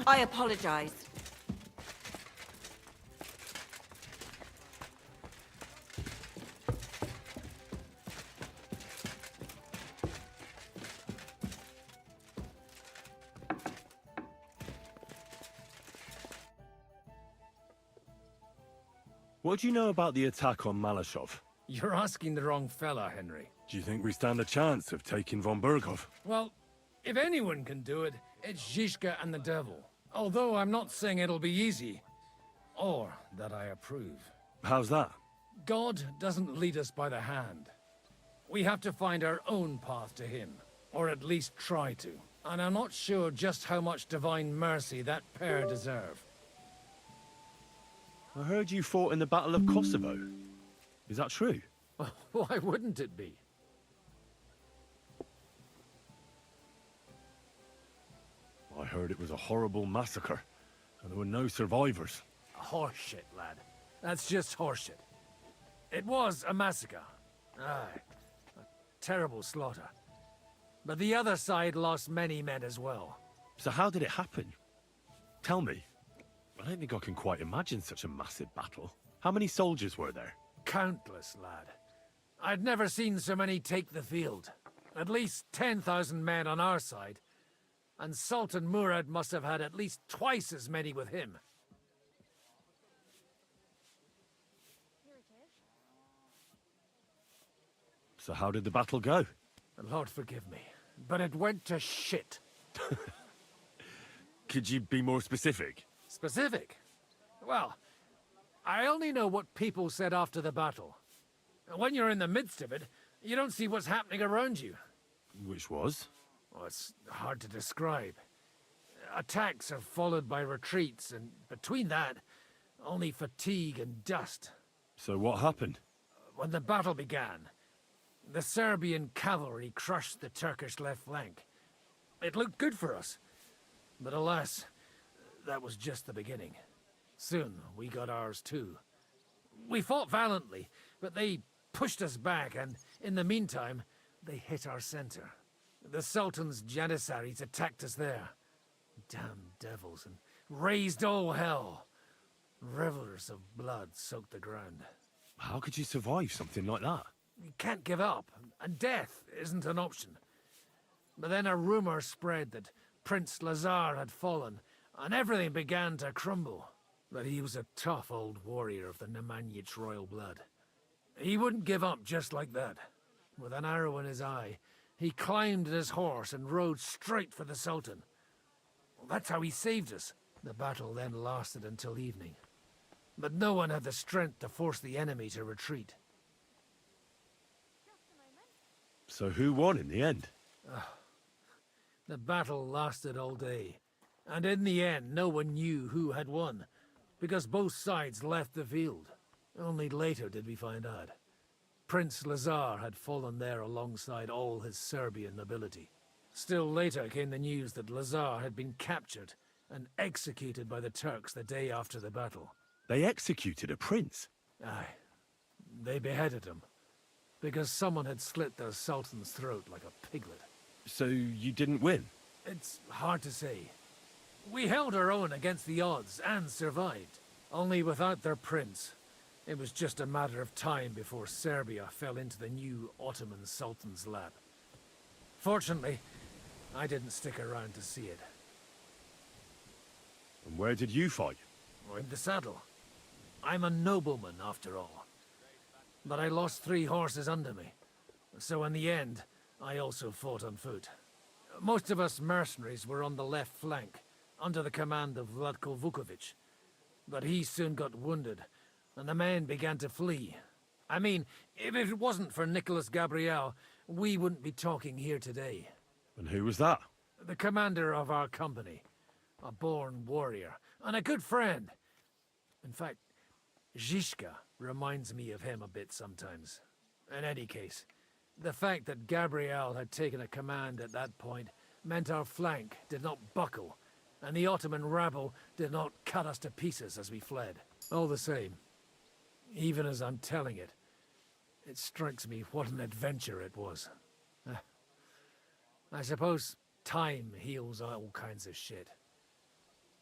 I apologize. What do you know about the attack on Malashov? You're asking the wrong fella, Henry. Do you think we stand a chance of taking von Berghoff? Well, if anyone can do it, it's Zizka and the devil. Although I'm not saying it'll be easy. Or that I approve. How's that? God doesn't lead us by the hand. We have to find our own path to him. Or at least try to. And I'm not sure just how much divine mercy that pair deserve. I heard you fought in the Battle of Kosovo. Is that true? Why wouldn't it be? I heard it was a horrible massacre, and there were no survivors. Horseshit, lad. That's just horseshit. It was a massacre. Aye. A terrible slaughter. But the other side lost many men as well. So how did it happen? Tell me. I don't think I can quite imagine such a massive battle. How many soldiers were there? Countless, lad. I'd never seen so many take the field. At least 10,000 men on our side. And Sultan Murad must have had at least twice as many with him. So how did the battle go? Lord forgive me, but it went to shit. Could you be more specific? Specific? Well, I only know what people said after the battle. When you're in the midst of it, you don't see what's happening around you. Which was? Well, it's hard to describe. Attacks are followed by retreats, and between that, only fatigue and dust. So what happened? When the battle began, the Serbian cavalry crushed the Turkish left flank. It looked good for us, but alas, that was just the beginning. Soon, we got ours too. We fought valiantly, but they pushed us back, and in the meantime, they hit our center. The Sultan's Janissaries attacked us there. Damn devils, and raised all hell. Rivers of blood soaked the ground. How could you survive something like that? You can't give up, and death isn't an option. But then a rumor spread that Prince Lazar had fallen, and everything began to crumble. But he was a tough old warrior of the Nemanjic royal blood. He wouldn't give up just like that. With an arrow in his eye, he climbed his horse and rode straight for the Sultan. Well, that's how he saved us. The battle then lasted until evening. But no one had the strength to force the enemy to retreat. So who won in the end? The battle lasted all day. And in the end, no one knew who had won, because both sides left the field. Only later did we find out. Prince Lazar had fallen there alongside all his Serbian nobility. Still later came the news that Lazar had been captured and executed by the Turks the day after the battle. They executed a prince? Aye. They beheaded him, because someone had slit the Sultan's throat like a piglet. So you didn't win? It's hard to say. We held our own against the odds and survived. Only without their prince, it was just a matter of time before Serbia fell into the new Ottoman Sultan's lap. Fortunately, I didn't stick around to see it. And where did you fight? In the saddle. I'm a nobleman, after all. But I lost 3 horses under me. So in the end, I also fought on foot. Most of us mercenaries were on the left flank, under the command of Vlatko Vukovic. But he soon got wounded, and the men began to flee. I mean, if it wasn't for Nicholas Gabriel, we wouldn't be talking here today. And who was that? The commander of our company. A born warrior, and a good friend. In fact, Zizka reminds me of him a bit sometimes. In any case, the fact that Gabriel had taken a command at that point meant our flank did not buckle, and the Ottoman rabble did not cut us to pieces as we fled. All the same, even as I'm telling it, it strikes me what an adventure it was. I suppose time heals all kinds of shit.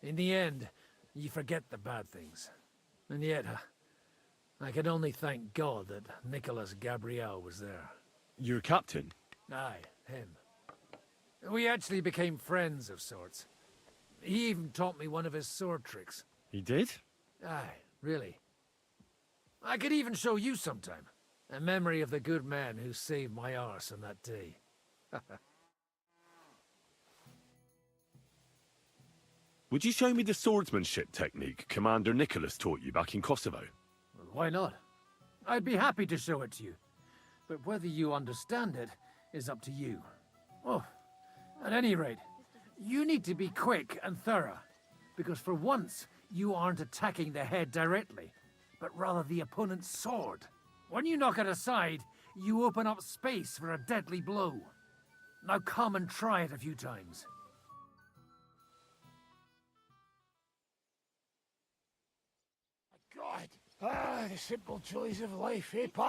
In the end, you forget the bad things. And yet, I can only thank God that Nicholas Gabriel was there. Your captain? Aye, him. We actually became friends of sorts. He even taught me one of his sword tricks. He did? Aye, really. I could even show you sometime. A memory of the good man who saved my arse on that day. Would you show me the swordsmanship technique Commander Nicholas taught you back in Kosovo? Well, why not? I'd be happy to show it to you. But whether you understand it is up to you. Oh, at any rate, you need to be quick and thorough. Because for once, you aren't attacking the head directly, but rather the opponent's sword. When you knock it aside, you open up space for a deadly blow. Now come and try it a few times. God, the simple joys of life, eh, pal?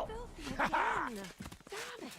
Filthy again! Damn it!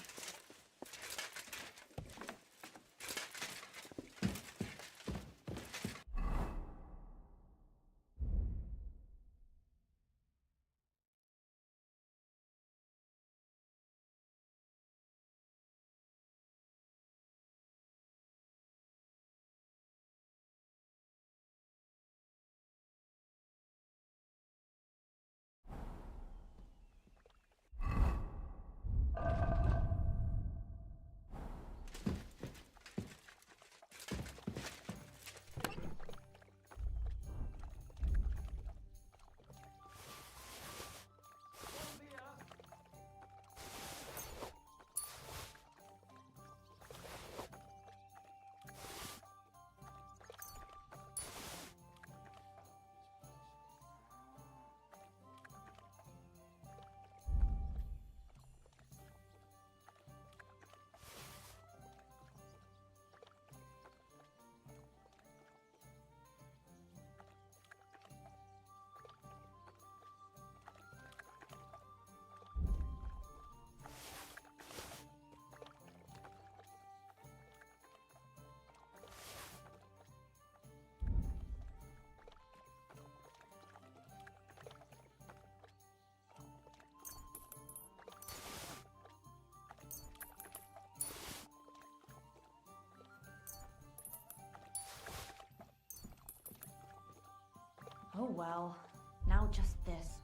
Oh well, now just this.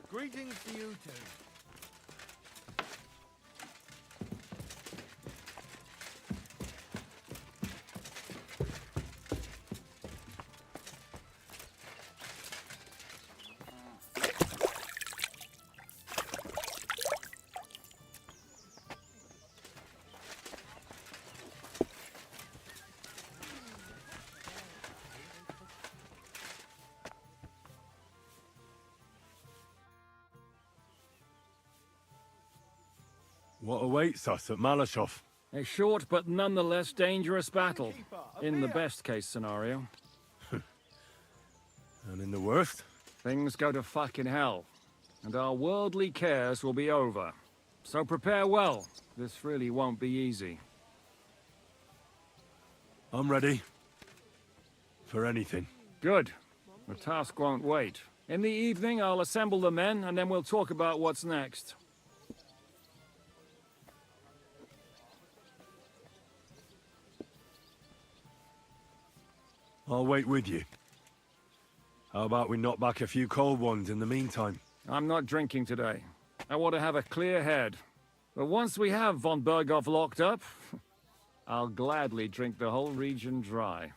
Greetings to you too. What awaits us at Malashov? A short but nonetheless dangerous battle, in the best case scenario. And in the worst? Things go to fucking hell, and our worldly cares will be over. So prepare well, this really won't be easy. I'm ready. For anything. Good. The task won't wait. In the evening, I'll assemble the men, and then we'll talk about what's next. I'll wait with you. How about we knock back a few cold ones in the meantime? I'm not drinking today. I want to have a clear head. But once we have von Berghoff locked up, I'll gladly drink the whole region dry.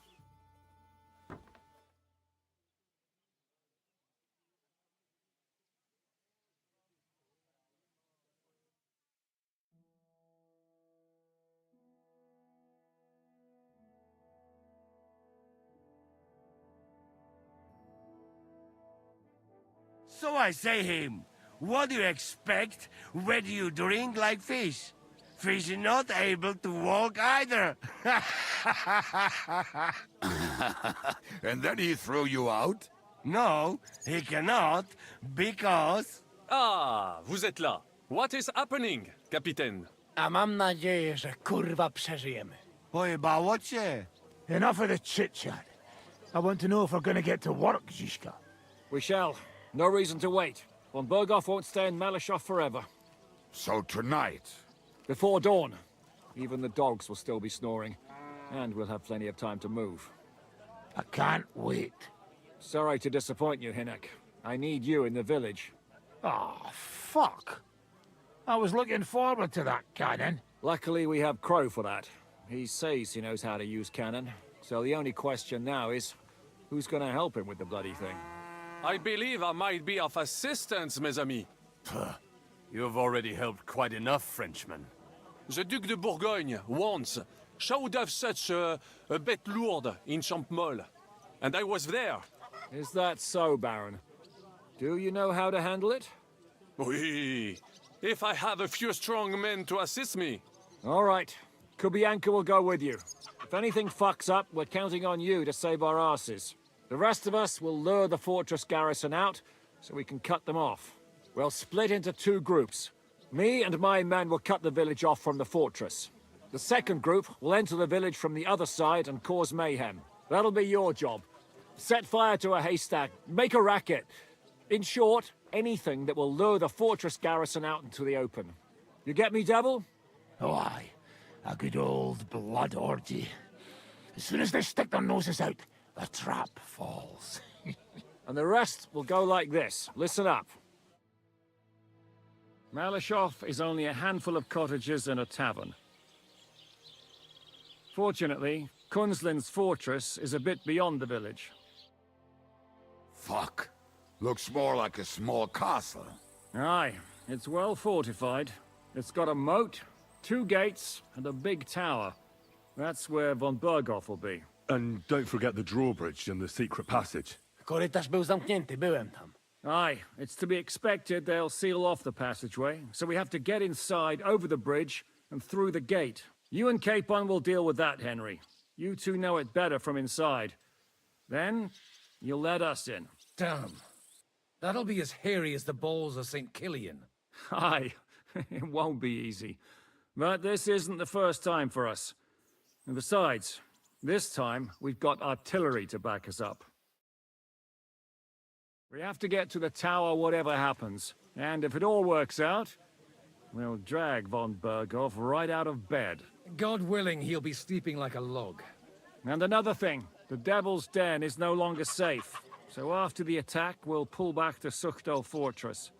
So I say him, what do you expect when you drink like fish? Fish is not able to walk either. And then he threw you out? No, he cannot, because... Ah, vous êtes là. What is happening, Capitaine? A mam nadzieję, że kurwa przeżyjemy. Pojebało cię. Enough of the chit-chat. I want to know if we're gonna get to work, Zizka. We shall. No reason to wait. Von Berghoff won't stay in Malashov forever. So tonight? Before dawn. Even the dogs will still be snoring. And we'll have plenty of time to move. I can't wait. Sorry to disappoint you, Hinek. I need you in the village. Oh, fuck. I was looking forward to that cannon. Luckily, we have Crow for that. He says he knows how to use cannon. So the only question now is, who's gonna help him with the bloody thing? I believe I might be of assistance, mes amis. You've already helped quite enough, Frenchman. The Duc de Bourgogne, once, showed off such a bête lourde in Champmol. And I was there. Is that so, Baron? Do you know how to handle it? Oui. If I have a few strong men to assist me. All right. Kubianka will go with you. If anything fucks up, we're counting on you to save our asses. The rest of us will lure the fortress garrison out, so we can cut them off. We'll split into two groups. Me and my men will cut the village off from the fortress. The second group will enter the village from the other side and cause mayhem. That'll be your job. Set fire to a haystack, make a racket. In short, anything that will lure the fortress garrison out into the open. You get me, Devil? Oh, aye. A good old blood orgy. As soon as they stick their noses out, the trap falls. And the rest will go like this. Listen up. Malashov is only a handful of cottages and a tavern. Fortunately, Kunzlin's fortress is a bit beyond the village. Fuck. Looks more like a small castle. Aye, it's well fortified. It's got a moat, 2 gates, and a big tower. That's where von Berghoff will be. And don't forget the drawbridge and the secret passage. Korytarz był zamknięty, byłem tam. Aye, it's to be expected they'll seal off the passageway, so we have to get inside, over the bridge, and through the gate. You and Capon will deal with that, Henry. You two know it better from inside. Then, you'll let us in. Damn. That'll be as hairy as the balls of St. Killian. Aye, it won't be easy. But this isn't the first time for us. And besides, this time we've got artillery to back us up. We have to get to the tower whatever happens. And if it all works out, we'll drag von Berghoff right out of bed. God willing, he'll be sleeping like a log. And another thing, the Devil's Den is no longer safe. So after the attack, we'll pull back to Suchtal Fortress.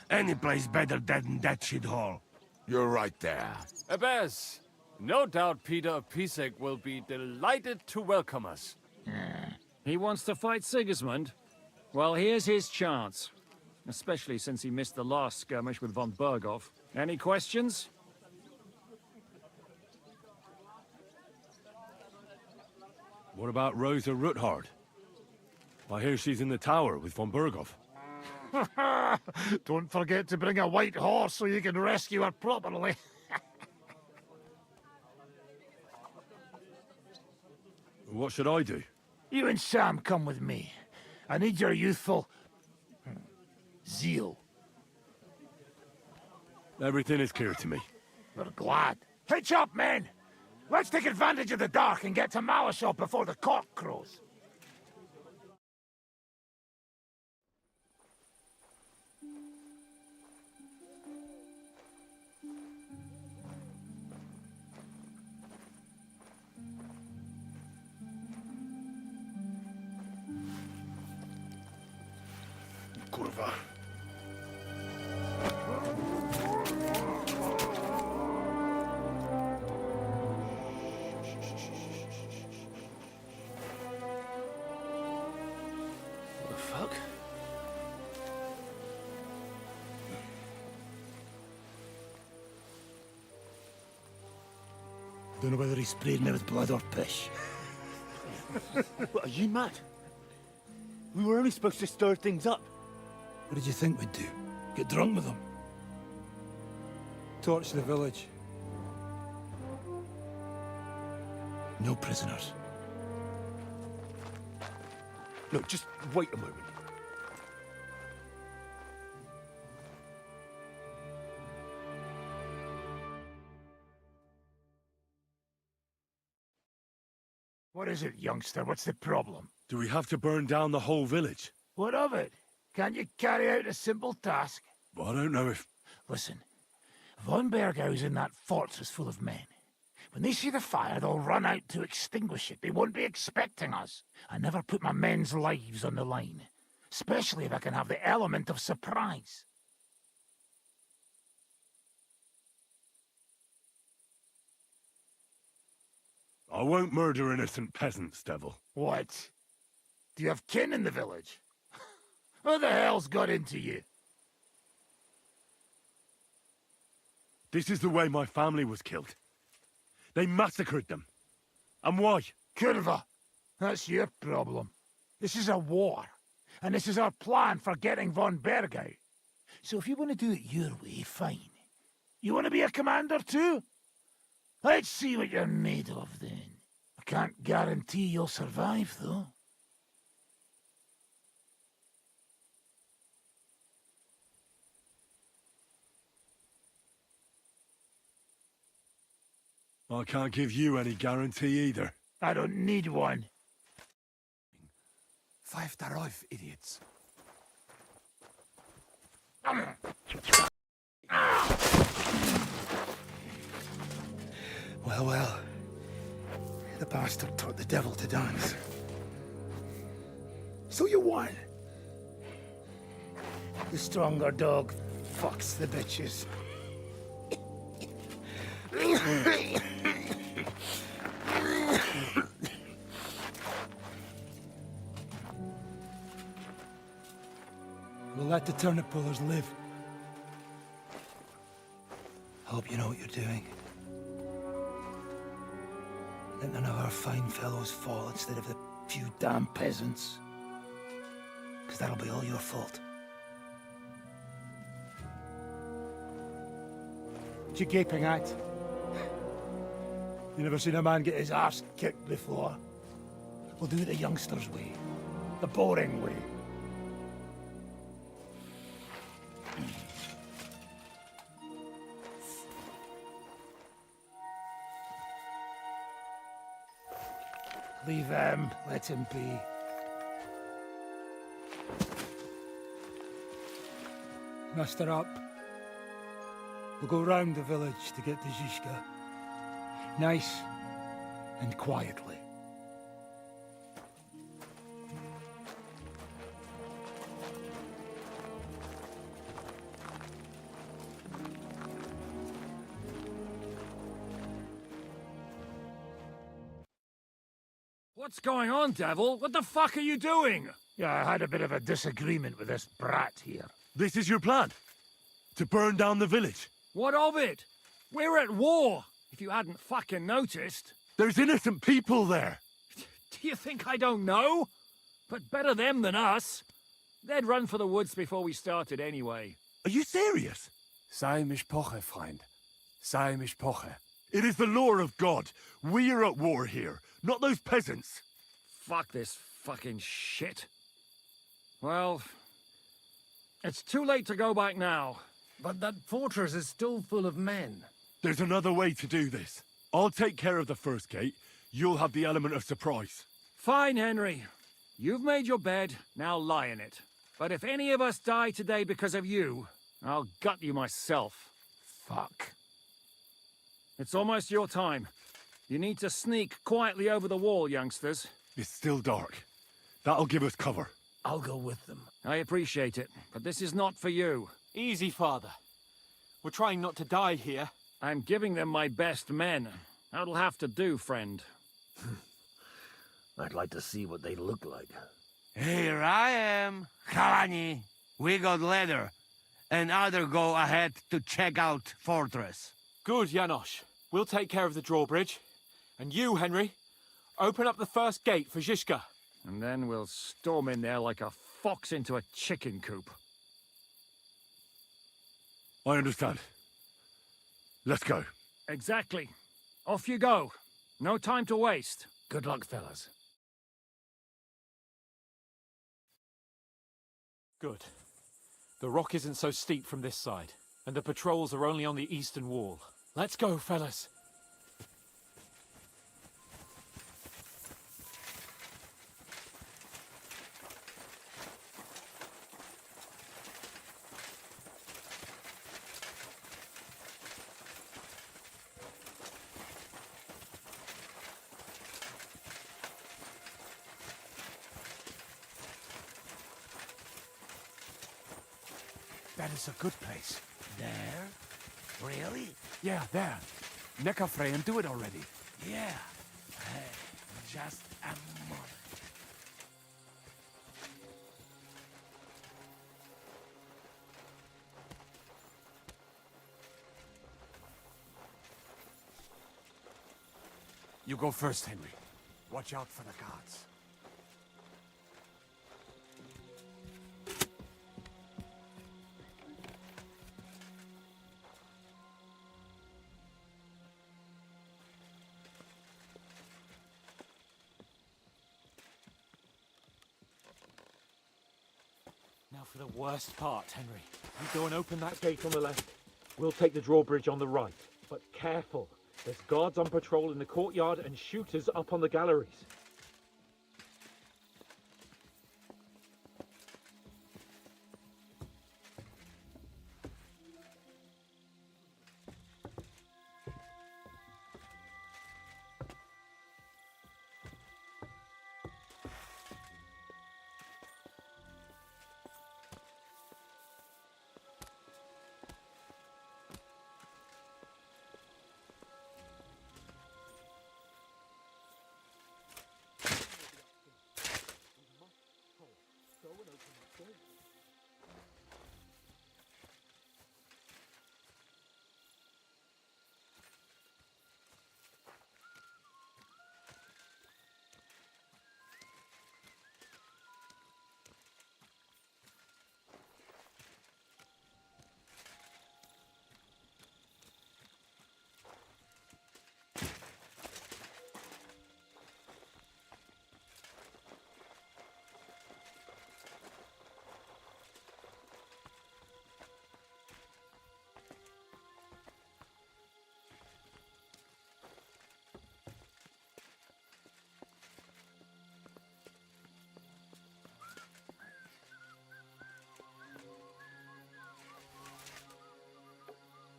Any place better than that shithole. You're right there. Abbas, no doubt Peter of Pisek will be delighted to welcome us. He wants to fight Sigismund? Well, here's his chance. Especially since he missed the last skirmish with von Berghoff. Any questions? What about Rosa Ruthard? I hear she's in the tower with von Berghoff. Don't forget to bring a white horse so you can rescue her properly. What should I do? You and Sam come with me. I need your youthful... zeal. Everything is clear to me. We're glad. Hitch up, men! Let's take advantage of the dark and get to Malashov before the cock crows. Kurwa. What the fuck? Don't know whether he sprayed me with blood or piss. What, are you mad? We were only supposed to stir things up. What did you think we'd do? Get drunk with them? Torch the village. No prisoners. No, just wait a moment. What is it, youngster? What's the problem? Do we have to burn down the whole village? What of it? Can't you carry out a simple task? Well, I don't know if... Listen, von Bergau's in that fortress full of men. When they see the fire, they'll run out to extinguish it. They won't be expecting us. I never put my men's lives on the line, especially if I can have the element of surprise. I won't murder innocent peasants, Devil. What? Do you have kin in the village? Who the hell's got into you? This is the way my family was killed. They massacred them. And why? Kurva, that's your problem. This is a war, and this is our plan for getting von Bergau. So if you want to do it your way, fine. You want to be a commander too? Let's see what you're made of then. I can't guarantee you'll survive, though. I can't give you any guarantee either. I don't need one. Five darauf, idiots. Well, well. The bastard taught the devil to dance. So you won. The stronger dog fucks the bitches. We'll let the turnip pullers live. Hope you know what you're doing. Let none of our fine fellows fall instead of the few damn peasants. Because that'll be all your fault. What you gaping at? You never seen a man get his arse kicked before? We'll do it the youngsters' way. The boring way. Leave him. Let him be. Muster up. We'll go round the village to get to Zizka. Nice and quietly. What's going on, devil? What the fuck are you doing? Yeah, I had a bit of a disagreement with this brat here. This is your plan? To burn down the village? What of it? We're at war, if you hadn't fucking noticed. There's innocent people there! Do you think I don't know? But better them than us. They'd run for the woods before we started anyway. Are you serious? Sei mich poche, Freund. Sei mich poche. It is the law of God. We are at war here, not those peasants. Fuck this fucking shit. Well, it's too late to go back now. But that fortress is still full of men. There's another way to do this. I'll take care of the first gate. You'll have the element of surprise. Fine, Henry. You've made your bed, now lie in it. But if any of us die today because of you, I'll gut you myself. Fuck. It's almost your time. You need to sneak quietly over the wall, youngsters. It's still dark. That'll give us cover. I'll go with them. I appreciate it, but this is not for you. Easy, father. We're trying not to die here. I'm giving them my best men. That'll have to do, friend. I'd like to see what they look like. Here I am, Kalani. We got leather, and other go ahead to check out fortress. Good, Janosch. We'll take care of the drawbridge. And you, Henry, open up the first gate for Zizka. And then we'll storm in there like a fox into a chicken coop. I understand. Let's go. Exactly. Off you go. No time to waste. Good luck, fellas. Good. The rock isn't so steep from this side, and the patrols are only on the eastern wall. Let's go, fellas. That is a good place. There? Really? Yeah, there. Neckarfrey and do it already. Yeah. Hey, just a moment. You go first, Henry. Watch out for the guards. Now for the worst part, Henry. You go and open that gate on the left. We'll take the drawbridge on the right. But careful. There's guards on patrol in the courtyard and shooters up on the galleries.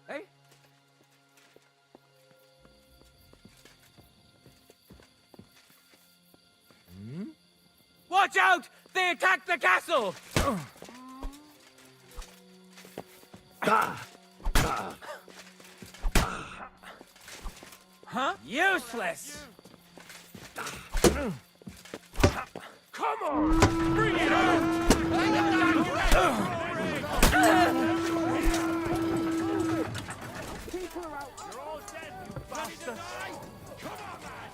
Hey? Watch out! They attacked the castle! Huh? Useless! Come on! Bring it on! You're all dead, you bastards! Come on, man!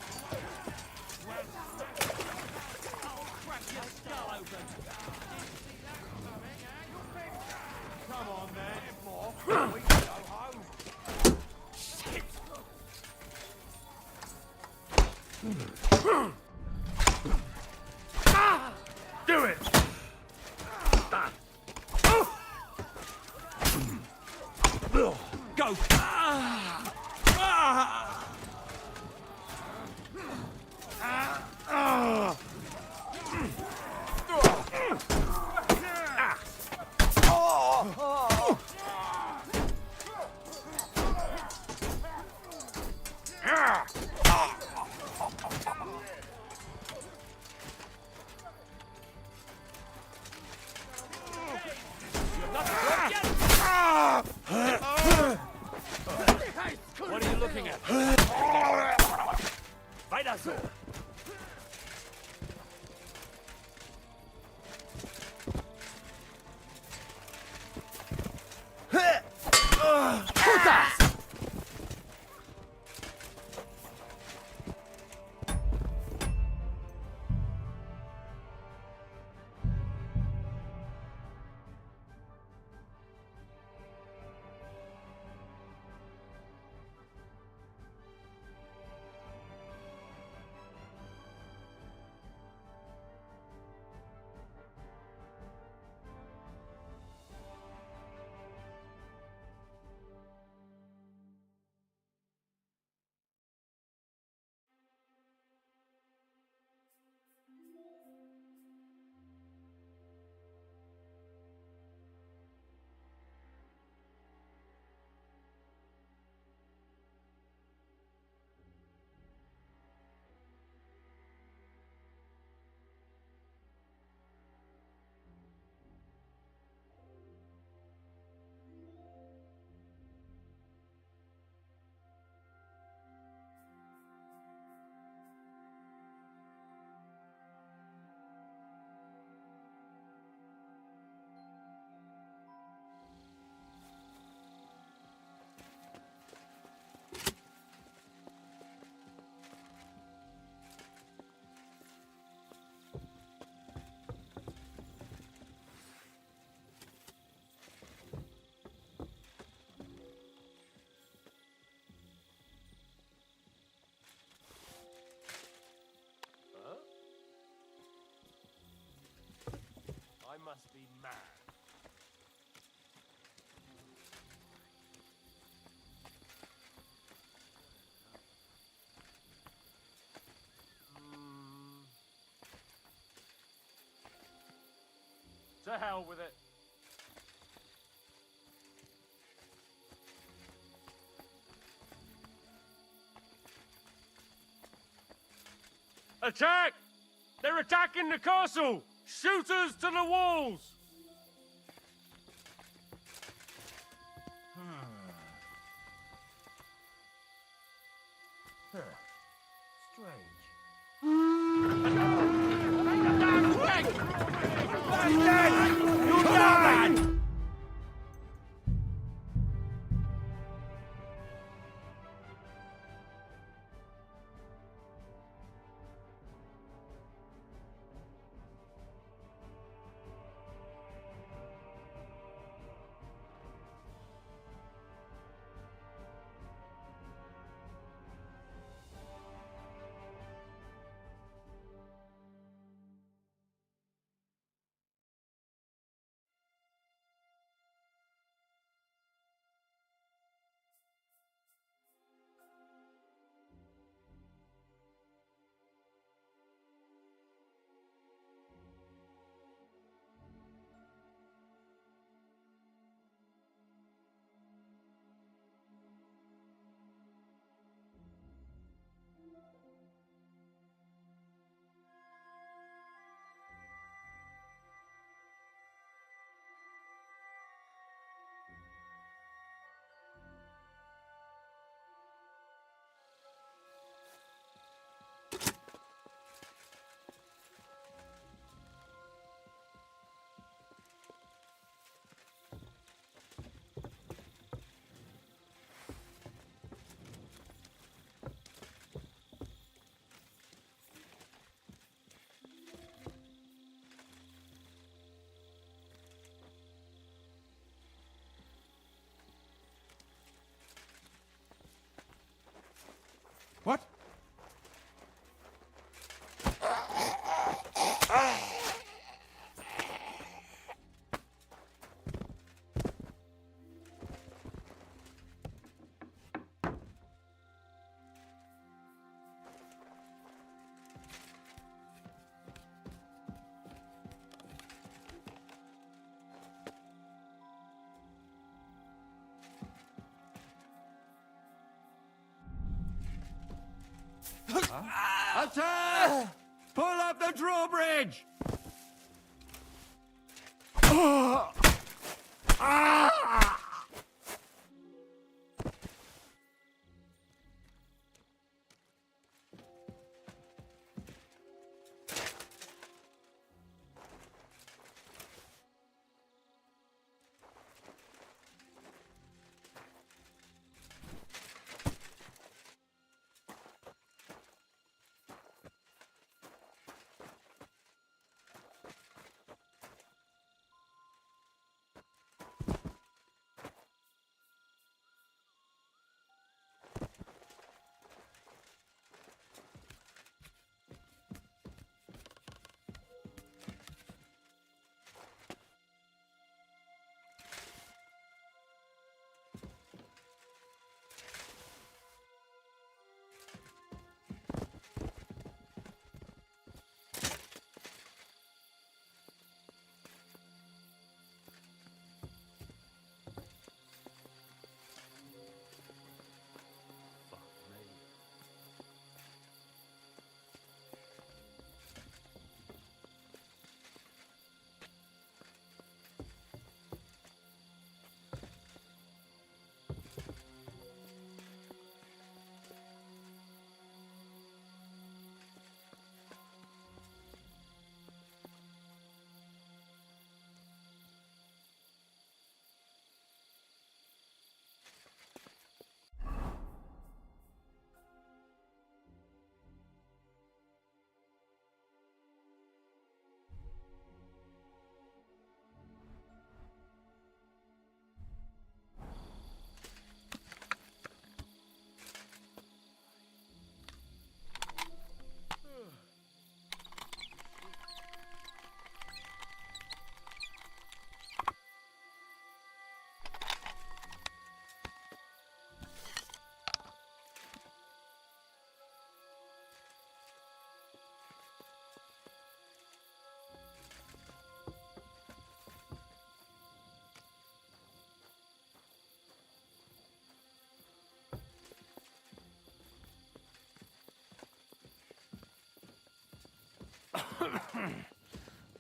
I'll crack your skull open! Come on, man! More! We can go home! Shit! Do it! Go! What are you looking at? Weiter so! I must be mad. To hell with it. Attack! They're attacking the castle! Shooters to the walls! Attack! Pull up the drawbridge!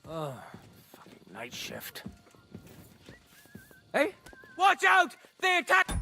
Oh, fucking night shift. Hey, watch out! They attack!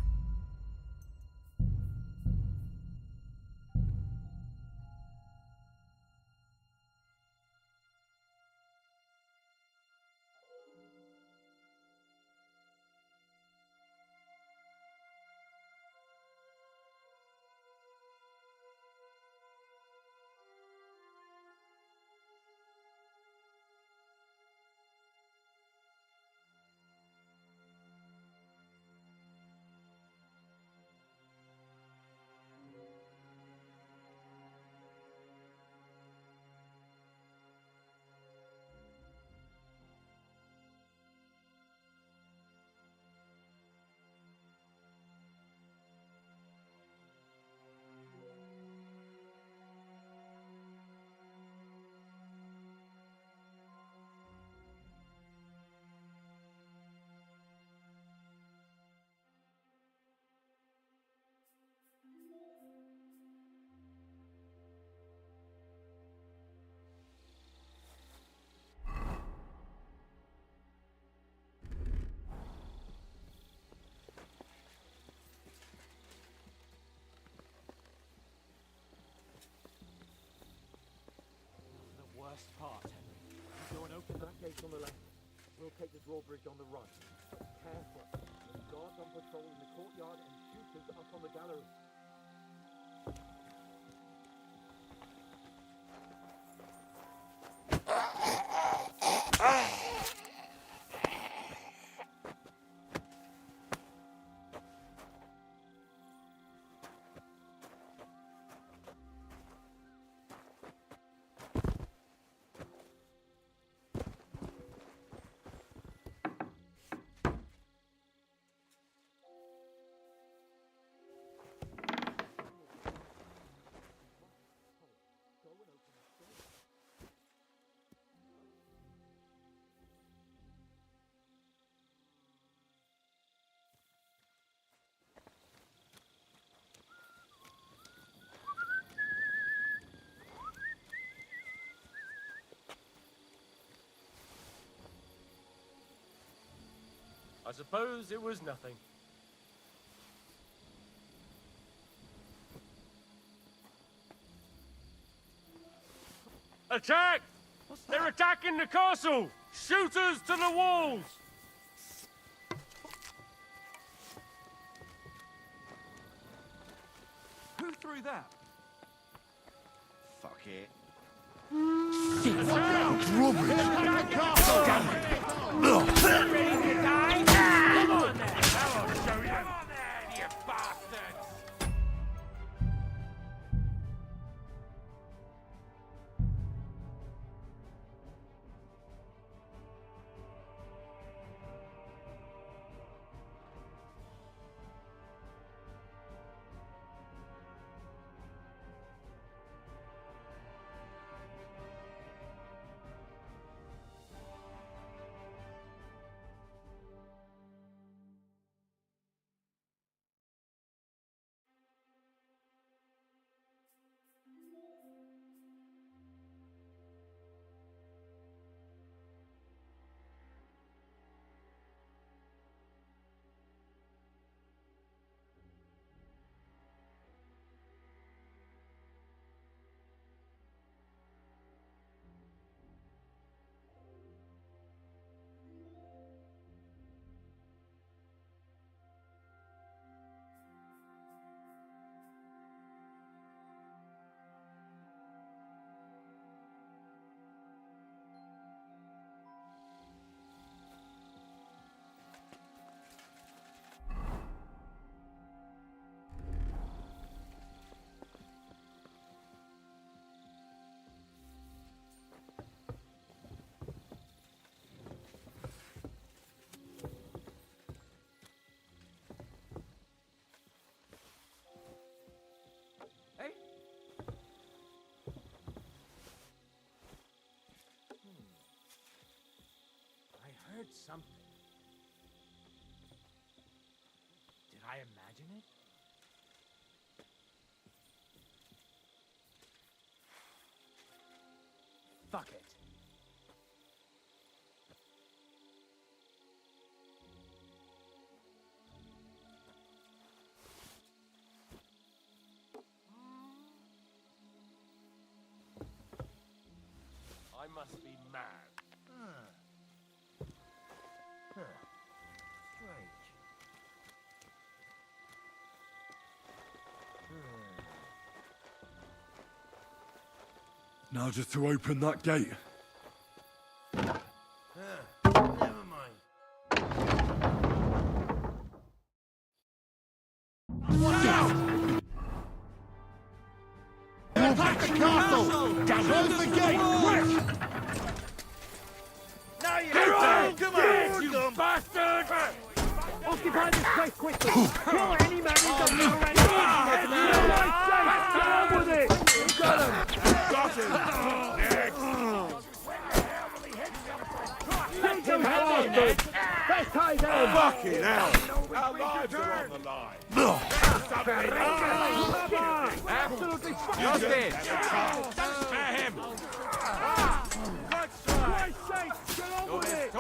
Worst part, Henry. You go and open that gate on the left. We'll take the drawbridge on the right. But careful. There's guards on patrol in the courtyard and shooters up on the gallery. I suppose it was nothing. Attack! They're attacking the castle! Shooters to the walls! Who threw that? Fuck it. I heard something. Did I imagine it? Fuck it. I must be mad. Strange. Now just to open that gate. Never mind. Attack the castle! Close the gate, quick! Now you Come on, you Bastard! Occupy this place quickly! Kill any man who doesn't already! Get on with it! Got him! Take him bastard! Best tie down! Fucking hell! Our lives are on the line! Absolutely fucking Just it! Spare him! Christ's sake! Get on with it!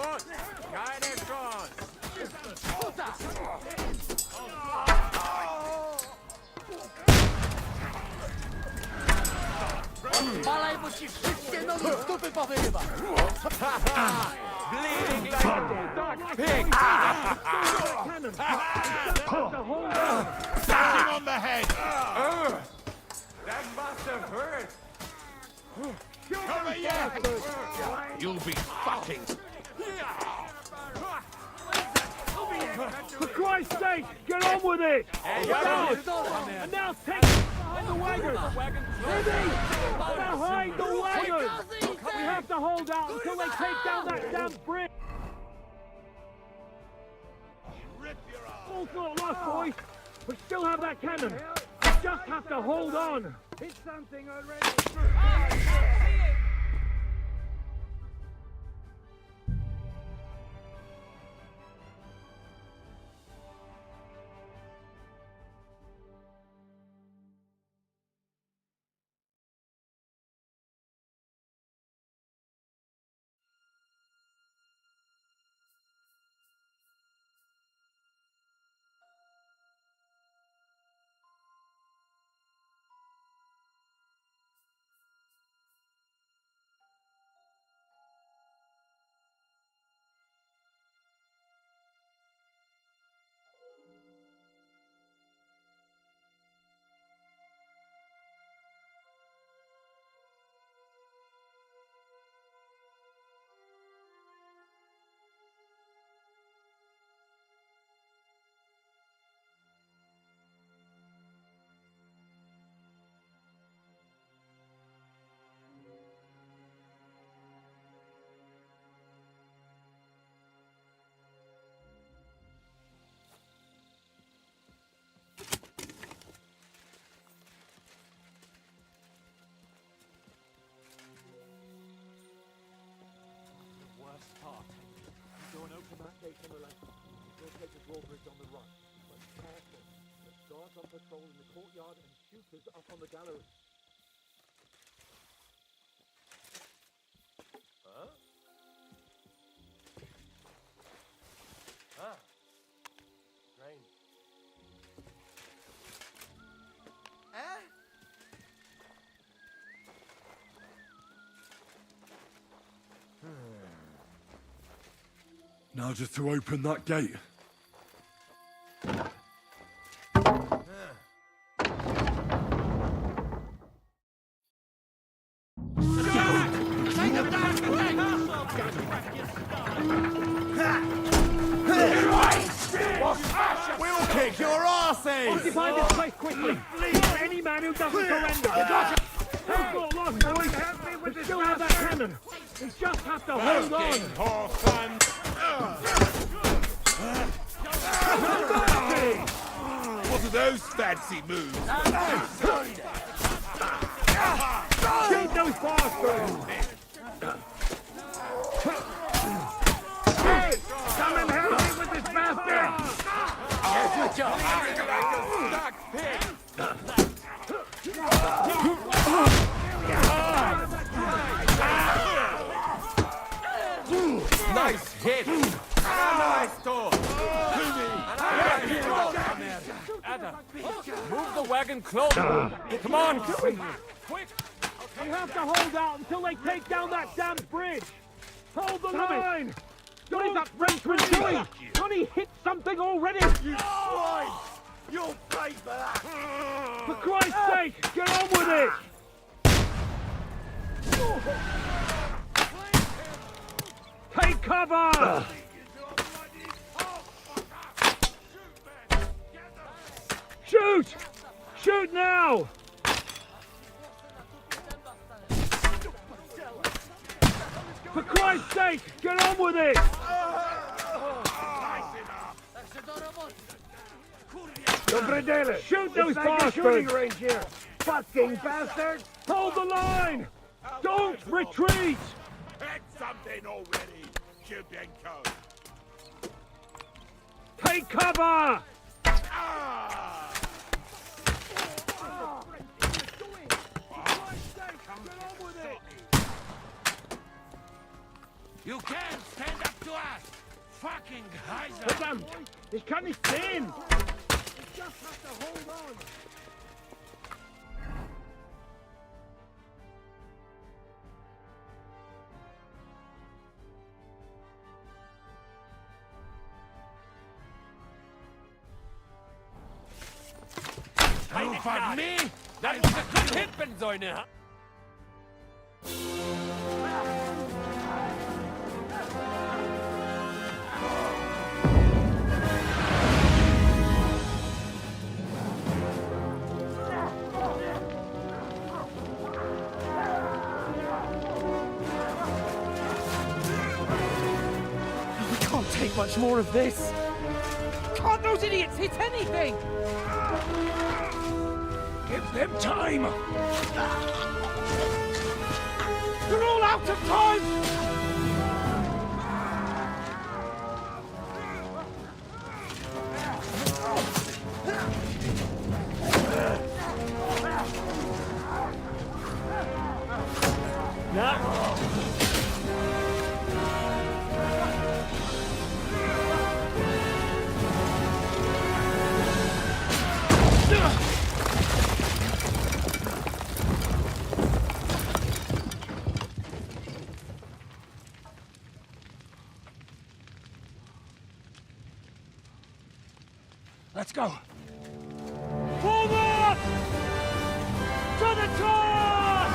Malaj mu ci wszystkie nogi z dupy powyrywa! Bleeding like a dog pig! Cannon! The whole round! Bash him on the head! That must have hurt! Cover your head! You'll be fucking... For Christ's sake, get on with it! And now take it behind the wagon! Libby! Behind the wagon! We have to hold out until they take down that damn bridge! All's not lost, boys! We still have that cannon! We just have to hold on! Hit something already! We'll take the drawbridge on the run. But careful. There's guards on patrol in the courtyard and shooters up on the gallery. Huh? Ah. Strange. Now just to open that gate. We'll kick your asses! Occupy this place quickly! Kill any man who doesn't surrender! Don't get lost, boys! Help me with this! Still have that cannon! We just have to hold on! What are those fancy moves? Shoot those bastards! Hey! Come and help me with this bastard! Yes, good Nice hit! Nice door! Move the wagon closer! Come on! Quick! We have to hold out until they take down that damn bridge! Hold the line! What is that Frenchman doing? Can he hit something already? You swine! You'll pay for that! For Christ's sake, get on with it! Take cover! Shoot! Shoot now! For Christ's sake, get on with it! Shoot those bastards! Shooting range here. Fucking bastards! Hold the line! Don't retreat! Hit something already, Cubenko! Take cover! You can't stand up to us! Fucking Heiser! Verdammt! Ich kann nicht sehen! Ich just have to hold on! Keine von me! That was a good hit, Benzoine! Take much more of this! Can't those idiots hit anything? Give them time! They're all out of time! Let's go! Forward! To the top!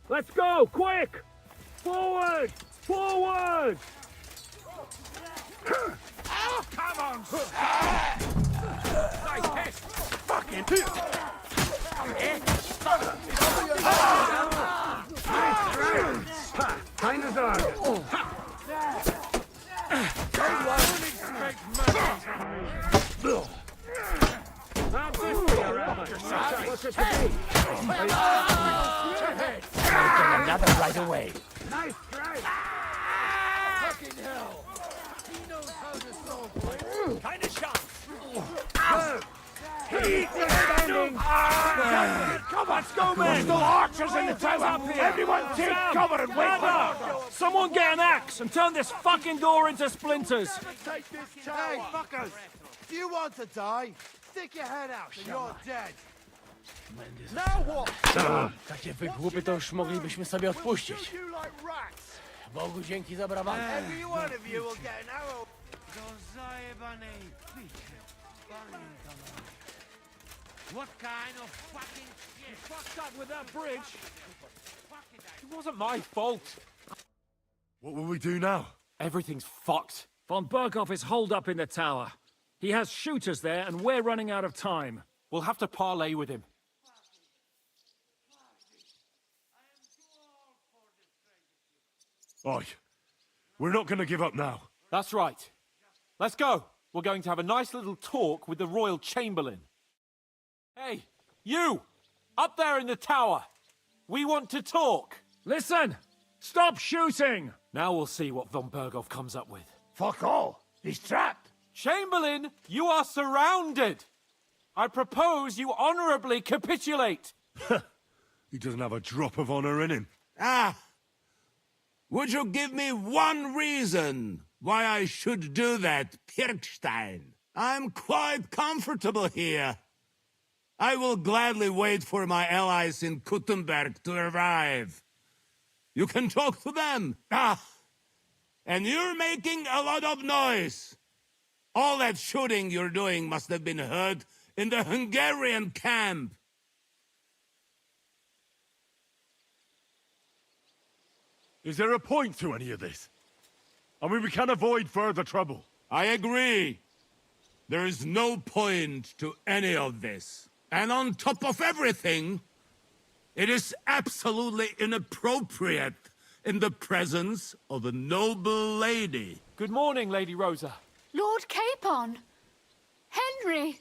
Let's go! Quick! Forward! Forward! Oh, come on! Nice hit! Fucking... Keine Sorge! Don't expect much. archers to be! Another right away. Nice try! Fucking hell! He knows how to throw, boys! Kind of shot. Come on, let's go, man! There's still archers in the tower! Everyone take cover and wait for us! Someone get an axe and turn this fucking door into splinters! Hey, fuckers! Do you want to die? Stick your head out and you're dead. Now what? Takie wygłupy to już moglibyśmy sobie odpuścić. You like rats. Bogu dzięki za brawankę. Every one of you will get an arrow. What kind of fucking shit? Fucked up with that bridge! It wasn't my fault! What will we do now? Everything's fucked. Von Berghoff is holed up in the tower. He has shooters there, and we're running out of time. We'll have to parley with him. Oi, we're not going to give up now. That's right. Let's go. We're going to have a nice little talk with the Royal Chamberlain. Hey, you! Up there in the tower! We want to talk! Listen! Stop shooting! Now we'll see what von Berghoff comes up with. Fuck all! He's trapped! Chamberlain, you are surrounded! I propose you honorably capitulate! He doesn't have a drop of honor in him. Ah! Would you give me one reason why I should do that, Pirkstein? I'm quite comfortable here. I will gladly wait for my allies in Kuttenberg to arrive. You can talk to them. Ah! And you're making a lot of noise. All that shooting you're doing must have been heard in the Hungarian camp. Is there a point to any of this? I mean, we can avoid further trouble. I agree. There is no point to any of this. And on top of everything, it is absolutely inappropriate in the presence of a noble lady. Good morning, Lady Rosa. Lord Capon! Henry!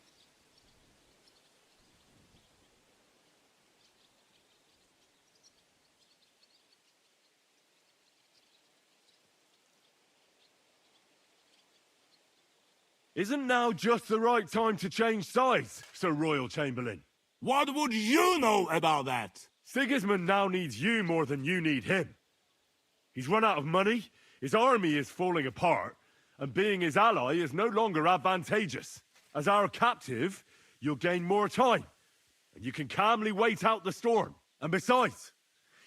Isn't now just the right time to change sides, Sir Royal Chamberlain? What would you know about that? Sigismund now needs you more than you need him. He's run out of money, his army is falling apart, and being his ally is no longer advantageous. As our captive, you'll gain more time, and you can calmly wait out the storm. And besides,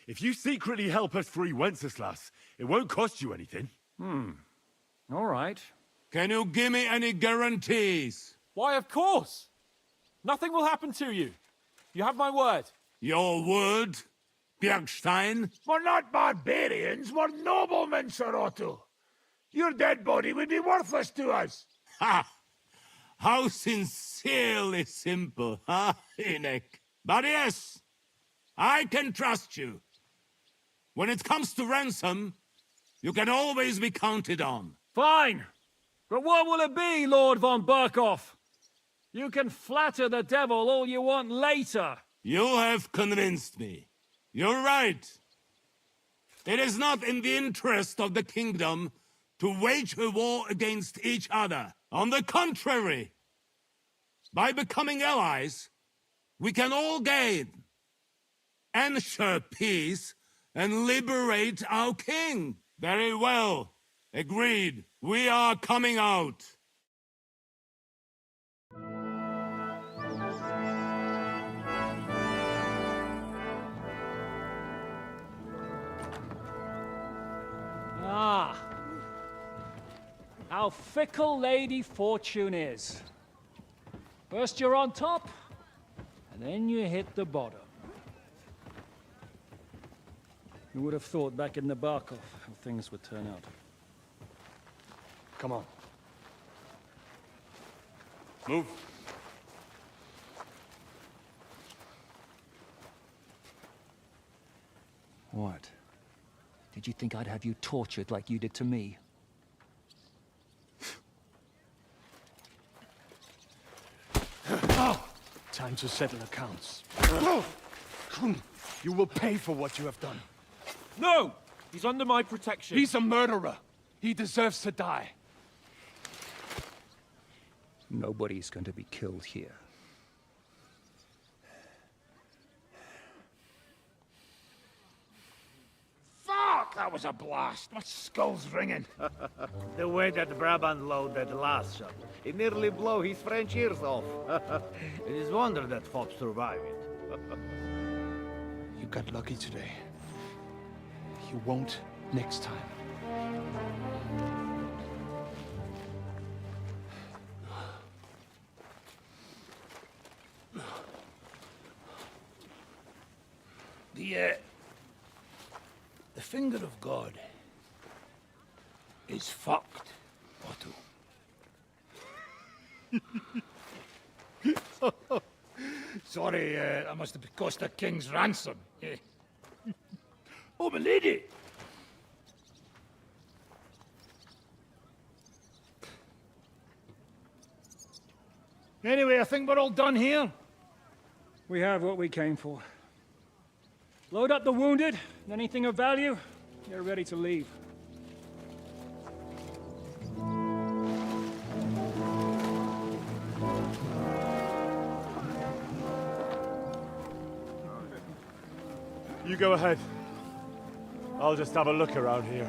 if you secretly help us free Wenceslas, it won't cost you anything. All right. Can you give me any guarantees? Why, of course! Nothing will happen to you. You have my word. Your word, Bjergstein? We're not barbarians, we're noblemen, Sir Otto. Your dead body would be worthless to us. Ha! How sincerely simple, huh, Enoch? But yes, I can trust you. When it comes to ransom, you can always be counted on. Fine. But what will it be, Lord von Berghoff? You can flatter the devil all you want later. You have convinced me. You're right. It is not in the interest of the kingdom to wage a war against each other. On the contrary, by becoming allies, we can all gain, ensure peace, and liberate our king. Very well. Agreed. We are coming out. Ah. How fickle Lady Fortune is. First you're on top, and then you hit the bottom. Who would have thought back in the Barkov how things would turn out? Come on. Move. What? Did you think I'd have you tortured like you did to me? Oh! Time come to settle accounts. You will pay for what you have done. No! He's under my protection. He's a murderer. He deserves to die. Nobody's going to be killed here. Fuck! That was a blast. My skull's ringing. The way that Brabant loaded the last shot, it nearly blew his French ears off. It is wonder that Fop survived it. You got lucky today. You won't next time. The finger of God is fucked, Otto. Sorry, that must have cost a king's ransom. Oh, my lady! Anyway, I think we're all done here. We have what we came for. Load up the wounded, and anything of value, you're ready to leave. You go ahead. I'll just have a look around here.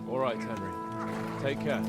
All right, Henry. Take care.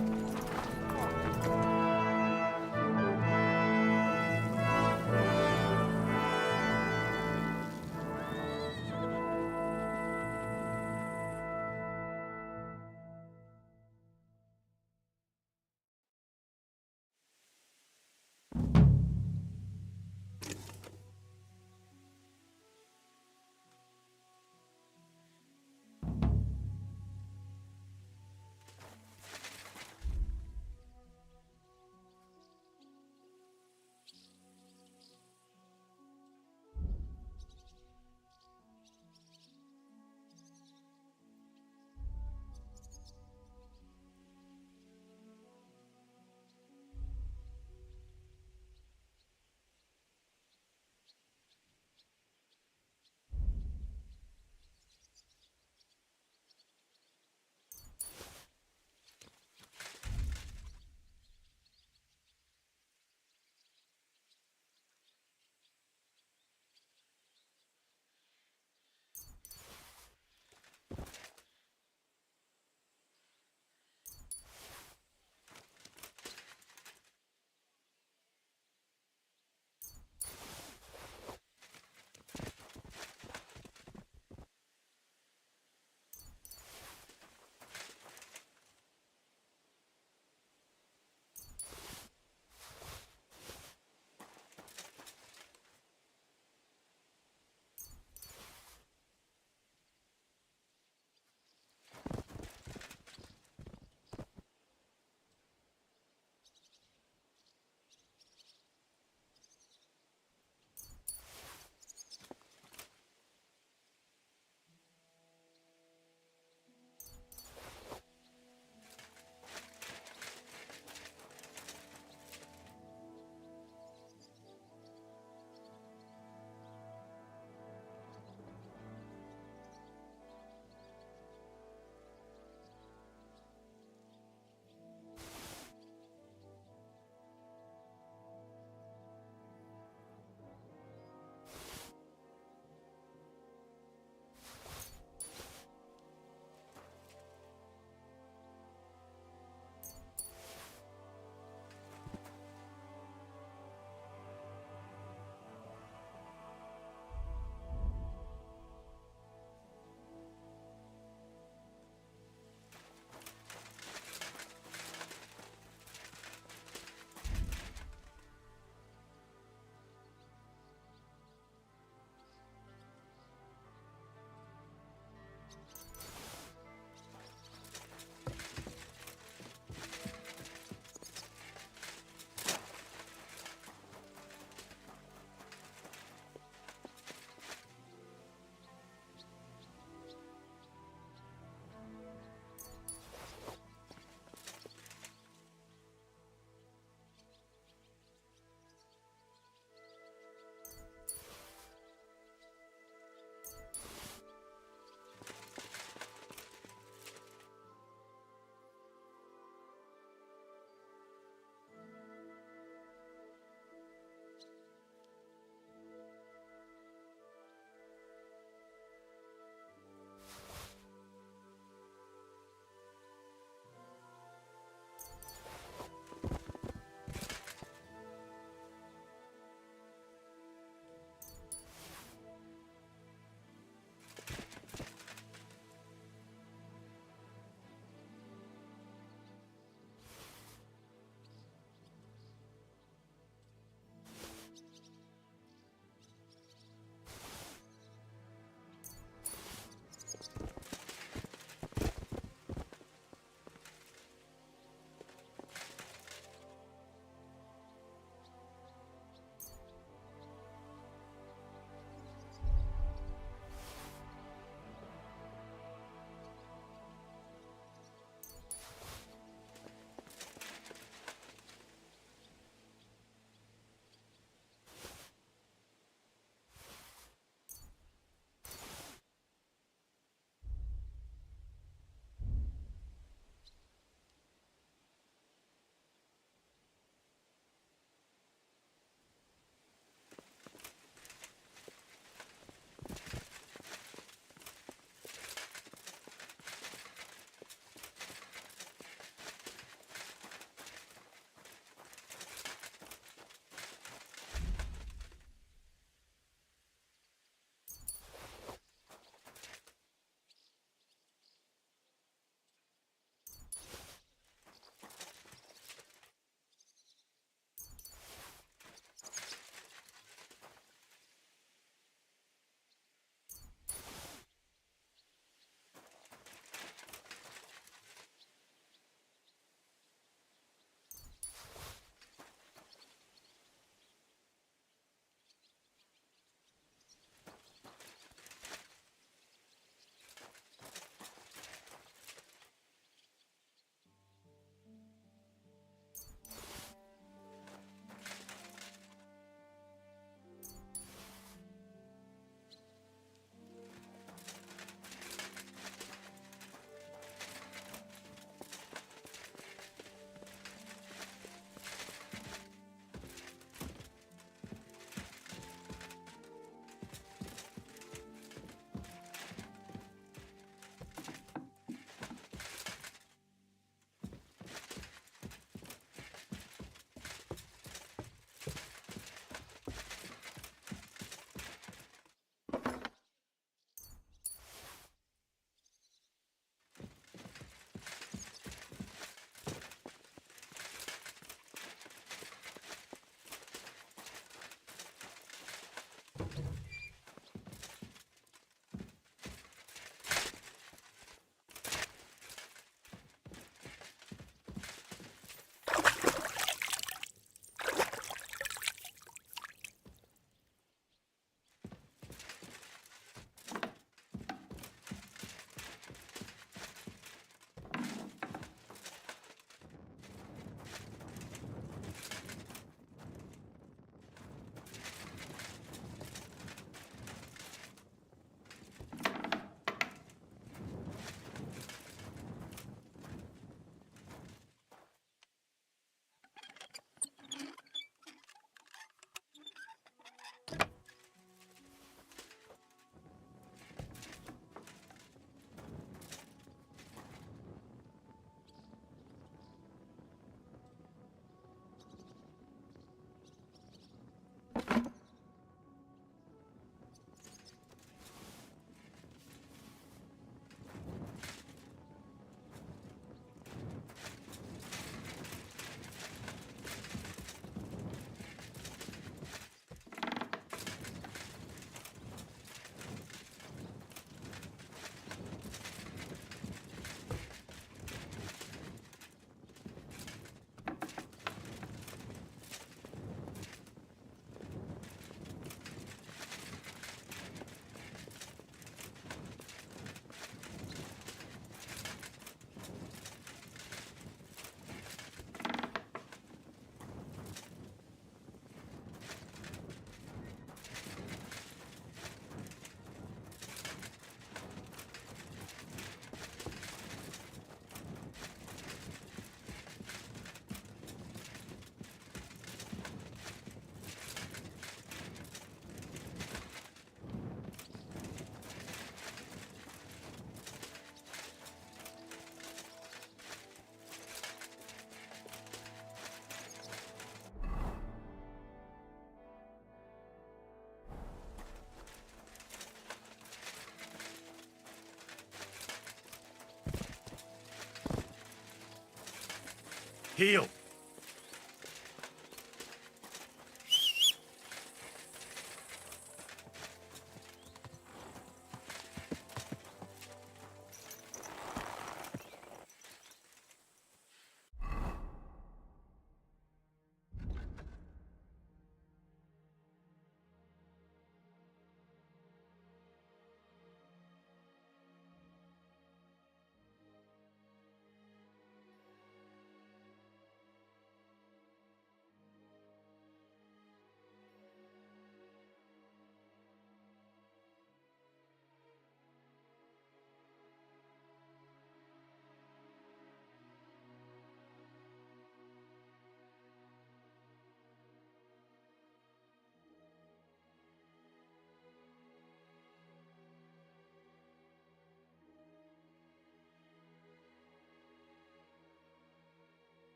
Heal.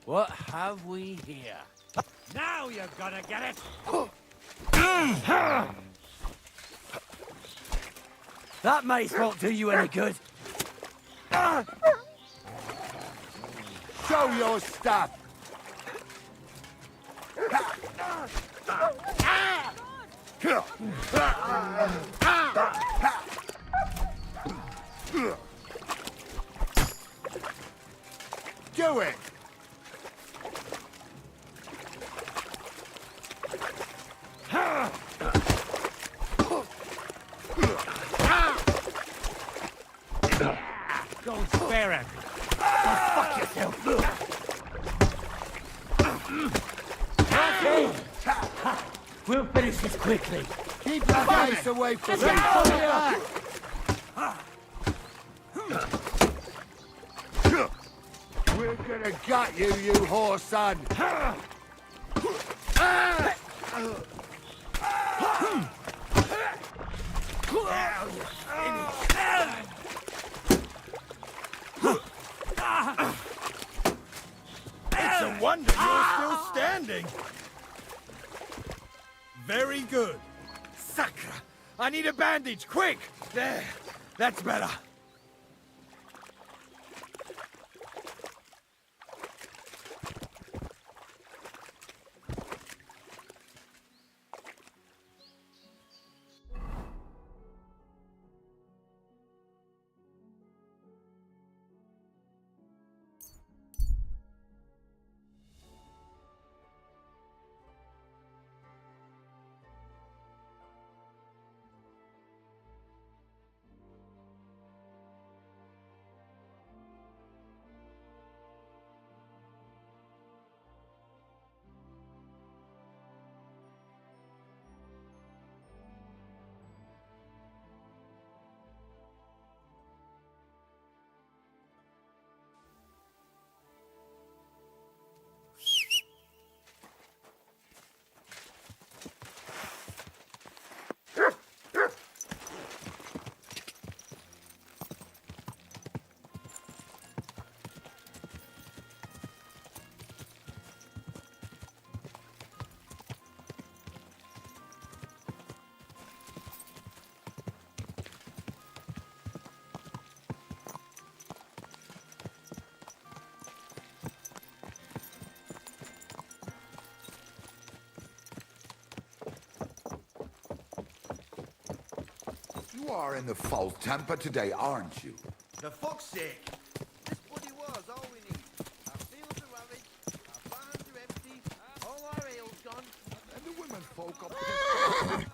What have we here? Now you're gonna get it! That mace won't do you any good. Show your stuff! Do it! Don't spare him! Go fuck yourself! We'll finish this quickly. Keep that face away from me! We're gonna gut you, you whore son! It's a wonder you're still standing. Very good. Sacra! I need a bandage, quick! There. That's better. are in the foul temper today, aren't you? For fuck's sake! This bloody war's all we need. Our fields are ravaged, our barns are empty, all our ale's gone. And the women folk up Aye!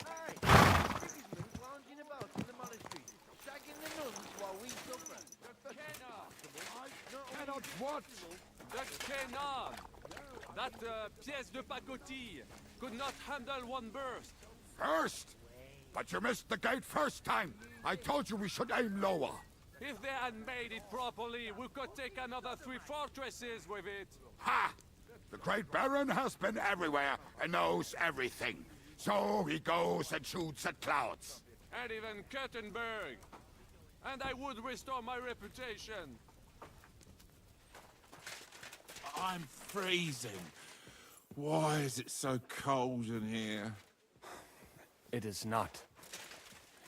Sigismund's lounging about in the monastery, shagging the nuns while we suffer. cannot what? The cannon! That pièce de pacotille could not handle one burst. First? But you missed the gate first time. I told you we should aim lower. If they had made it properly, we could take another 3 fortresses with it. Ha! The Great Baron has been everywhere and knows everything. So he goes and shoots at clouds. And even Kuttenberg. And I would restore my reputation. I'm freezing. Why is it so cold in here? It is not.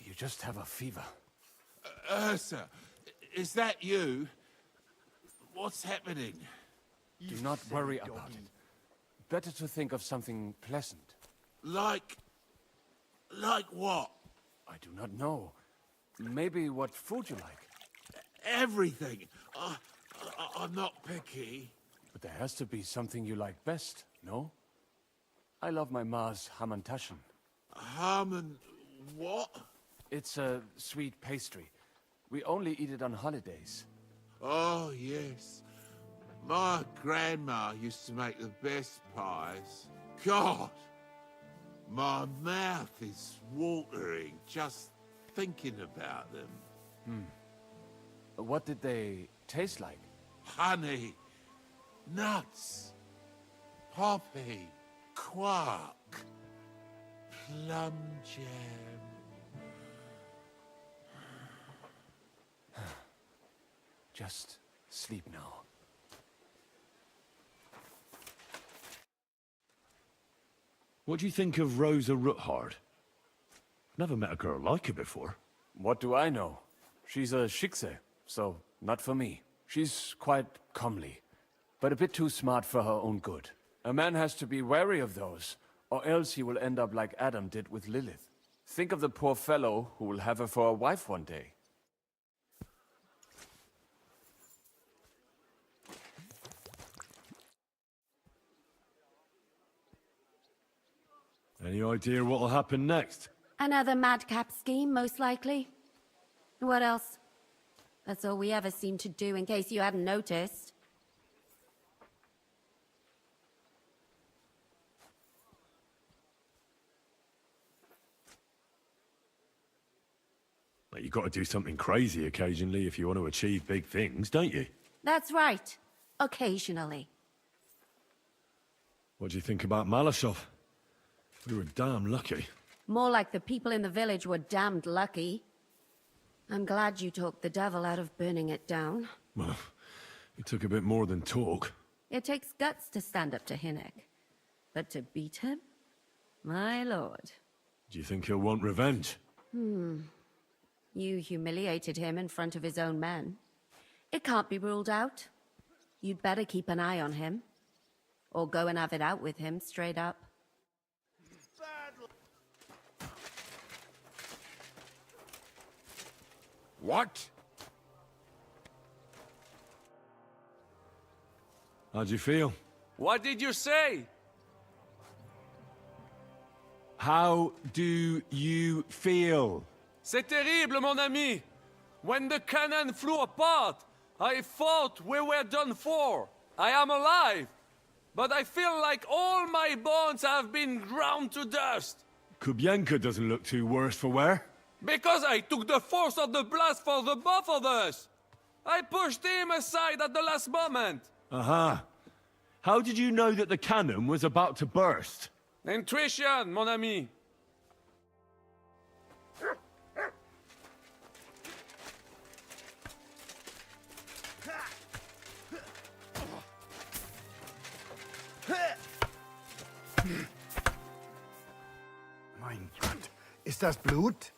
You just have a fever. Ursa, is that you? What's happening? Do not worry about it. Better to think of something pleasant. Like what? I do not know. Maybe what food you like. Everything. I'm not picky. But there has to be something you like best, no? I love my ma's hamantaschen. Harmon... what? It's a sweet pastry. We only eat it on holidays. Oh, yes. My grandma used to make the best pies. God! My mouth is watering just thinking about them. What did they taste like? Honey, nuts, poppy, quark, plum jam. Just sleep now. What do you think of Rosa Ruthard? Never met a girl like her before. What do I know? She's a Schickse, so not for me. She's quite comely, but a bit too smart for her own good. A man has to be wary of those, or else he will end up like Adam did with Lilith. Think of the poor fellow who will have her for a wife one day. Any idea what'll happen next? Another madcap scheme, most likely. What else? That's all we ever seem to do, in case you hadn't noticed. Like, you got to do something crazy occasionally if you want to achieve big things, don't you? That's right. Occasionally. What do you think about Malashov? We were damn lucky. More like the people in the village were damned lucky. I'm glad you talked the devil out of burning it down. Well, it took a bit more than talk. It takes guts to stand up to Hinnek. But to beat him? My lord. Do you think he'll want revenge? You humiliated him in front of his own men. It can't be ruled out. You'd better keep an eye on him. Or go and have it out with him, straight up. What? How'd you feel? What did you say? How do you feel? C'est terrible, mon ami. When the cannon flew apart, I thought we were done for. I am alive. But I feel like all my bones have been ground to dust. Kubyanka doesn't look too worse for wear. Because I took the force of the blast for the both of us. I pushed him aside at the last moment. Aha. How did you know that the cannon was about to burst? Intuition, mon ami. Mein Gott, ist das Blut?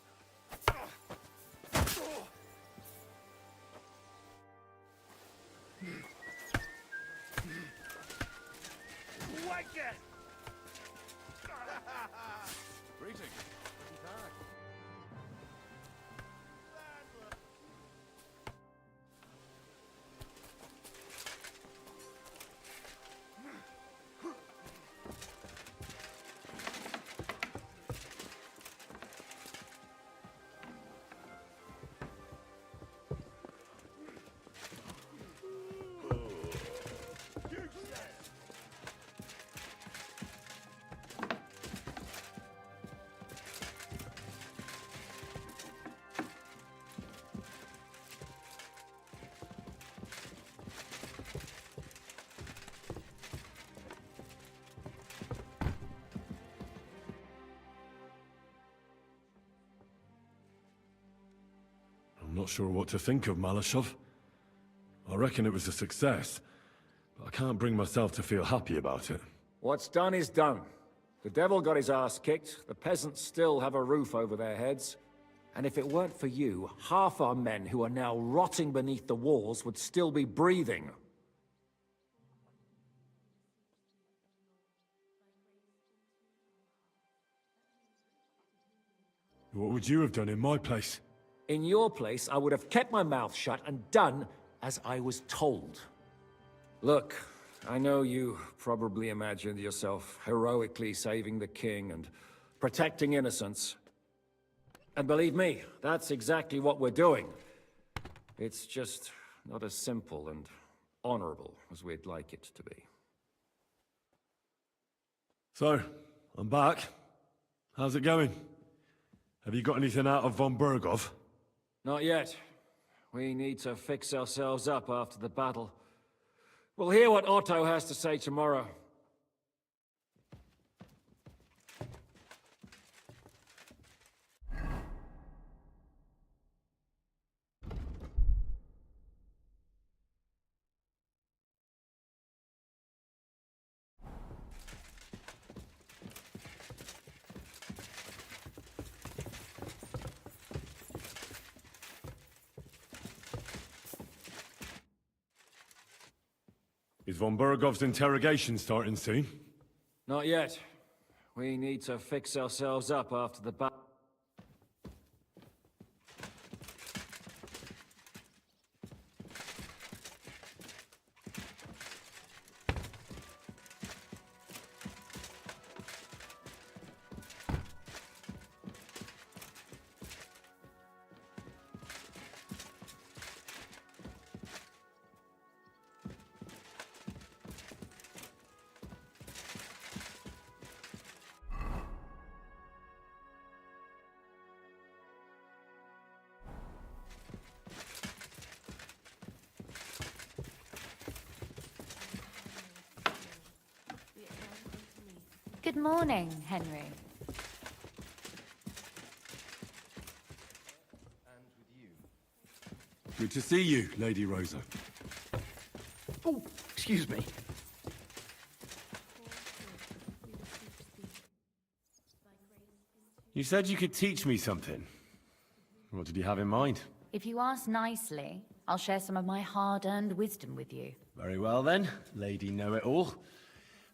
not sure what to think of Malashov. I reckon it was a success, but I can't bring myself to feel happy about it. What's done is done. The devil got his ass kicked, the peasants still have a roof over their heads. And if it weren't for you, half our men who are now rotting beneath the walls would still be breathing. What would you have done in my place? In your place, I would have kept my mouth shut and done as I was told. Look, I know you probably imagined yourself heroically saving the king and protecting innocents. And believe me, that's exactly what we're doing. It's just not as simple and honorable as we'd like it to be. So, I'm back. How's it going? Have you got anything out of von Bergov? Not yet. We need to fix ourselves up after the battle. We'll hear what Otto has to say tomorrow. Is von Bergov's interrogation starting soon? Not yet. We need to fix ourselves up after the battle. Good morning, Henry. Good to see you, Lady Rosa. Oh, excuse me. You said you could teach me something. What did you have in mind? If you ask nicely, I'll share some of my hard-earned wisdom with you. Very well then, Lady Know-It-All.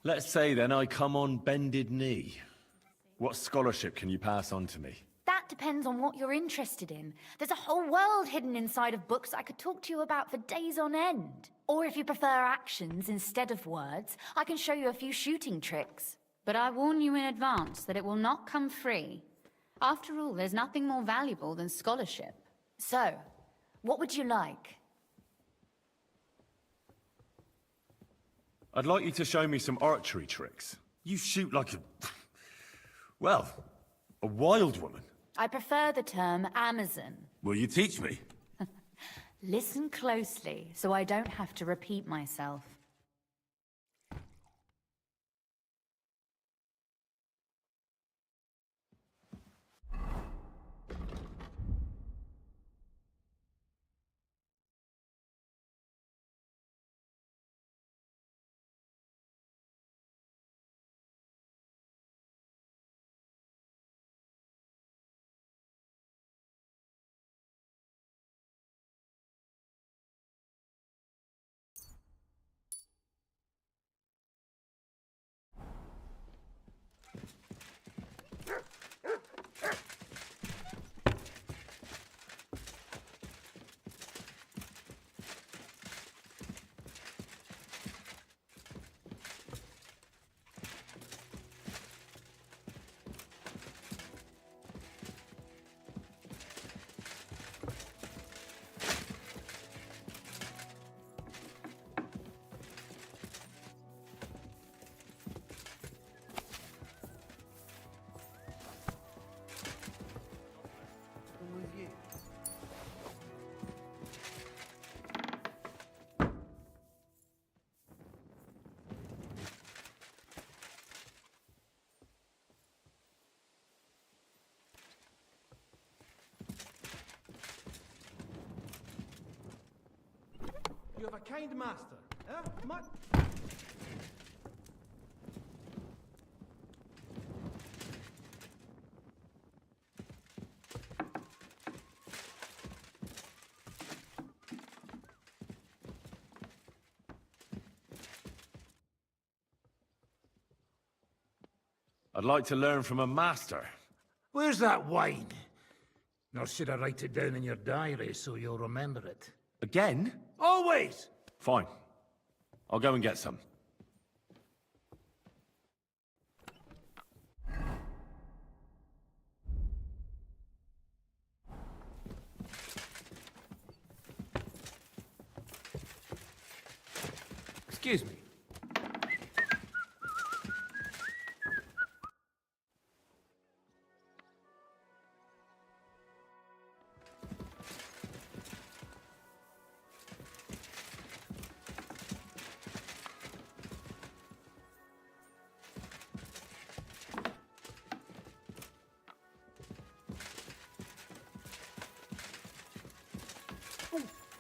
Let's say then I come on bended knee. What scholarship can you pass on to me? That depends on what you're interested in. There's a whole world hidden inside of books I could talk to you about for days on end. Or if you prefer actions instead of words, I can show you a few shooting tricks. But I warn you in advance that it will not come free. After all, there's nothing more valuable than scholarship. So, what would you like? I'd like you to show me some archery tricks. You shoot like a... well, a wild woman. I prefer the term Amazon. Will you teach me? Listen closely, so I don't have to repeat myself. you have a kind master. Eh? I'd like to learn from a master. Where's that wine? Nor should I write it down in your diary so you'll remember it? Again? Always! Fine. I'll go and get some. Excuse me.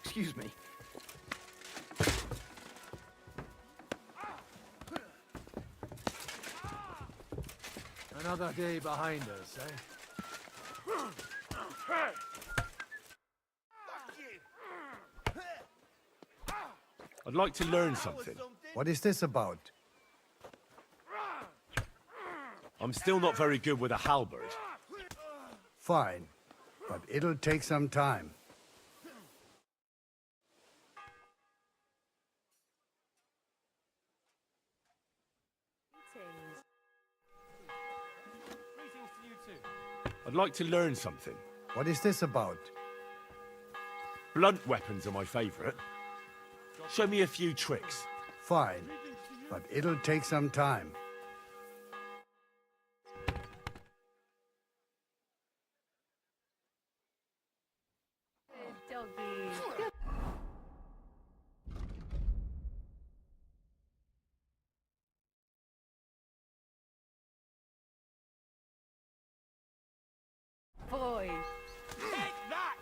Excuse me. Another day behind us, eh? I'd like to learn something. What is this about? I'm still not very good with a halberd. Fine, but it'll take some time. I'd like to learn something. What is this about? Blunt weapons are my favorite. Show me a few tricks. Fine, but it'll take some time. Boy. Take that!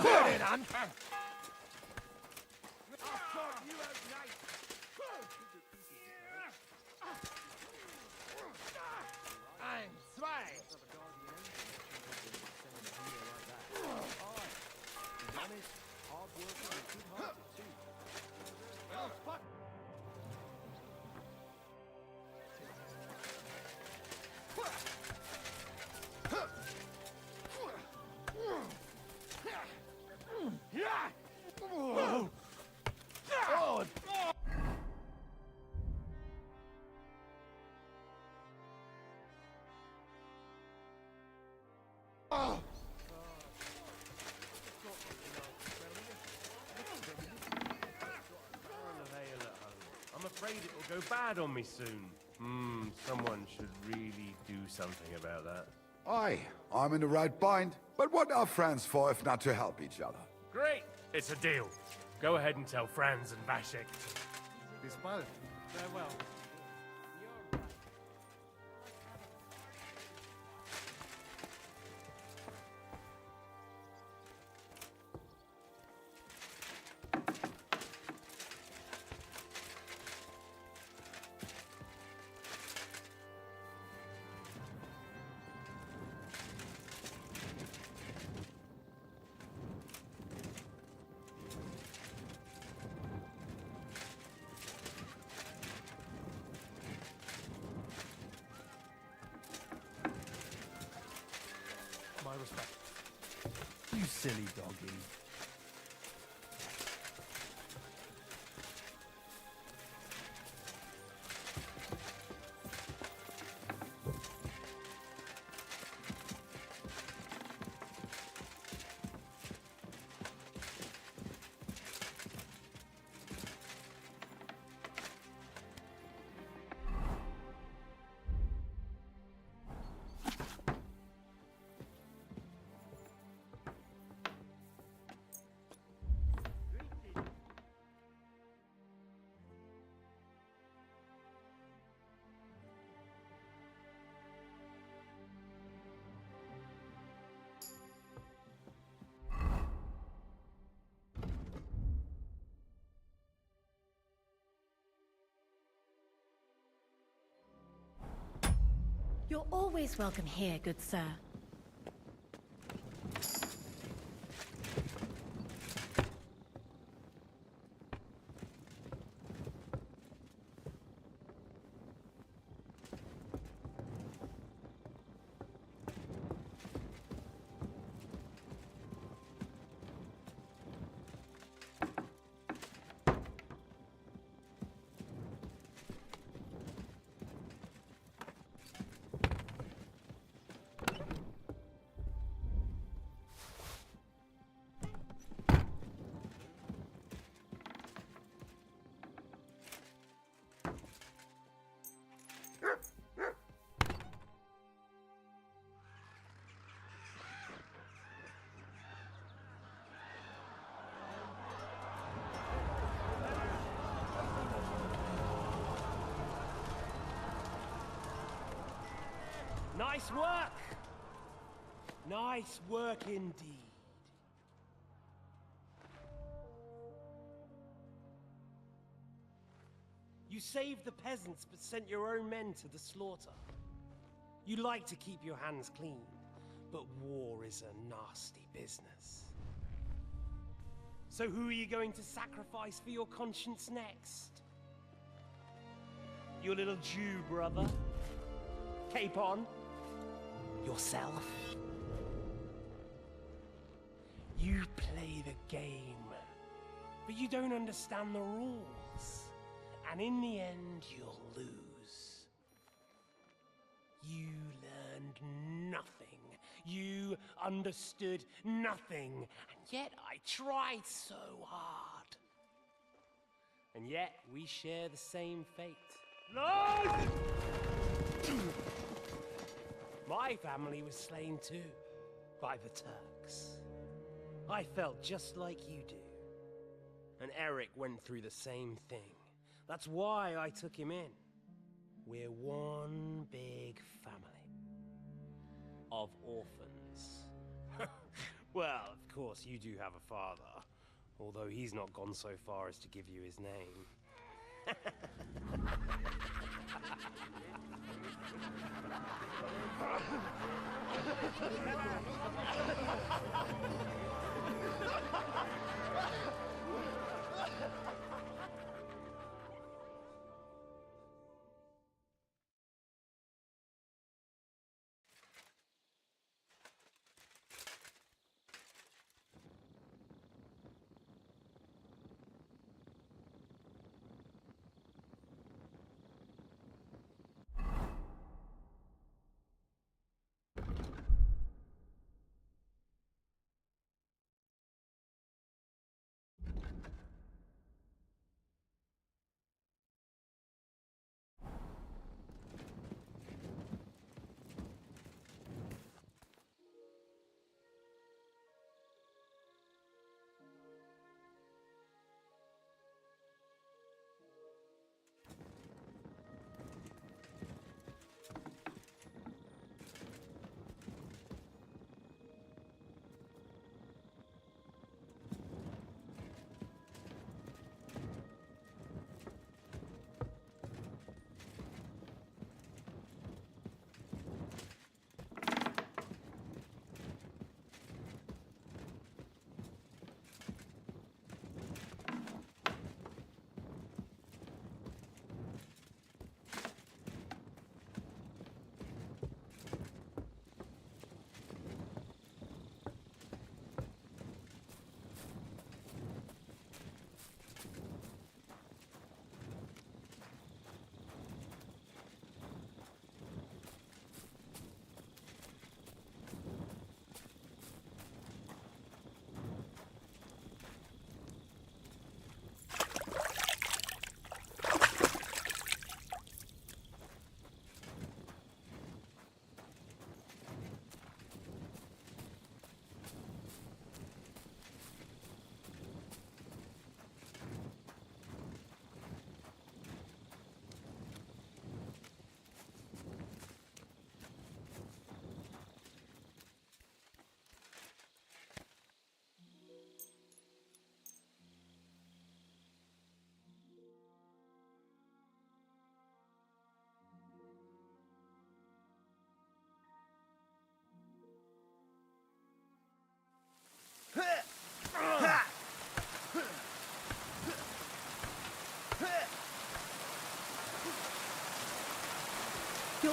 Get it, on! Ein, zwei! I'm afraid it'll go bad on me soon. Someone should really do something about that. Aye, I'm in the right bind. But what are friends for if not to help each other? Great! It's a deal. Go ahead and tell Franz and Vasek. Bis bald. Farewell. My respect. You silly doggy. You're always welcome here, good sir. Nice work! Nice work indeed. You saved the peasants but sent your own men to the slaughter. You like to keep your hands clean, but war is a nasty business. So who are you going to sacrifice for your conscience next? Your little Jew brother? Capon? Yourself? You play the game, but you don't understand the rules. And in the end, you'll lose. You learned nothing. You understood nothing. And yet I tried so hard. And yet we share the same fate. Lord! My family was slain too, by the Turks. I felt just like you do. And Eric went through the same thing. That's why I took him in. We're one big family. Of orphans. Well, of course you do have a father. Although he's not gone so far as to give you his name.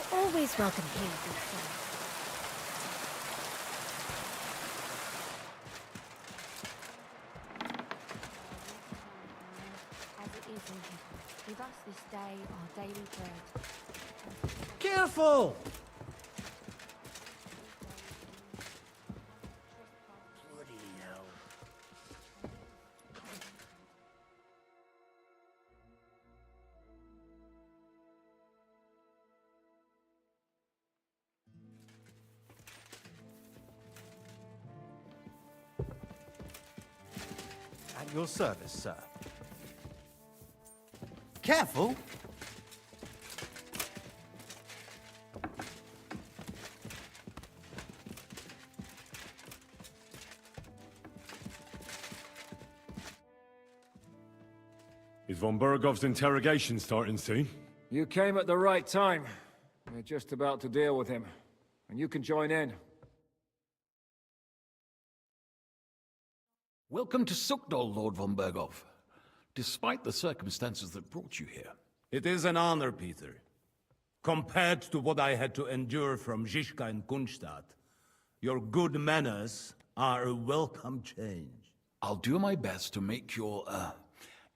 You're always welcome here, good friend. As it is in heaven, give us this day our daily bread. Careful! At your service, sir. Careful! Is von Bergov's interrogation starting soon? You came at the right time. We're just about to deal with him. And you can join in. Welcome to Sukdol, Lord von Bergov. Despite the circumstances that brought you here. It is an honor, Peter. Compared to what I had to endure from Zizka and Kunstadt, your good manners are a welcome change. I'll do my best to make your,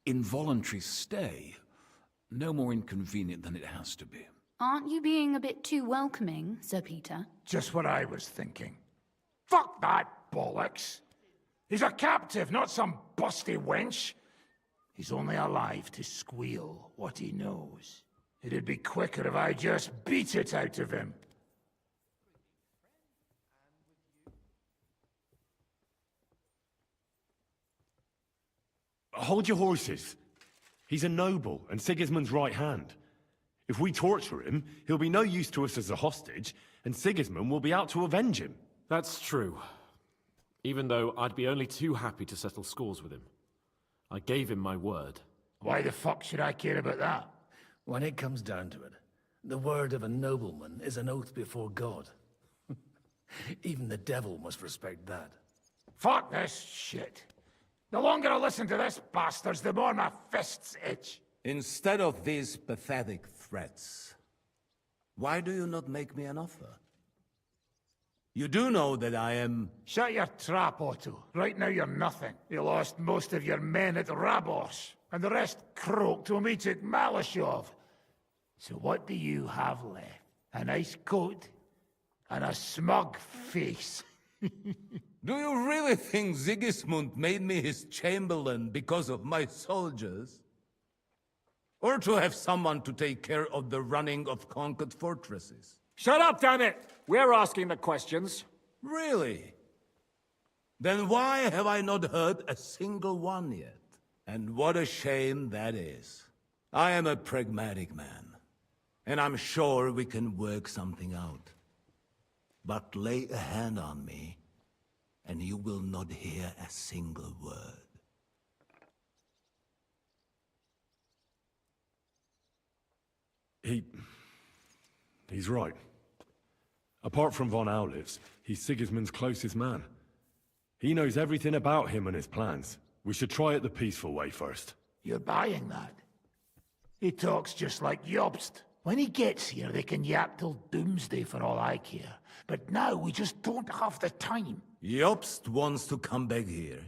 involuntary stay no more inconvenient than it has to be. Aren't you being a bit too welcoming, Sir Peter? Just what I was thinking. Fuck that bollocks! He's a captive, not some busty wench. He's only alive to squeal what he knows. It'd be quicker if I just beat it out of him. Hold your horses. He's a noble and Sigismund's right hand. If we torture him, he'll be no use to us as a hostage, and Sigismund will be out to avenge him. That's true. Even though I'd be only too happy to settle scores with him. I gave him my word. Why the fuck should I care about that? When it comes down to it, the word of a nobleman is an oath before God. Even the devil must respect that. Fuck this shit. The longer I listen to this bastards, the more my fists itch. Instead of these pathetic threats, why do you not make me an offer? You do know that I am... Shut your trap, Otto. Right now you're nothing. You lost most of your men at Rabos, and the rest croaked when we took Malashov. So what do you have left? A nice coat and a smug face. Do you really think Sigismund made me his chamberlain because of my soldiers? Or to have someone to take care of the running of conquered fortresses? Shut up, damn it! We're asking the questions. Really? Then why have I not heard a single one yet? And what a shame that is. I am a pragmatic man, and I'm sure we can work something out. But lay a hand on me, and you will not hear a single word. He's right. Apart from von Aulif's, he's Sigismund's closest man. He knows everything about him and his plans. We should try it the peaceful way first. You're buying that? He talks just like Jobst. When he gets here, they can yap till doomsday for all I care. But now we just don't have the time. Jobst wants to come back here.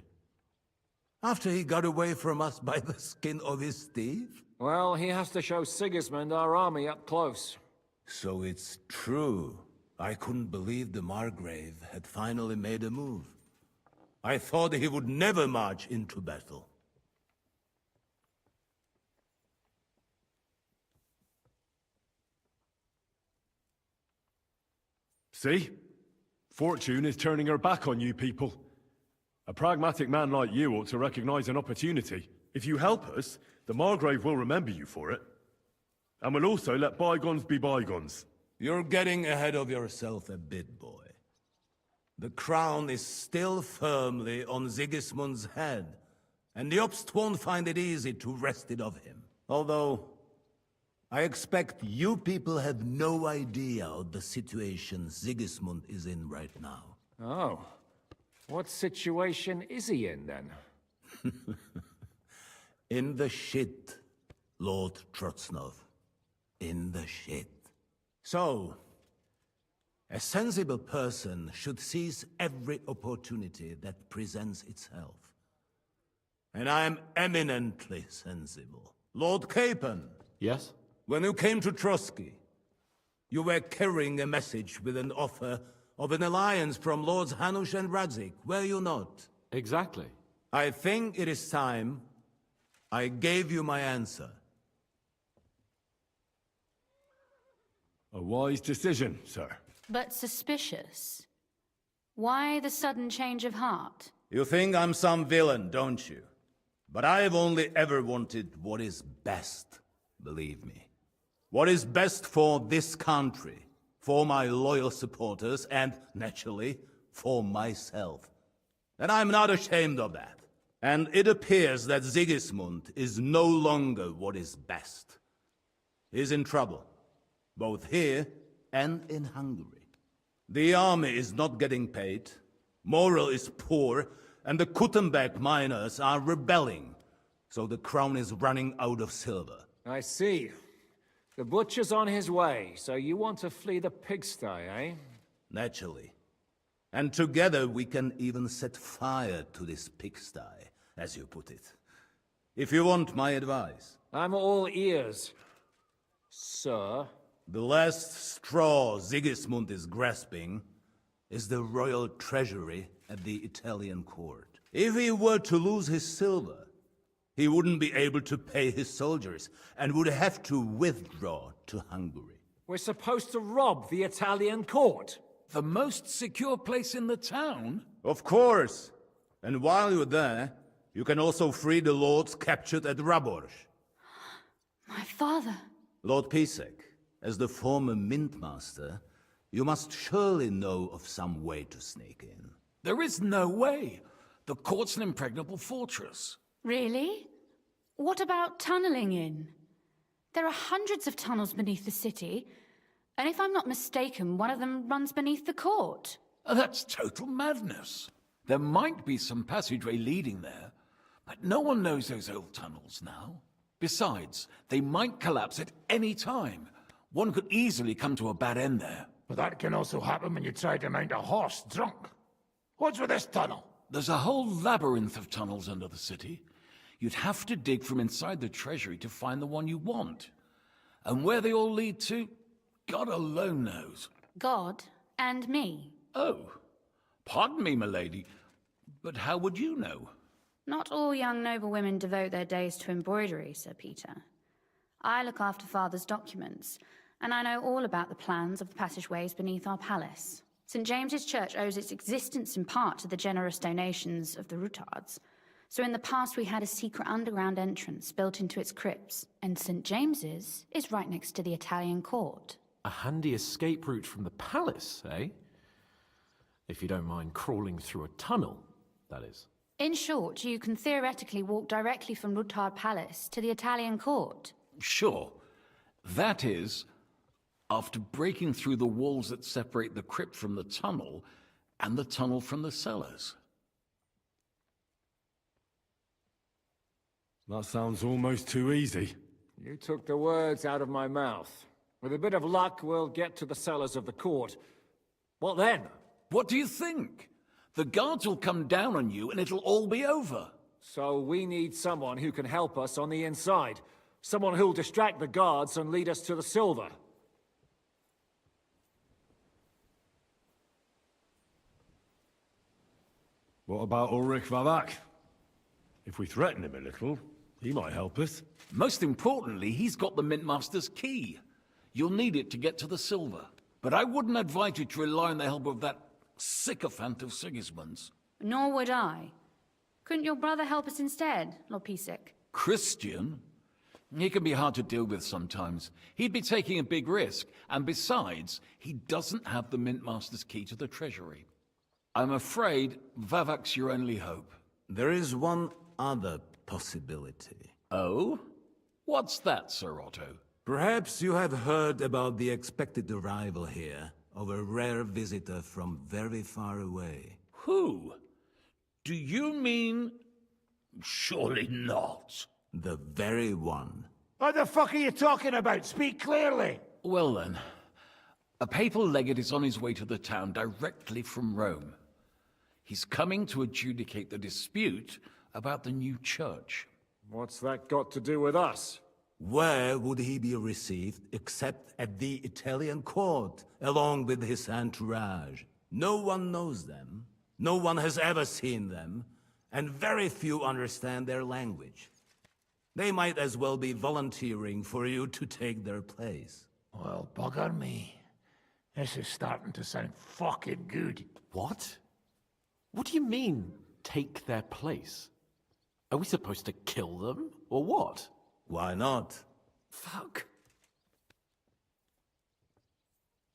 After he got away from us by the skin of his teeth? Well, he has to show Sigismund our army up close. So it's true. I couldn't believe the Margrave had finally made a move. I thought he would never march into battle. See? Fortune is turning her back on you people. A pragmatic man like you ought to recognize an opportunity. If you help us, the Margrave will remember you for it. And will also let bygones be bygones. You're getting ahead of yourself a bit, boy. The crown is still firmly on Sigismund's head, and the Jobst won't find it easy to wrest it of him. Although, I expect you people have no idea of the situation Sigismund is in right now. Oh. What situation is he in, then? In the shit, Lord Trotznov. In the shit. So, a sensible person should seize every opportunity that presents itself. And I am eminently sensible. Lord Capon. Yes? When you came to Trotsky, you were carrying a message with an offer of an alliance from Lords Hanush and Radzik, were you not? Exactly. I think it is time I gave you my answer. A wise decision, sir. But suspicious. Why the sudden change of heart? You think I'm some villain, don't you? But I've only ever wanted what is best, believe me. What is best for this country, for my loyal supporters, and, naturally, for myself. And I'm not ashamed of that. And it appears that Sigismund is no longer what is best. He's in trouble, both here and in Hungary. The army is not getting paid, morale is poor, and the Kuttenberg miners are rebelling, so the crown is running out of silver. I see. The butcher's on his way, so you want to flee the pigsty, eh? Naturally. And together we can even set fire to this pigsty, as you put it. If you want my advice. I'm all ears, sir. The last straw Sigismund is grasping is the royal treasury at the Italian court. If he were to lose his silver, he wouldn't be able to pay his soldiers and would have to withdraw to Hungary. We're supposed to rob the Italian court. The most secure place in the town? Of course. And while you're there, you can also free the lords captured at Raborj. My father. Lord Pisek, as the former mintmaster, you must surely know of some way to sneak in. There is no way. The court's an impregnable fortress. Really? What about tunneling in? There are hundreds of tunnels beneath the city, and if I'm not mistaken, one of them runs beneath the court. That's total madness. There might be some passageway leading there, but no one knows those old tunnels now. Besides, they might collapse at any time. One could easily come to a bad end there. But that can also happen when you try to mount a horse drunk. What's with this tunnel? There's a whole labyrinth of tunnels under the city. You'd have to dig from inside the treasury to find the one you want. And where they all lead to, God alone knows. God and me. Oh, pardon me, milady, but how would you know? Not all young noblewomen devote their days to embroidery, Sir Peter. I look after Father's documents, and I know all about the plans of the passageways beneath our palace. St. James's Church owes its existence in part to the generous donations of the Rutards. So in the past we had a secret underground entrance built into its crypts, and St. James's is right next to the Italian court. A handy escape route from the palace, eh? If you don't mind crawling through a tunnel, that is. In short, you can theoretically walk directly from Rutard Palace to the Italian court. Sure. That is, after breaking through the walls that separate the crypt from the tunnel, and the tunnel from the cellars. That sounds almost too easy. You took the words out of my mouth. With a bit of luck, we'll get to the cellars of the court. What then? What do you think? The guards will come down on you and it'll all be over. So we need someone who can help us on the inside. Someone who'll distract the guards and lead us to the silver. What about Ulrich Vavak? If we threaten him a little, he might help us. Most importantly, he's got the Mintmaster's key. You'll need it to get to the silver. But I wouldn't advise you to rely on the help of that sycophant of Sigismund's. Nor would I. Couldn't your brother help us instead, Lord Pisek? Christian? He can be hard to deal with sometimes. He'd be taking a big risk, and besides, he doesn't have the Mintmaster's key to the treasury. I'm afraid Vavak's your only hope. There is one other possibility. Oh? What's that, Sir Otto? Perhaps you have heard about the expected arrival here of a rare visitor from very far away. Who? Do you mean... Surely not. The very one. What the fuck are you talking about? Speak clearly. Well then, A papal legate is on his way to the town directly from Rome. He's coming to adjudicate the dispute about the new church. What's that got to do with us? Where would he be received except at the Italian court, along with his entourage? No one knows them, no one has ever seen them, and very few understand their language. They might as well be volunteering for you to take their place. Well, bugger me. This is starting to sound fucking good. What? What do you mean, take their place? Are we supposed to kill them, or what? Why not? Fuck.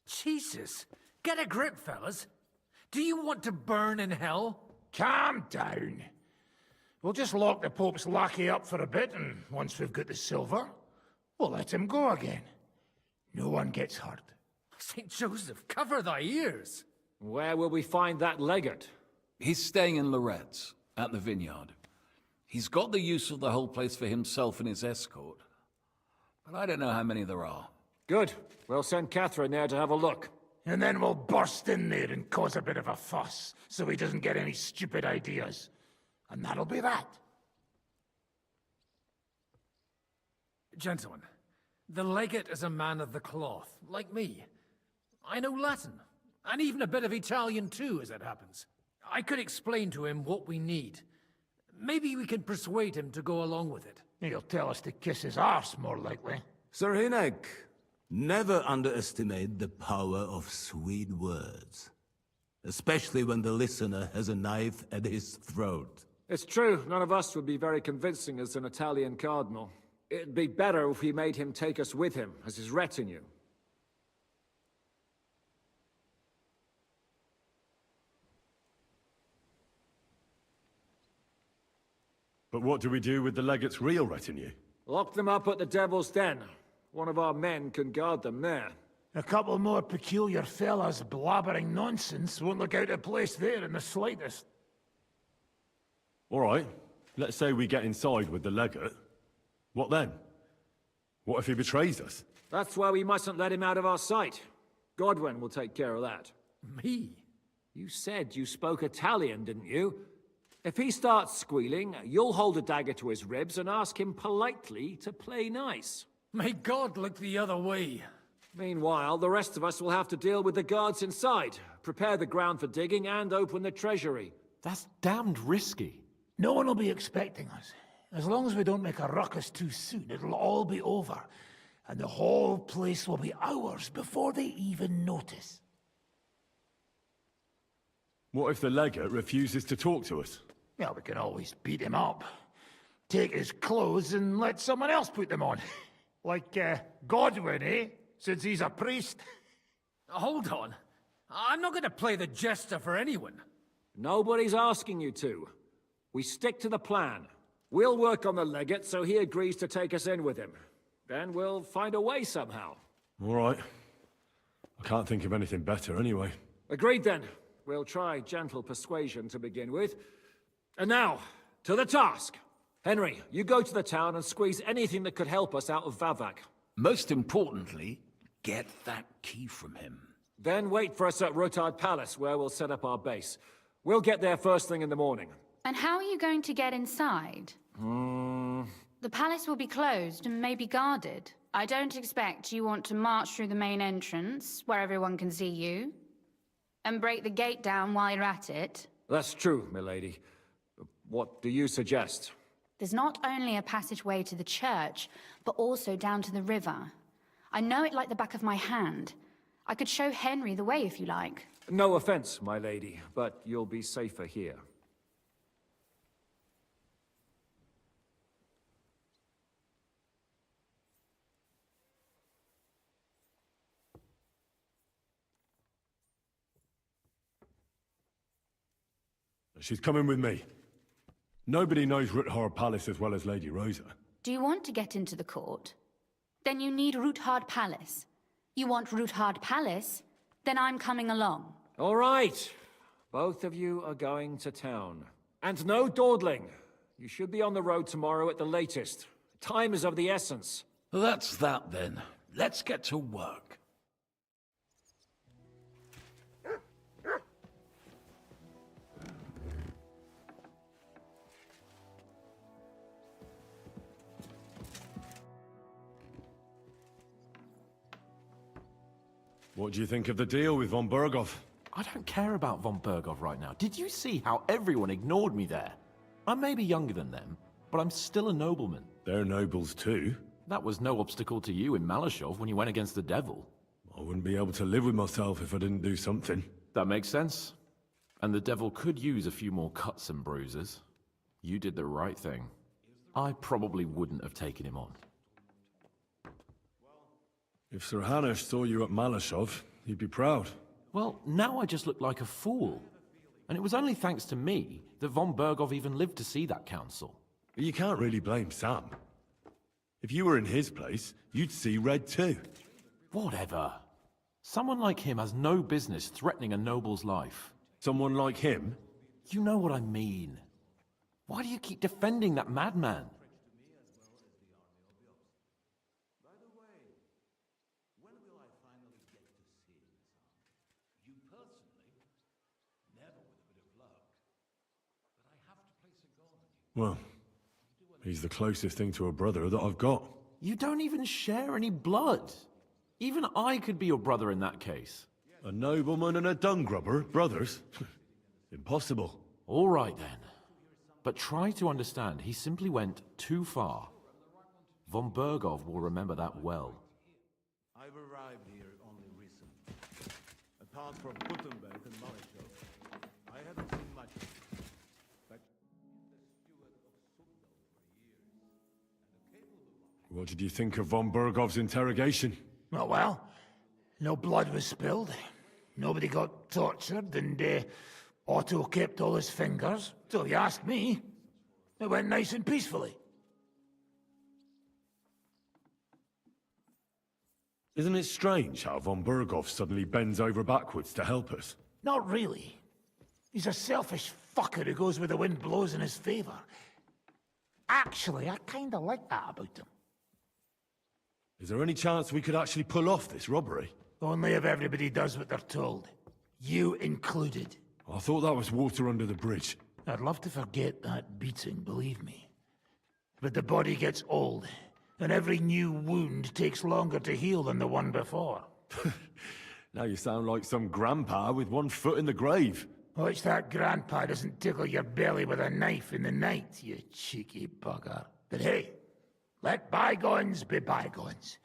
Jesus. Get a grip, fellas. Do you want to burn in hell? Calm down. We'll just lock the Pope's lackey up for a bit, and once we've got the silver, we'll let him go again. No one gets hurt. St. Joseph, cover thy ears. Where will we find that legate? He's staying in Loretz, at the vineyard. He's got the use of the whole place for himself and his escort. But I don't know how many there are. Good. We'll send Catherine there to have a look. And then we'll burst in there and cause a bit of a fuss, so he doesn't get any stupid ideas. And that'll be that. Gentlemen, the legate is a man of the cloth, like me. I know Latin, and even a bit of Italian too, as it happens. I could explain to him what we need. Maybe we can persuade him to go along with it. He'll tell us to kiss his arse, more likely. Sir Hynek, never underestimate the power of sweet words. Especially when the listener has a knife at his throat. It's true, none of us would be very convincing as an Italian cardinal. It'd be better if we made him take us with him, as his retinue. But what do we do with the legate's real retinue? Lock them up at the Devil's Den. One of our men can guard them there. A couple more peculiar fellas blabbering nonsense won't look out of place there in the slightest. All right, let's say we get inside with the legate. What then? What if he betrays us? That's why we mustn't let him out of our sight. Godwin will take care of that. Me? You said you spoke Italian, didn't you? If he starts squealing, you'll hold a dagger to his ribs and ask him politely to play nice. May God look the other way. Meanwhile, the rest of us will have to deal with the guards inside, prepare the ground for digging, and open the treasury. That's damned risky. No one will be expecting us. As long as we don't make a ruckus too soon, it'll all be over. And the whole place will be ours before they even notice. What if the legate refuses to talk to us? Well, we can always beat him up. Take his clothes and let someone else put them on. Like, Godwin, eh? Since he's a priest. Hold on. I'm not going to play the jester for anyone. Nobody's asking you to. We stick to the plan. We'll work on the legate so he agrees to take us in with him. Then we'll find a way somehow. All right. I can't think of anything better anyway. Agreed then. We'll try gentle persuasion to begin with. And now, to the task. Henry, you go to the town and squeeze anything that could help us out of Vavak. Most importantly, get that key from him. Then wait for us at Rotard Palace, where we'll set up our base. We'll get there first thing in the morning. And how are you going to get inside? The palace will be closed and maybe guarded. I don't expect you want to march through the main entrance, where everyone can see you, and break the gate down while you're at it. That's true, milady. What do you suggest? There's not only a passageway to the church, but also down to the river. I know it like the back of my hand. I could show Henry the way if you like. No offense, my lady, but you'll be safer here. She's coming with me. Nobody knows Ruthard Palace as well as Lady Rosa. Do you want to get into the court? Then you need Ruthard Palace. You want Ruthard Palace? Then I'm coming along. All right. Both of you are going to town. And no dawdling. You should be on the road tomorrow at the latest. Time is of the essence. That's that then. Let's get to work. What do you think of the deal with von Berghoff? I don't care about von Berghoff right now. Did you see how everyone ignored me there? I may be younger than them, but I'm still a nobleman. They're nobles too. That was no obstacle to you in Malashov when you went against the devil. I wouldn't be able to live with myself if I didn't do something. That makes sense. And the devil could use a few more cuts and bruises. You did the right thing. I probably wouldn't have taken him on. If Sir Hanush saw you at Malashov, he'd be proud. Well, now I just look like a fool. And it was only thanks to me that von Berghoff even lived to see that council. But you can't really blame Sam. If you were in his place, you'd see red too. Whatever. Someone like him has no business threatening a noble's life. Someone like him? You know what I mean. Why do you keep defending that madman? Well, he's the closest thing to a brother that I've got. You don't even share any blood. Even I could be your brother in that case. A nobleman and a dung grubber, brothers? Impossible. All right then. But try to understand, he simply went too far. Von Berghoff will remember that well. I've arrived here only recently. Apart from Gutenberg and Malashov, I haven't seen much. But What did you think of von Berghoff's interrogation? Oh, well, no blood was spilled. Nobody got tortured, and Otto kept all his fingers. So if you ask me, it went nice and peacefully. Isn't it strange how von Berghoff suddenly bends over backwards to help us? Not really. He's a selfish fucker who goes where the wind blows in his favor. Actually, I kinda like that about him. Is there any chance we could actually pull off this robbery? Only if everybody does what they're told. You included. I thought that was water under the bridge. I'd love to forget that beating, believe me. But the body gets old, and every new wound takes longer to heal than the one before. Now you sound like some grandpa with one foot in the grave. Watch that grandpa doesn't tickle your belly with a knife in the night, you cheeky bugger. But hey, let bygones be bygones.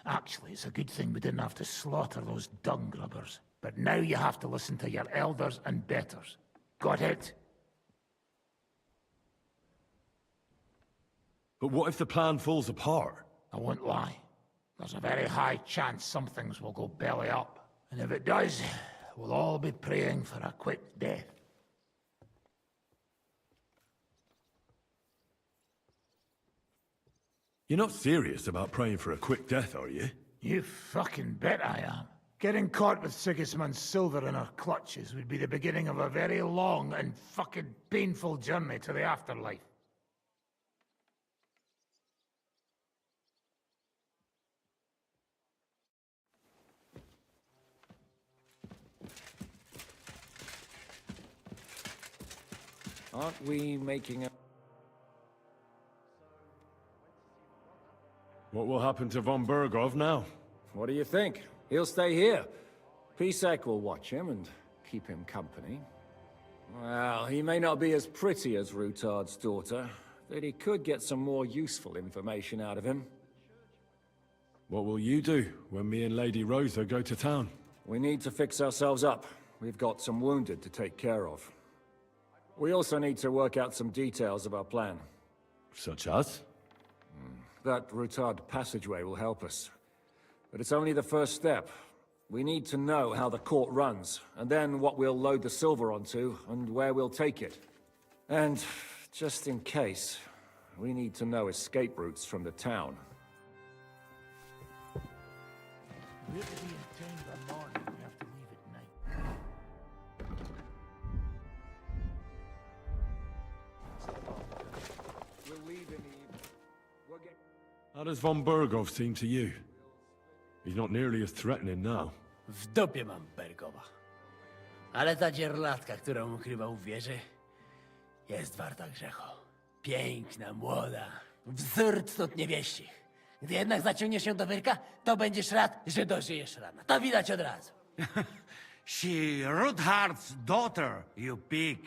Actually, it's a good thing we didn't have to slaughter those dung grubbers. But now you have to listen to your elders and betters. Got it? But what if the plan falls apart? I won't lie. There's a very high chance some things will go belly up. And if it does, we'll all be praying for a quick death. You're not serious about praying for a quick death, are you? You fucking bet I am. Getting caught with Sigismund's silver in our clutches would be the beginning of a very long and fucking painful journey to the afterlife. Aren't we making a... What will happen to von Berghoff now? What do you think? He'll stay here. Pisek will watch him and keep him company. Well, he may not be as pretty as Rutard's daughter, but he could get some more useful information out of him. What will you do when me and Lady Rosa go to town? We need to fix ourselves up. We've got some wounded to take care of. We also need to work out some details of our plan. Such as? That Rutard passageway will help us. But it's only the first step. We need to know how the court runs, and then what we'll load the silver onto, and where we'll take it. And, just in case, we need to know escape routes from the town. We have to be in town by morning. We have to leave at night. We'll leave in the evening. We'll get... How does von Berghoff seem to you? He's not nearly as threatening now. W dupie mam Bergowa. Ale ta dzierlatka, którą ukrywał w wieży, jest warta grzechu. Piękna, młoda, wzór cnót niewieścich. Gdy jednak zaciągniesz się do wyrka, to będziesz rad, że dożyjesz rana. To widać od razu. She Ruthard's daughter, you pig.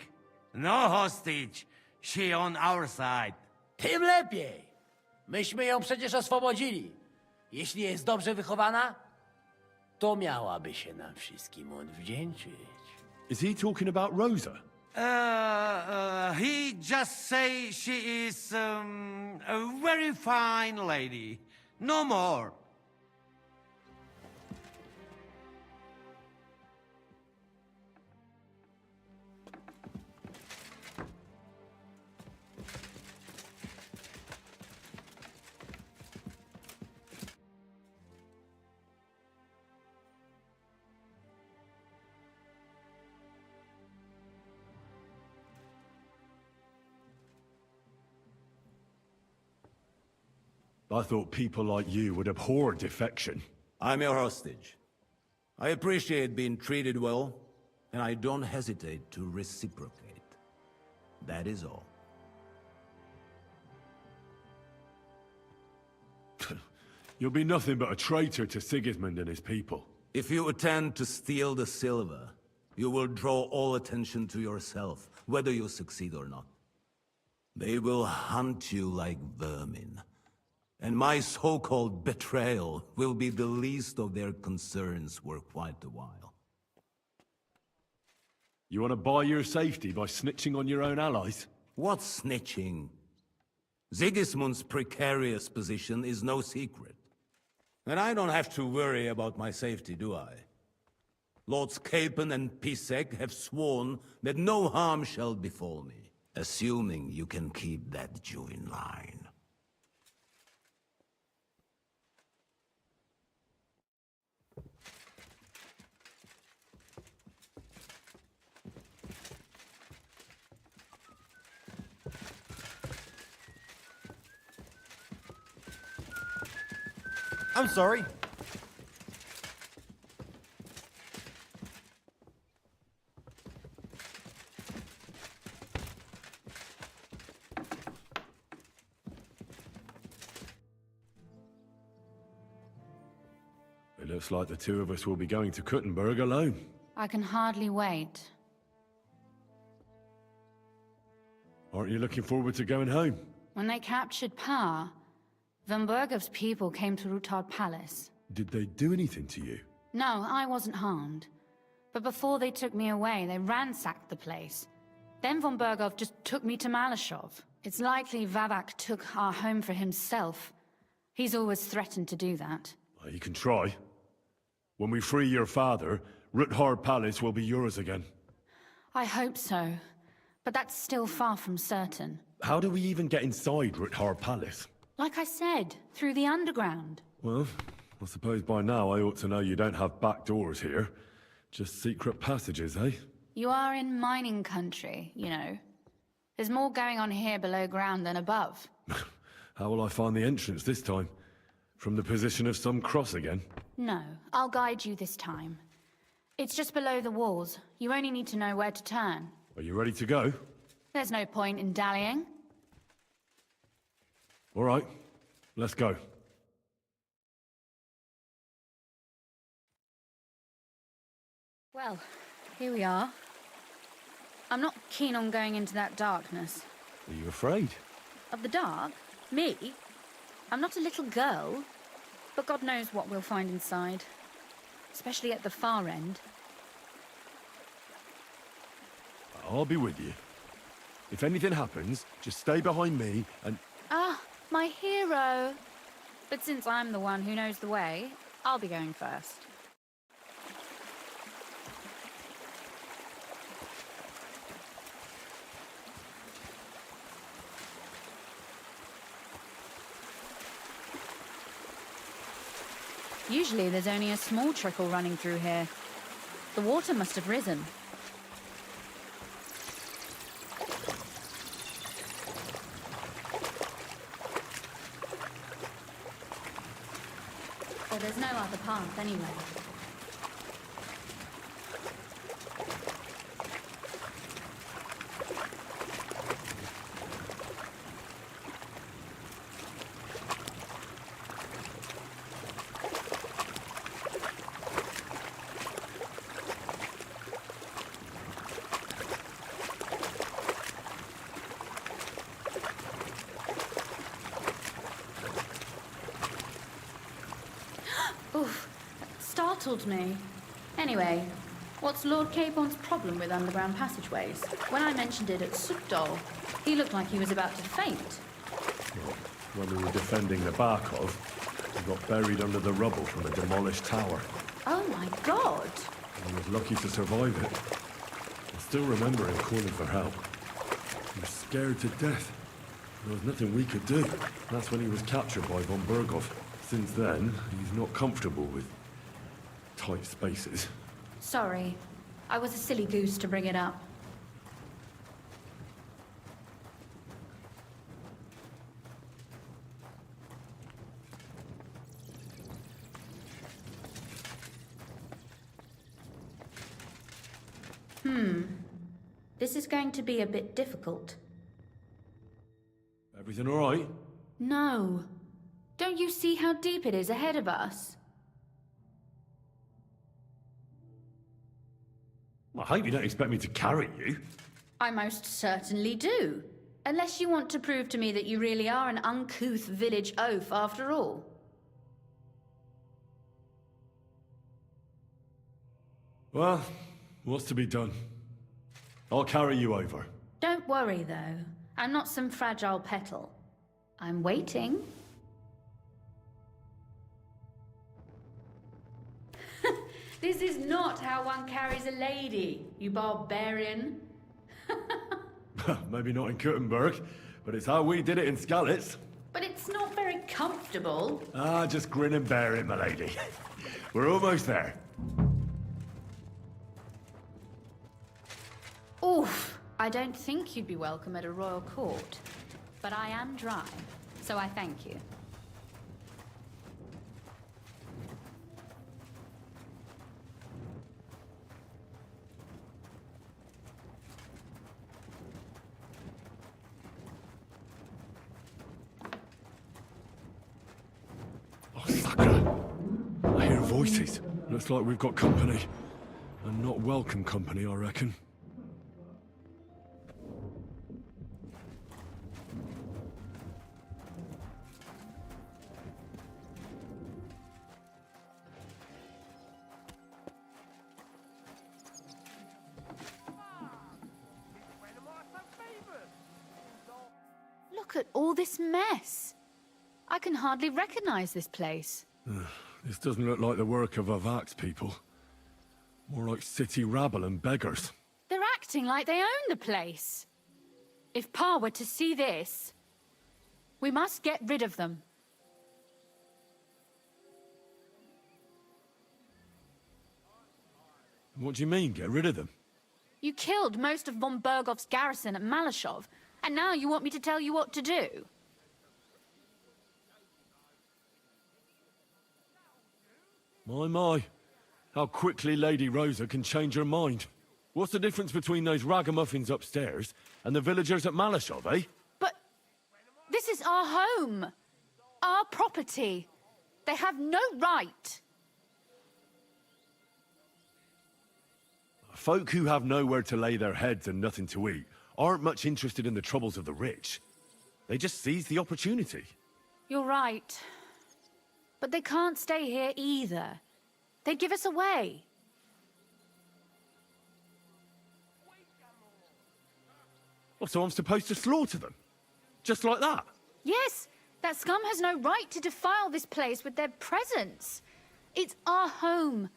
No hostage. She on our side. Tym lepiej. Myśmy ją przecież oswobodzili. Jeśli jest dobrze wychowana, to miałaby się nam wszystkim odwdzięczyć. Is he talking about Rosa? He just say she is a very fine lady. No more. I thought people like you would abhor defection. I'm your hostage. I appreciate being treated well, and I don't hesitate to reciprocate. That is all. You'll be nothing but a traitor to Sigismund and his people. If you attempt to steal the silver, you will draw all attention to yourself, whether you succeed or not. They will hunt you like vermin. And my so-called betrayal will be the least of their concerns for quite a while. You want to buy your safety by snitching on your own allies? What snitching? Sigismund's precarious position is no secret. And I don't have to worry about my safety, do I? Lords Capon and Pisek have sworn that no harm shall befall me, assuming you can keep that Jew in line. I'm sorry. It looks like the two of us will be going to Kuttenberg alone. I can hardly wait. Aren't you looking forward to going home? When they captured power, Von Bergov's people came to Rutard Palace. Did they do anything to you? No, I wasn't harmed. But before they took me away, they ransacked the place. Then Von Bergov just took me to Malashov. It's likely Vavak took our home for himself. He's always threatened to do that. Well, you can try. When we free your father, Ruthard Palace will be yours again. I hope so. But that's still far from certain. How do we even get inside Ruthard Palace? Like I said, through the underground. Well, I suppose by now I ought to know you don't have back doors here. Just secret passages, eh? You are in mining country, you know. There's more going on here below ground than above. How will I find the entrance this time? From the position of some cross again? No, I'll guide you this time. It's just below the walls. You only need to know where to turn. Are you ready to go? There's no point in dallying. All right, let's go. Well, here we are. I'm not keen on going into that darkness. Are you afraid? Of the dark? Me? I'm not a little girl. But God knows what we'll find inside. Especially at the far end. I'll be with you. If anything happens, just stay behind me and... Ah, my hero! But since I'm the one who knows the way, I'll be going first. Usually there's only a small trickle running through here. The water must have risen. So there's no other path anyway. startled me. Anyway, what's Lord Capon's problem with underground passageways? When I mentioned it at Sukdol, he looked like he was about to faint. When we were defending the Barkov, we got buried under the rubble from a demolished tower. Oh my god! I was lucky to survive it. I still remember him calling for help. He was scared to death. There was nothing we could do. That's when he was captured by von Berghoff. Since then, he's not comfortable with tight spaces. Sorry. I was a silly goose to bring it up. This is going to be a bit difficult. Everything all right? No. Don't you see how deep it is ahead of us? I hope you don't expect me to carry you. I most certainly do. Unless you want to prove to me that you really are an uncouth village oaf after all. Well, what's to be done? I'll carry you over. Don't worry, though. I'm not some fragile petal. I'm waiting. This is not how one carries a lady, you barbarian. Maybe not in Kuttenberg, but it's how we did it in Skalitz. But it's not very comfortable. Ah, just grin and bear it, my lady. We're almost there. Oof. I don't think you'd be welcome at a royal court. But I am dry, so I thank you. Oh, sucker. I hear voices. Looks like we've got company. And not welcome company, I reckon. Look at all this mess. I can hardly recognize this place. This doesn't look like the work of Avak's people. More like city rabble and beggars. They're acting like they own the place. If Pa were to see this, we must get rid of them. What do you mean, get rid of them? You killed most of von Berghoff's garrison at Malashov, and now you want me to tell you what to do? My. How quickly Lady Rosa can change her mind. What's the difference between those ragamuffins upstairs and the villagers at Malashov, eh? But this is our home. Our property. They have no right. Folk who have nowhere to lay their heads and nothing to eat aren't much interested in the troubles of the rich. They just seize the opportunity. You're right. But they can't stay here either. They'd give us away. Oh, so I'm supposed to slaughter them? Just like that? Yes, that scum has no right to defile this place with their presence. It's our home,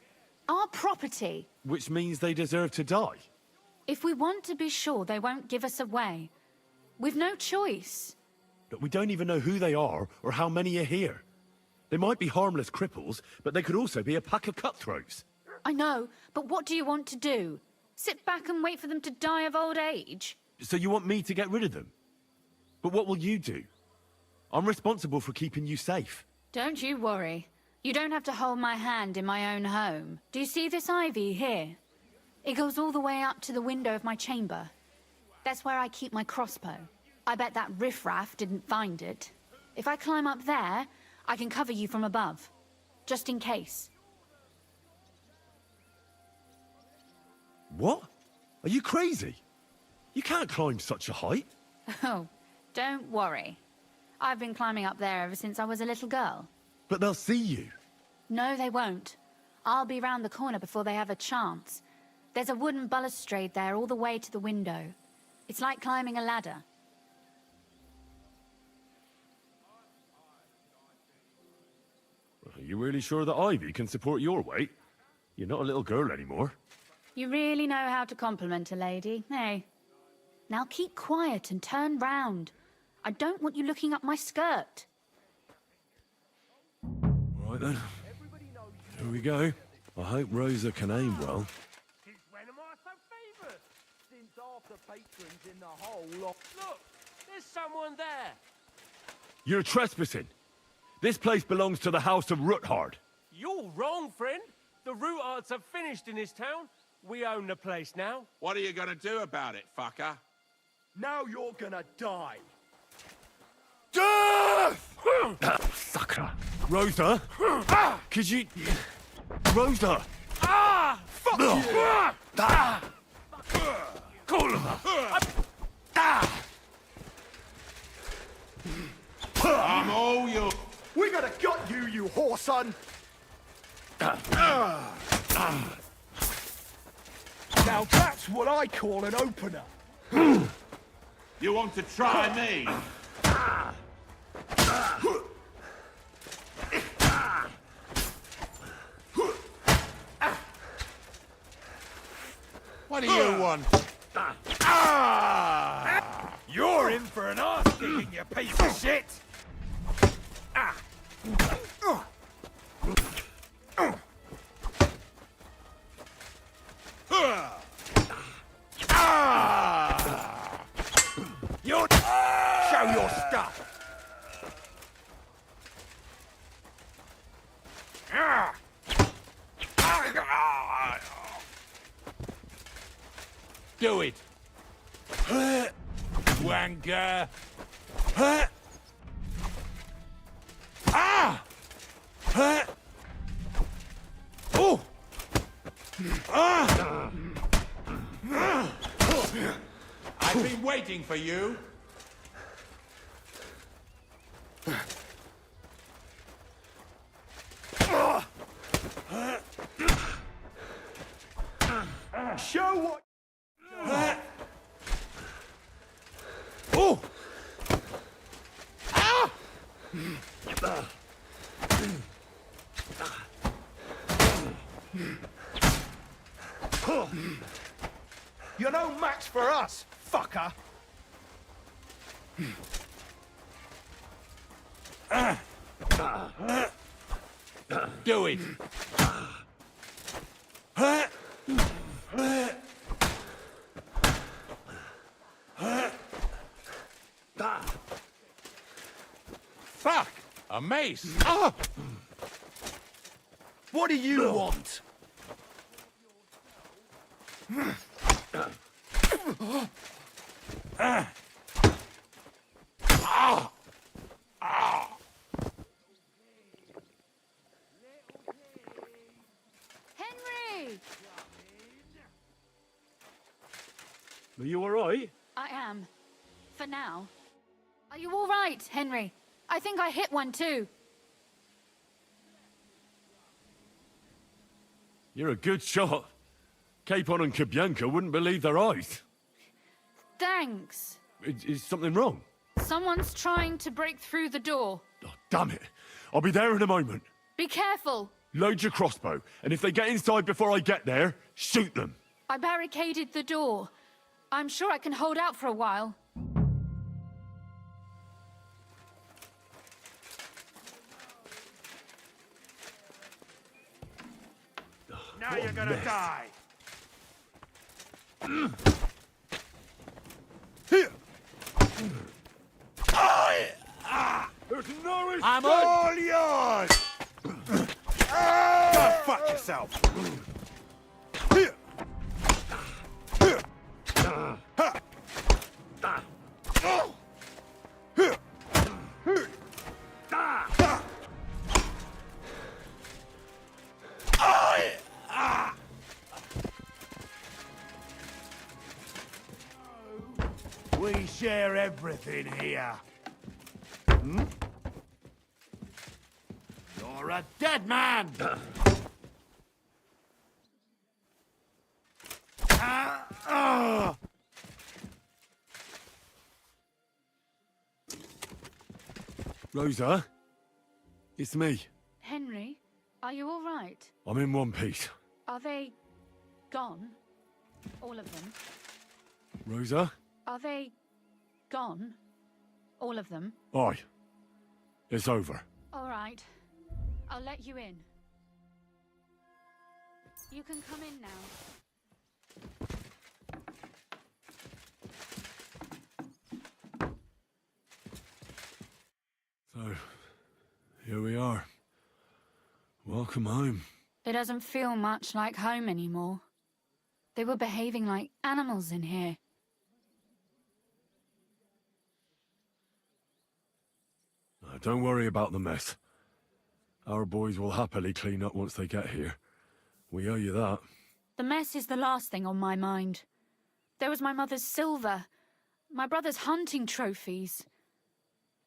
our property. Which means they deserve to die. If we want to be sure they won't give us away, we've no choice. But we don't even know who they are or how many are here. They might be harmless cripples, but they could also be a pack of cutthroats. I know, but what do you want to do? Sit back and wait for them to die of old age? So you want me to get rid of them? But what will you do? I'm responsible for keeping you safe. Don't you worry. You don't have to hold my hand in my own home. Do you see this ivy here? It goes all the way up to the window of my chamber. That's where I keep my crossbow. I bet that riffraff didn't find it. If I climb up there, I can cover you from above. Just in case. What? Are you crazy? You can't climb such a height. Oh, don't worry. I've been climbing up there ever since I was a little girl. But they'll see you. No, they won't. I'll be round the corner before they have a chance. There's a wooden balustrade there all the way to the window. It's like climbing a ladder. Are you really sure that Ivy can support your weight? You're not a little girl anymore. You really know how to compliment a lady, eh? Now keep quiet and turn round. I don't want you looking up my skirt. Right then. Here we go. I hope Rosa can aim well. When am I so famous? Since half the patrons in the whole lot. Look, there's someone there. You're trespassing. This place belongs to the House of Roothard. You're wrong, friend. The Rootards have finished in this town. We own the place now. What are you gonna do about it, fucker? Now you're gonna die. Death! Sucker. Rosa? Could you... Rosa! Ah! Fuck you! Call her! I'm all you. We gotta gut you, you whore son! Now that's what I call an opener. You want to try me? What do you want? You're in for an arse kicking, you piece of shit! Show your stuff! Do it. Wanker. Oh! I've been waiting for you. Show what... Oh! You're no match for us, fucker! Do it. Fuck! A mace! What do you want? Henry! Are you all right? I am. For now. Are you all right, Henry? I think I hit one too. You're a good shot. Capon and Cabianca wouldn't believe their eyes. Thanks. Is something wrong? Someone's trying to break through the door. Oh, damn it. I'll be there in a moment. Be careful. Load your crossbow, and if they get inside before I get there, shoot them. I barricaded the door. I'm sure I can hold out for a while. Now you're gonna die! Here! There's no escape! I'm all yours! Go fuck yourself! Here! Here! Ha! Here! We share everything here. You're a dead man! Rosa? It's me. Henry, are you all right? I'm in one piece. Are they gone? All of them? Rosa? Are they gone? All of them? Aye. It's over. All right. I'll let you in. You can come in now. So, here we are. Welcome home. It doesn't feel much like home anymore. They were behaving like animals in here. Don't worry about the mess. Our boys will happily clean up once they get here. We owe you that. The mess is the last thing on my mind. There was my mother's silver, my brother's hunting trophies,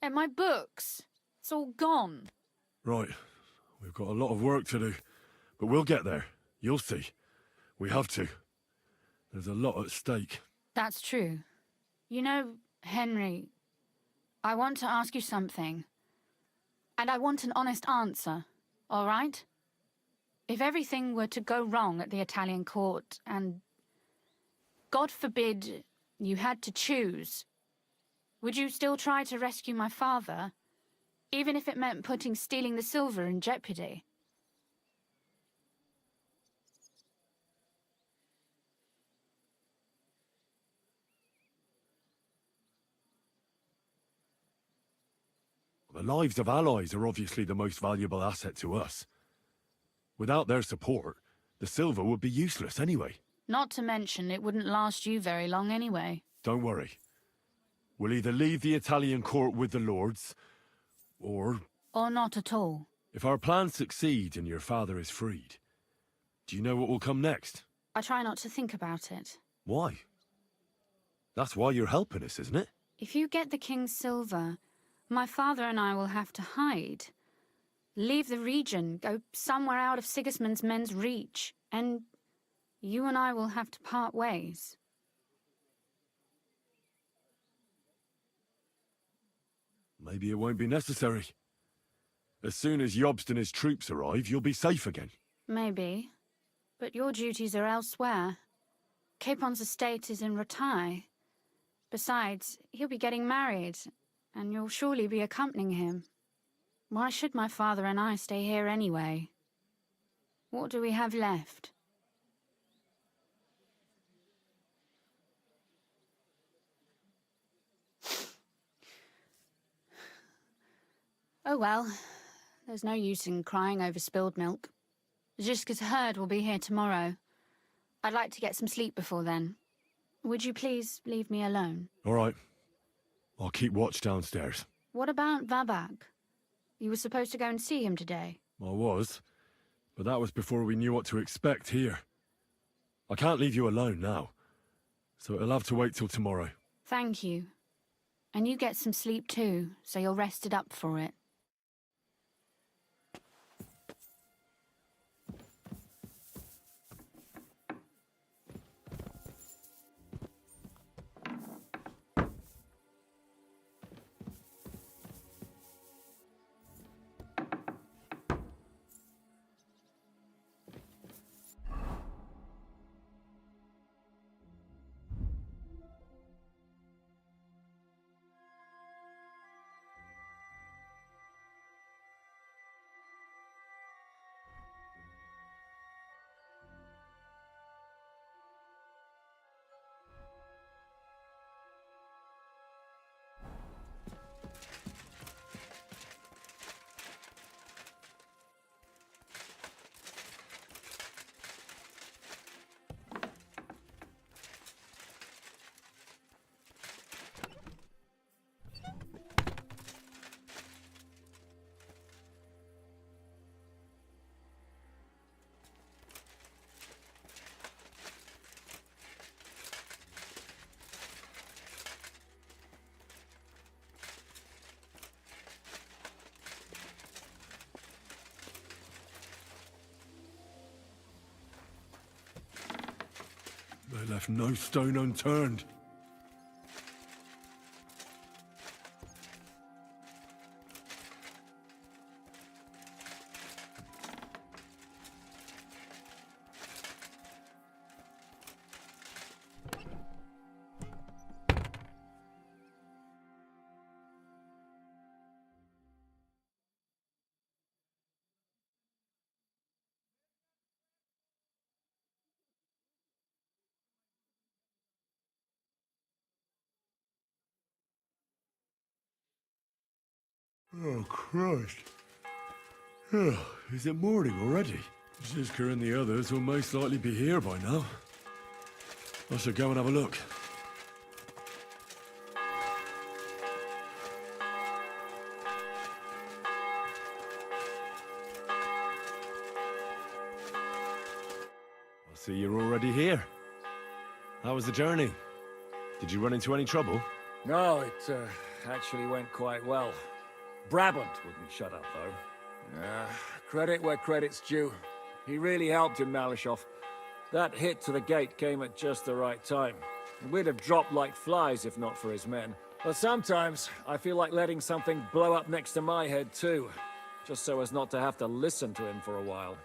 and my books. It's all gone. Right. We've got a lot of work to do. But we'll get there. You'll see. We have to. There's a lot at stake. That's true. You know, Henry, I want to ask you something. And I want an honest answer, all right? If everything were to go wrong at the Italian court, and God forbid you had to choose, would you still try to rescue my father, even if it meant putting stealing the silver in jeopardy? The lives of allies are obviously the most valuable asset to us. Without their support, the silver would be useless anyway. Not to mention, it wouldn't last you very long anyway. Don't worry. We'll either leave the Italian court with the lords, or... Or not at all. If our plans succeed and your father is freed, do you know what will come next? I try not to think about it. Why? That's why you're helping us, isn't it? If you get the king's silver, my father and I will have to hide. Leave the region, go somewhere out of Sigismund's men's reach, and you and I will have to part ways. Maybe it won't be necessary. As soon as Jobst and his troops arrive, you'll be safe again. Maybe. But your duties are elsewhere. Capon's estate is in Retaille. Besides, he'll be getting married, and you'll surely be accompanying him. Why should my father and I stay here anyway? What do we have left? Oh well, there's no use in crying over spilled milk. Ziska's herd will be here tomorrow. I'd like to get some sleep before then. Would you please leave me alone? All right. I'll keep watch downstairs. What about Vabak? You were supposed to go and see him today. I was, but that was before we knew what to expect here. I can't leave you alone now, so it'll have to wait till tomorrow. Thank you. And you get some sleep too, so you're rested up for it. They left no stone unturned. Oh, Christ. Oh, is it morning already? Zizka and the others will most likely be here by now. I should go and have a look. I see you're already here. How was the journey? Did you run into any trouble? No, it actually went quite well. Brabant wouldn't shut up, though. Credit where credit's due. He really helped in Malishov. That hit to the gate came at just the right time. We'd have dropped like flies if not for his men. But sometimes, I feel like letting something blow up next to my head too. Just so as not to have to listen to him for a while.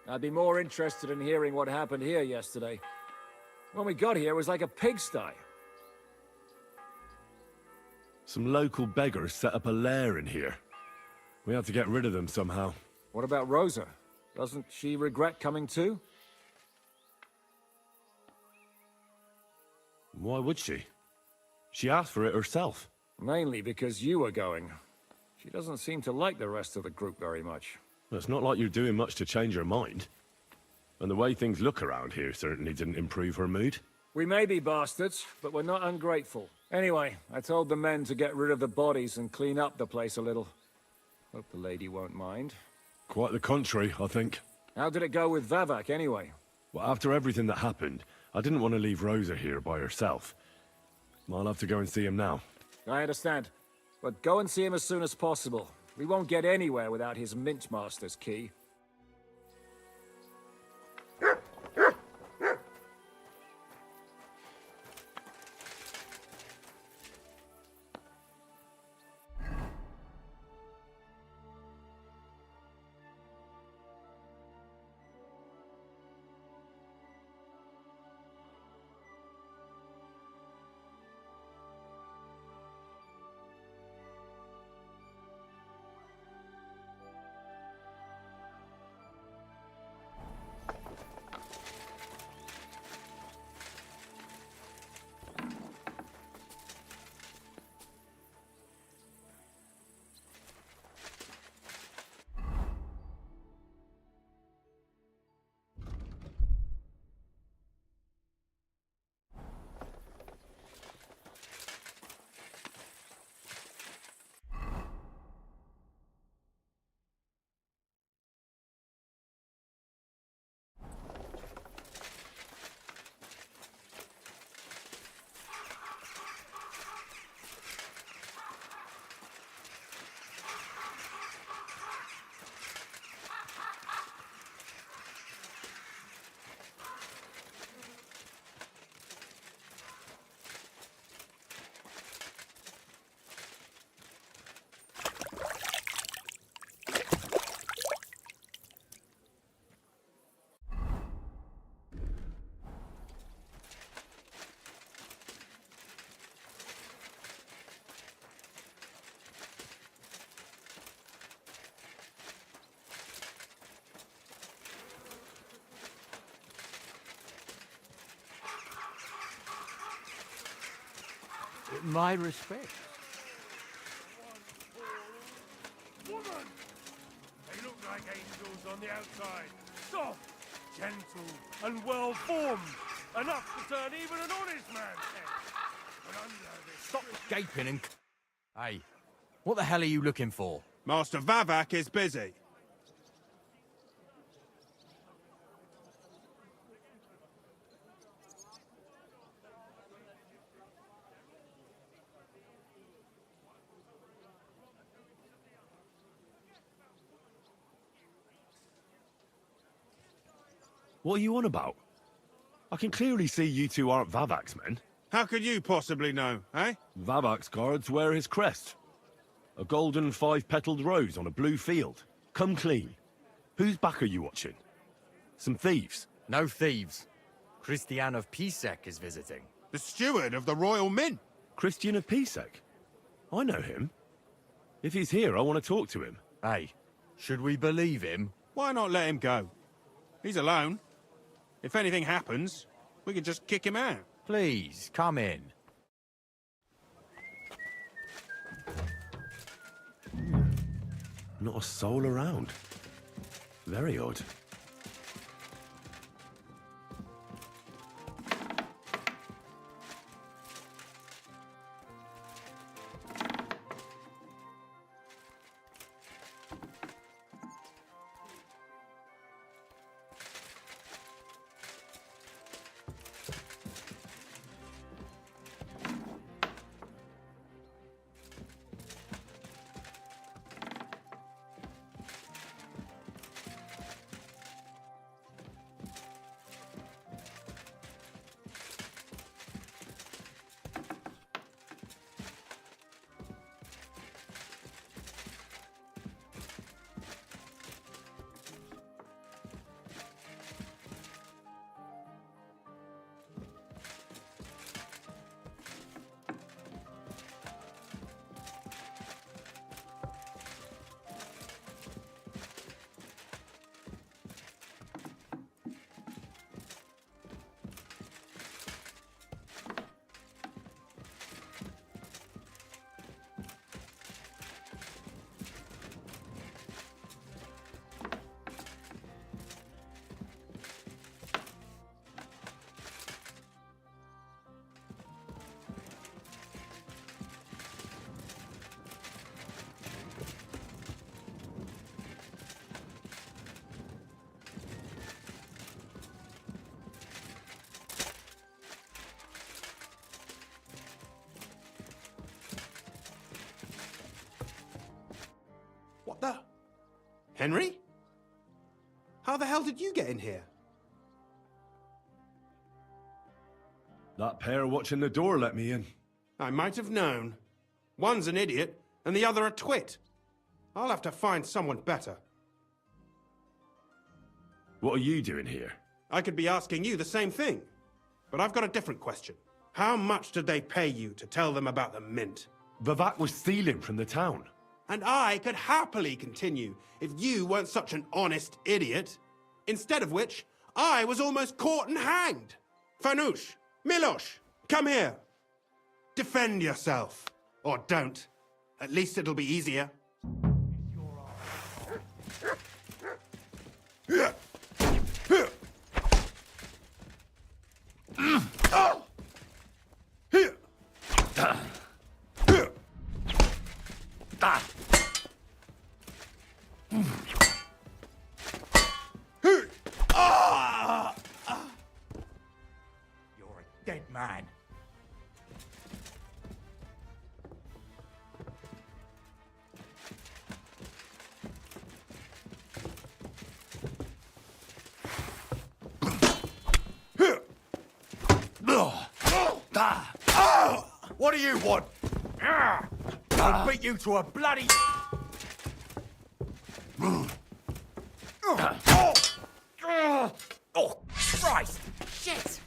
I'd be more interested in hearing what happened here yesterday. When we got here, it was like a pigsty. Some local beggars set up a lair in here. We had to get rid of them somehow. What about Rosa? Doesn't she regret coming too? Why would she? She asked for it herself. Mainly because you were going. She doesn't seem to like the rest of the group very much. Well, it's not like you're doing much to change her mind. And the way things look around here certainly didn't improve her mood. We may be bastards, but we're not ungrateful. Anyway, I told the men to get rid of the bodies and clean up the place a little. Hope the lady won't mind. Quite the contrary, I think. How did it go with Vavak, anyway? Well, after everything that happened, I didn't want to leave Rosa here by herself. I'll have to go and see him now. I understand. But go and see him as soon as possible. We won't get anywhere without his Mint Master's key. My respect. Woman! They look like angels on the outside. Soft, gentle, and well-formed. Enough to turn even an honest man's head. But under this... Stop gaping and... Hey, what the hell are you looking for? Master Vavak is busy. What are you on about? I can clearly see you two aren't Vavak's men. How could you possibly know, eh? Vavak's guards wear his crest. A golden five-petaled rose on a blue field. Come clean. Whose back are you watching? Some thieves? No thieves. Christian of Pisek is visiting. The steward of the Royal Mint. Christian of Pisek? I know him. If he's here, I want to talk to him. Hey, should we believe him? Why not let him go? He's alone. If anything happens, we can just kick him out. Please, come in. Not a soul around. Very odd. What the? Henry? How the hell did you get in here? That pair watching the door let me in. I might have known. One's an idiot, and the other a twit. I'll have to find someone better. What are you doing here? I could be asking you the same thing. But I've got a different question. How much did they pay you to tell them about the mint? Vivek was stealing from the town. And I could happily continue if you weren't such an honest idiot. Instead of which, I was almost caught and hanged. Fanush, Milosh, come here. Defend yourself. Or don't. At least it'll be easier. You're a dead man. What do you want? I'll beat you to a bloody... Oh, Christ! Shit!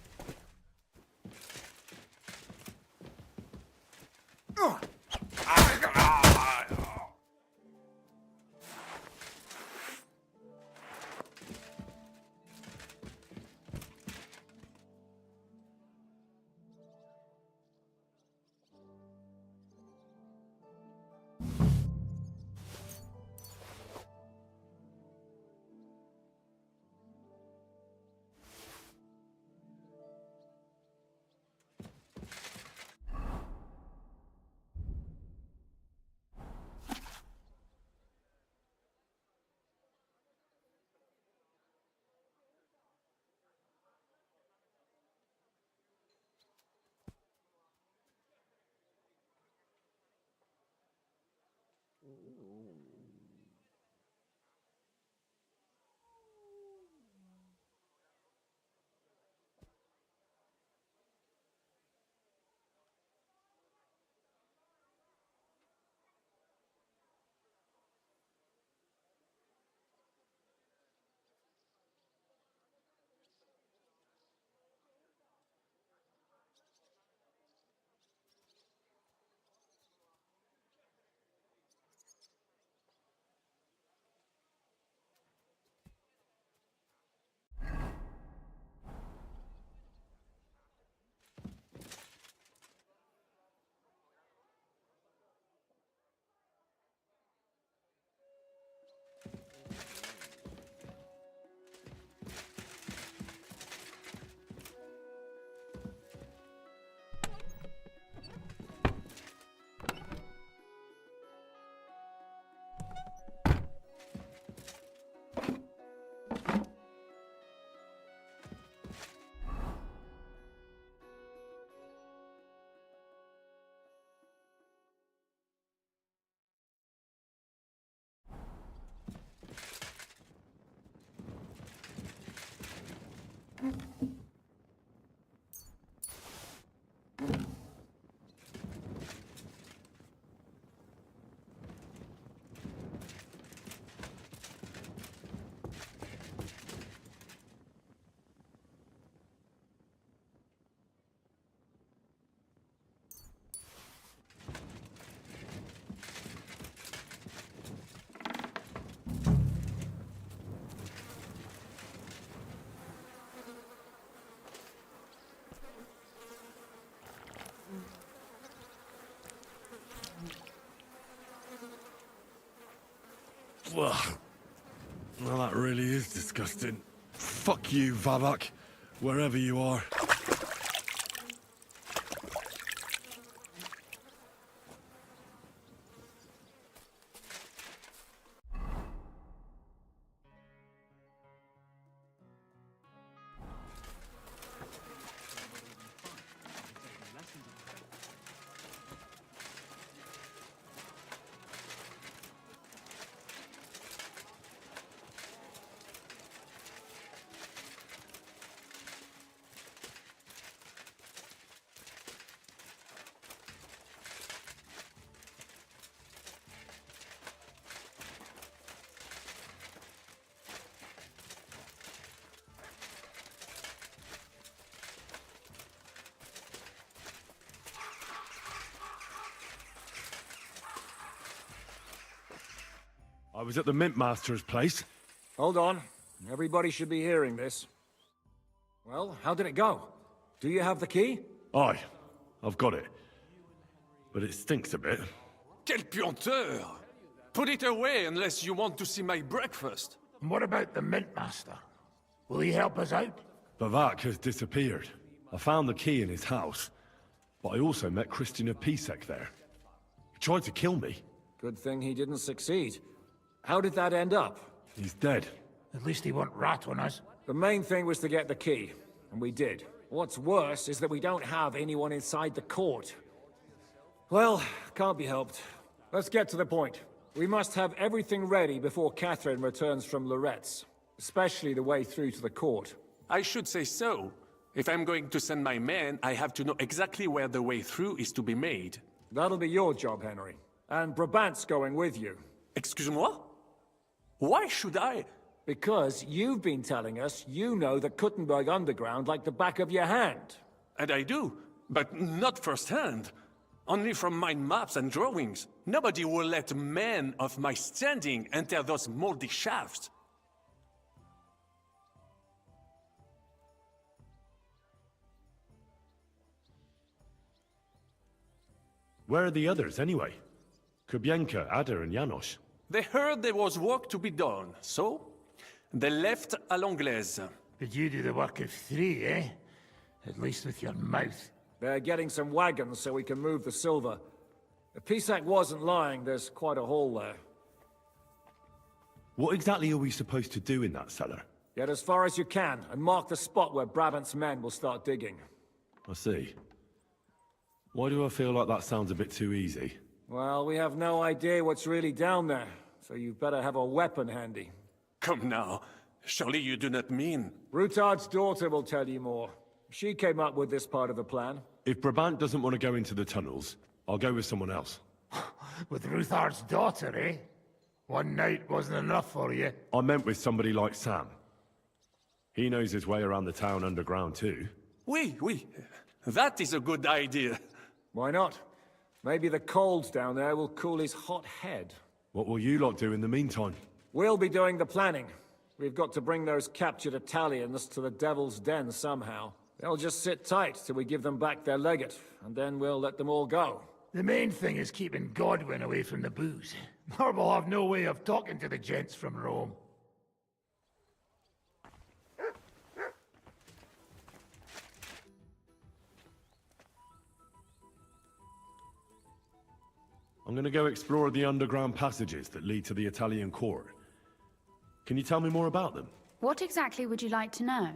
Ugh. Well, that really is disgusting. Fuck you, Vavak, wherever you are. I was at the Mint Master's place. Hold on. Everybody should be hearing this. Well, how did it go? Do you have the key? Aye, I've got it. But it stinks a bit. Quel puanteur! Put it away unless you want to see my breakfast. And what about the Mint Master? Will he help us out? Bavak has disappeared. I found the key in his house. But I also met Christina Pisek there. He tried to kill me. Good thing he didn't succeed. How did that end up? He's dead. At least he won't rat on us. The main thing was to get the key, and we did. What's worse is that we don't have anyone inside the court. Well, can't be helped. Let's get to the point. We must have everything ready before Catherine returns from Loretz, especially the way through to the court. I should say so. If I'm going to send my men, I have to know exactly where the way through is to be made. That'll be your job, Henry. And Brabant's going with you. Excuse-moi? Why should I? Because you've been telling us you know the Kuttenberg underground like the back of your hand. And I do, but not firsthand. Only from mind maps and drawings. Nobody will let men of my standing enter those moldy shafts. Where are the others, anyway? Kubienka, Ada, and Janos. They heard there was work to be done, so they left à l'anglaise. Did you do the work of 3, eh? At least with your mouth. They're getting some wagons so we can move the silver. If Pisak wasn't lying, there's quite a haul there. What exactly are we supposed to do in that cellar? Get as far as you can, and mark the spot where Brabant's men will start digging. I see. Why do I feel like that sounds a bit too easy? Well, we have no idea what's really down there, so you'd better have a weapon handy. Come now. Surely you do not mean... Rutard's daughter will tell you more. She came up with this part of the plan. If Brabant doesn't want to go into the tunnels, I'll go with someone else. With Rutard's daughter, eh? One night wasn't enough for you. I meant with somebody like Sam. He knows his way around the town underground too. Oui. That is a good idea. Why not? Maybe the cold down there will cool his hot head. What will you lot do in the meantime? We'll be doing the planning. We've got to bring those captured Italians to the Devil's Den somehow. They'll just sit tight till we give them back their legate, and then we'll let them all go. The main thing is keeping Godwin away from the booze. Or we'll have no way of talking to the gents from Rome. I'm gonna go explore the underground passages that lead to the Italian court. Can you tell me more about them? What exactly would you like to know?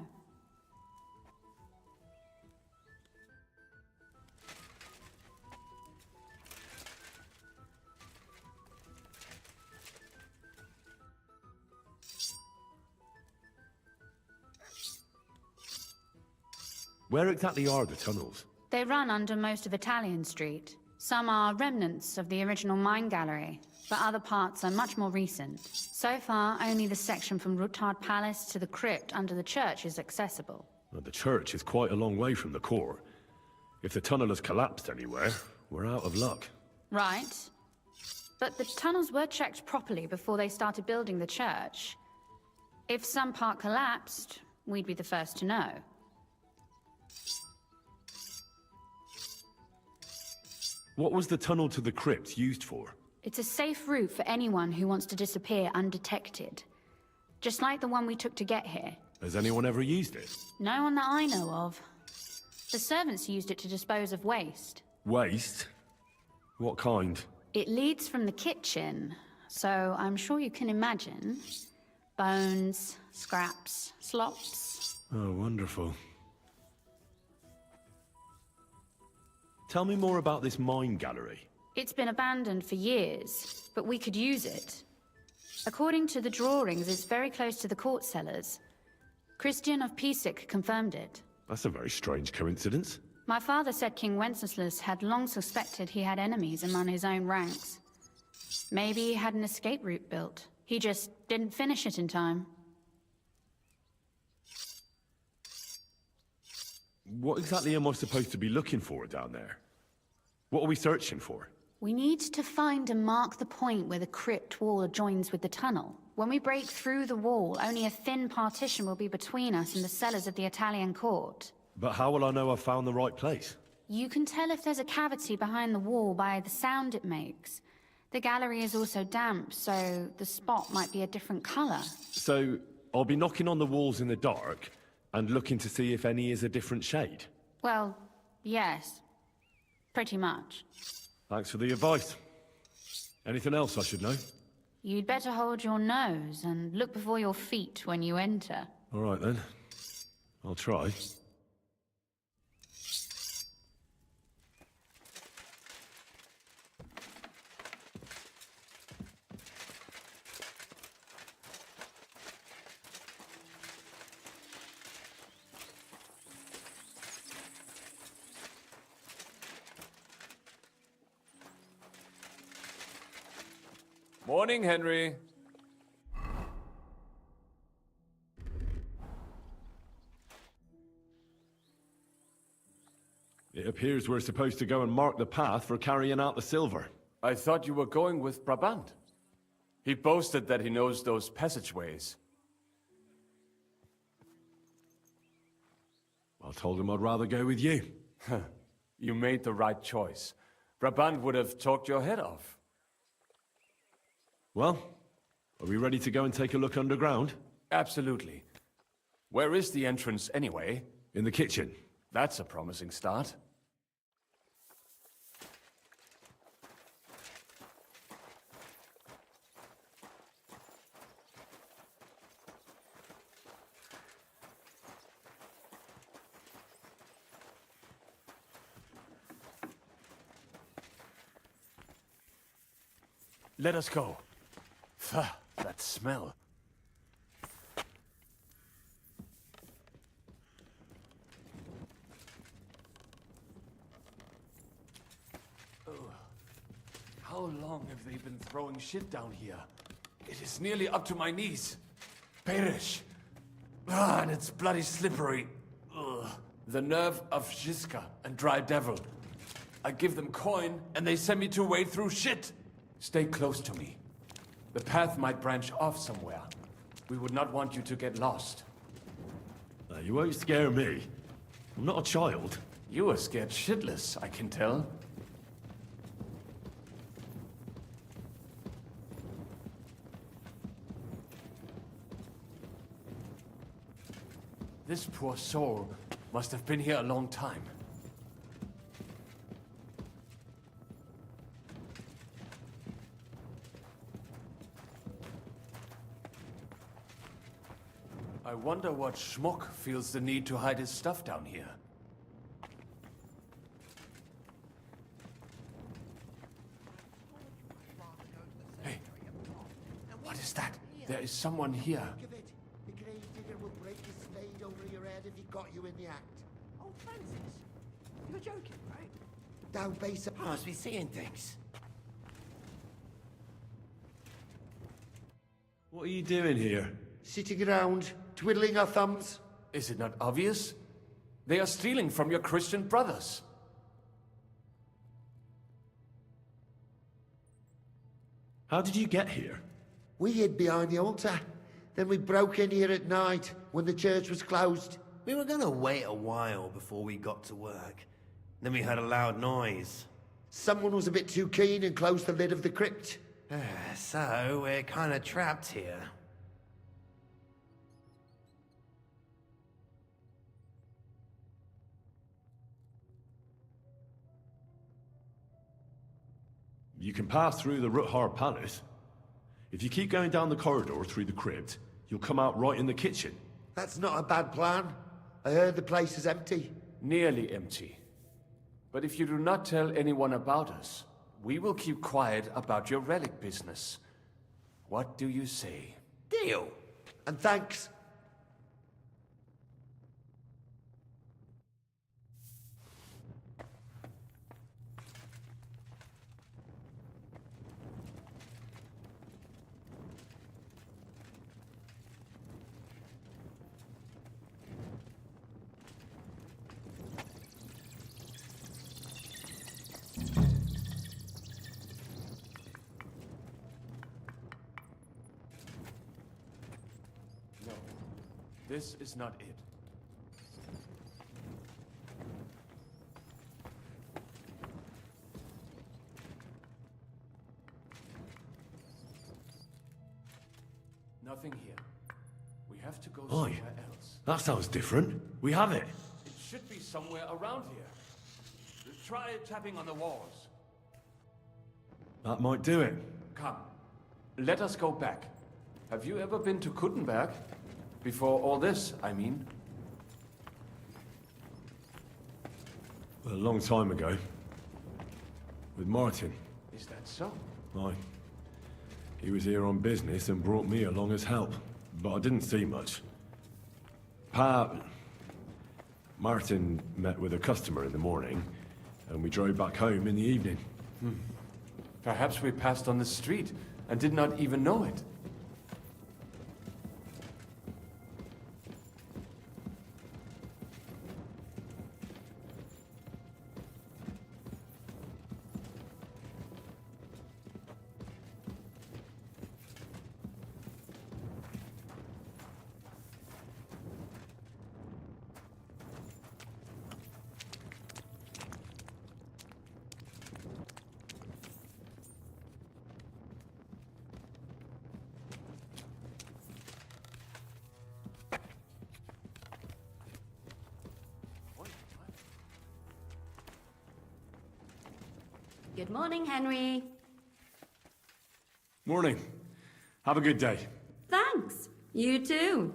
Where exactly are the tunnels? They run under most of Italian Street. Some are remnants of the original mine gallery, but other parts are much more recent. So far, only the section from Rutard Palace to the crypt under the church is accessible. Well, the church is quite a long way from the court. If the tunnel has collapsed anywhere, we're out of luck. Right. But the tunnels were checked properly before they started building the church. If some part collapsed, we'd be the first to know. What was the tunnel to the crypt used for? It's a safe route for anyone who wants to disappear undetected. Just like the one we took to get here. Has anyone ever used it? No one that I know of. The servants used it to dispose of waste. Waste? What kind? It leads from the kitchen, so I'm sure you can imagine. Bones, scraps, slops. Oh, wonderful. Tell me more about this mine gallery. It's been abandoned for years, but we could use it. According to the drawings, it's very close to the court cellars. Christian of Pisek confirmed it. That's a very strange coincidence. My father said King Wenceslas had long suspected he had enemies among his own ranks. Maybe he had an escape route built. He just didn't finish it in time. What exactly am I supposed to be looking for down there? What are we searching for? We need to find and mark the point where the crypt wall joins with the tunnel. When we break through the wall, only a thin partition will be between us and the cellars of the Italian court. But how will I know I've found the right place? You can tell if there's a cavity behind the wall by the sound it makes. The gallery is also damp, so the spot might be a different color. So, I'll be knocking on the walls in the dark and looking to see if any is a different shade? Well, yes. Pretty much. Thanks for the advice. Anything else I should know? You'd better hold your nose and look before your feet when you enter. All right then. I'll try. Morning, Henry. It appears we're supposed to go and mark the path for carrying out the silver. I thought you were going with Brabant. He boasted that he knows those passageways. I told him I'd rather go with you. You made the right choice. Brabant would have talked your head off. Well, are we ready to go and take a look underground? Absolutely. Where is the entrance anyway? In the kitchen. That's a promising start. Let us go. That smell. How long have they been throwing shit down here? It is nearly up to my knees. Perish. And it's bloody slippery. Ugh. The nerve of Žižka and Dry Devil. I give them coin, and they send me to wade through shit. Stay close to me. The path might branch off somewhere. We would not want you to get lost. You won't scare me. I'm not a child. You are scared shitless, I can tell. This poor soul must have been here a long time. I wonder what schmuck feels the need to hide his stuff down here. Hey, what is that? There is someone here. The grave digger will break his spade over your head if he got you in the act. Oh, Francis, you're joking, right? Don't be so... I must be seeing things. What are you doing here? Sitting around, twiddling our thumbs. Is it not obvious? They are stealing from your Christian brothers. How did you get here? We hid behind the altar. Then we broke in here at night, when the church was closed. We were gonna wait a while before we got to work. Then we heard a loud noise. Someone was a bit too keen and closed the lid of the crypt. So, we're kind of trapped here. You can pass through the Ruthar Palace. If you keep going down the corridor through the crypt, you'll come out right in the kitchen. That's not a bad plan. I heard the place is empty. Nearly empty. But if you do not tell anyone about us, we will keep quiet about your relic business. What do you say? Deal. And thanks. No, this is not it. Nothing here. We have to go somewhere else. That sounds different. We have it. It should be somewhere around here. Try tapping on the walls. That might do it. Come, let us go back. Have you ever been to Kuttenberg? Before all this, I mean. A long time ago. With Martin. Is that so? Aye. He was here on business and brought me along as help. But I didn't see much. Martin met with a customer in the morning, and we drove back home in the evening. Perhaps we passed on the street and did not even know it. Good morning, Henry. Morning. Have a good day. Thanks. You too.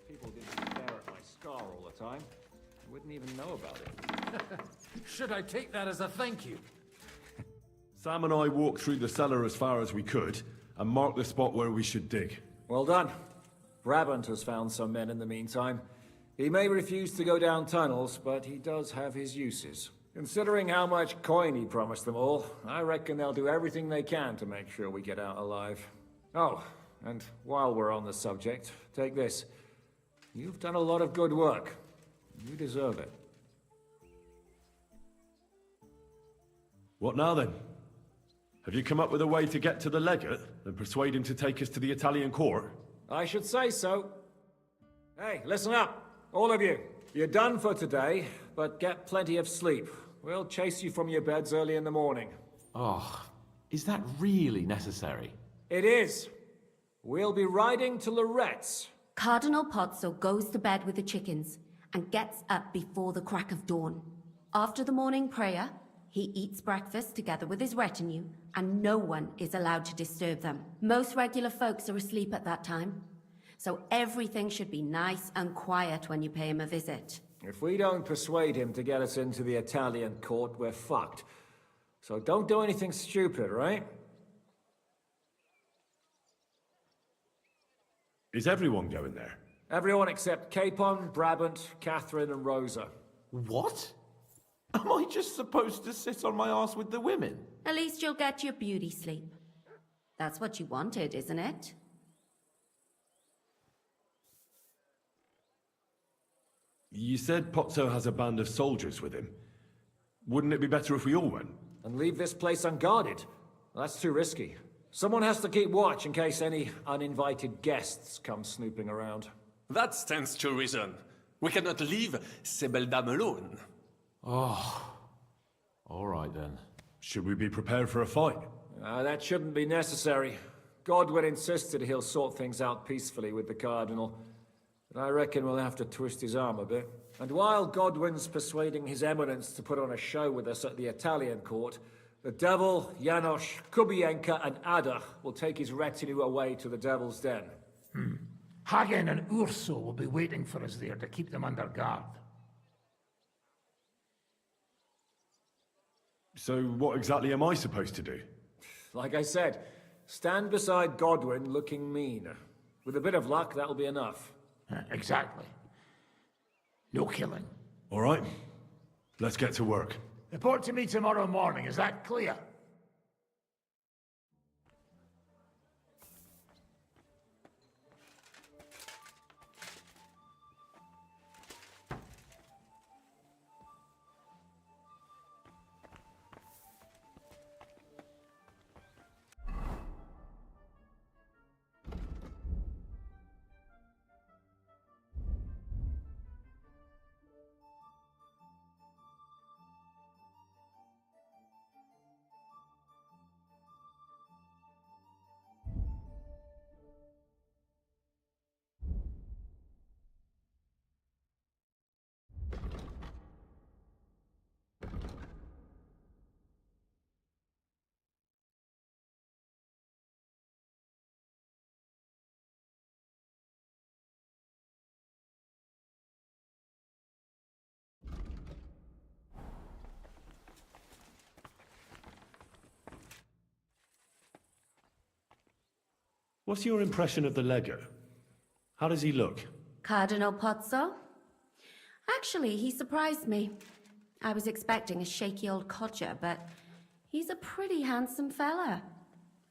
People didn't stare at my scar all the time. I wouldn't even know about it. Should I take that as a thank you? Sam and I walked through the cellar as far as we could, and marked the spot where we should dig. Well done. Brabant has found some men in the meantime. He may refuse to go down tunnels, but he does have his uses. Considering how much coin he promised them all, I reckon they'll do everything they can to make sure we get out alive. Oh, and while we're on the subject, take this. You've done a lot of good work. You deserve it. What now then? Have you come up with a way to get to the legate and persuade him to take us to the Italian court? I should say so. Hey, listen up, all of you. You're done for today, but get plenty of sleep. We'll chase you from your beds early in the morning. Oh, is that really necessary? It is. We'll be riding to Lorette's. Cardinal Pozzo goes to bed with the chickens and gets up before the crack of dawn. After the morning prayer, he eats breakfast together with his retinue, and no one is allowed to disturb them. Most regular folks are asleep at that time, so everything should be nice and quiet when you pay him a visit. If we don't persuade him to get us into the Italian court, we're fucked. So don't do anything stupid, right? Is everyone going there? Everyone except Capon, Brabant, Catherine, and Rosa. What? Am I just supposed to sit on my ass with the women? At least you'll get your beauty sleep. That's what you wanted, isn't it? You said Pozzo has a band of soldiers with him. Wouldn't it be better if we all went? And leave this place unguarded? That's too risky. Someone has to keep watch in case any uninvited guests come snooping around. That stands to reason. We cannot leave ces belles dames alone. Oh. All right then. Should we be prepared for a fight? That shouldn't be necessary. Godwin insisted he'll sort things out peacefully with the Cardinal. But I reckon we'll have to twist his arm a bit. And while Godwin's persuading His Eminence to put on a show with us at the Italian court, the Devil, Janos, Kubienka, and Ada will take his retinue away to the Devil's Den. Hagen and Urso will be waiting for us there to keep them under guard. So what exactly am I supposed to do? Like I said, stand beside Godwin looking mean. With a bit of luck, that'll be enough. Exactly. No killing. All right. Let's get to work. Report to me tomorrow morning, is that clear? What's your impression of the Legate? How does he look? Cardinal Pozzo? Actually, he surprised me. I was expecting a shaky old codger, but he's a pretty handsome fella.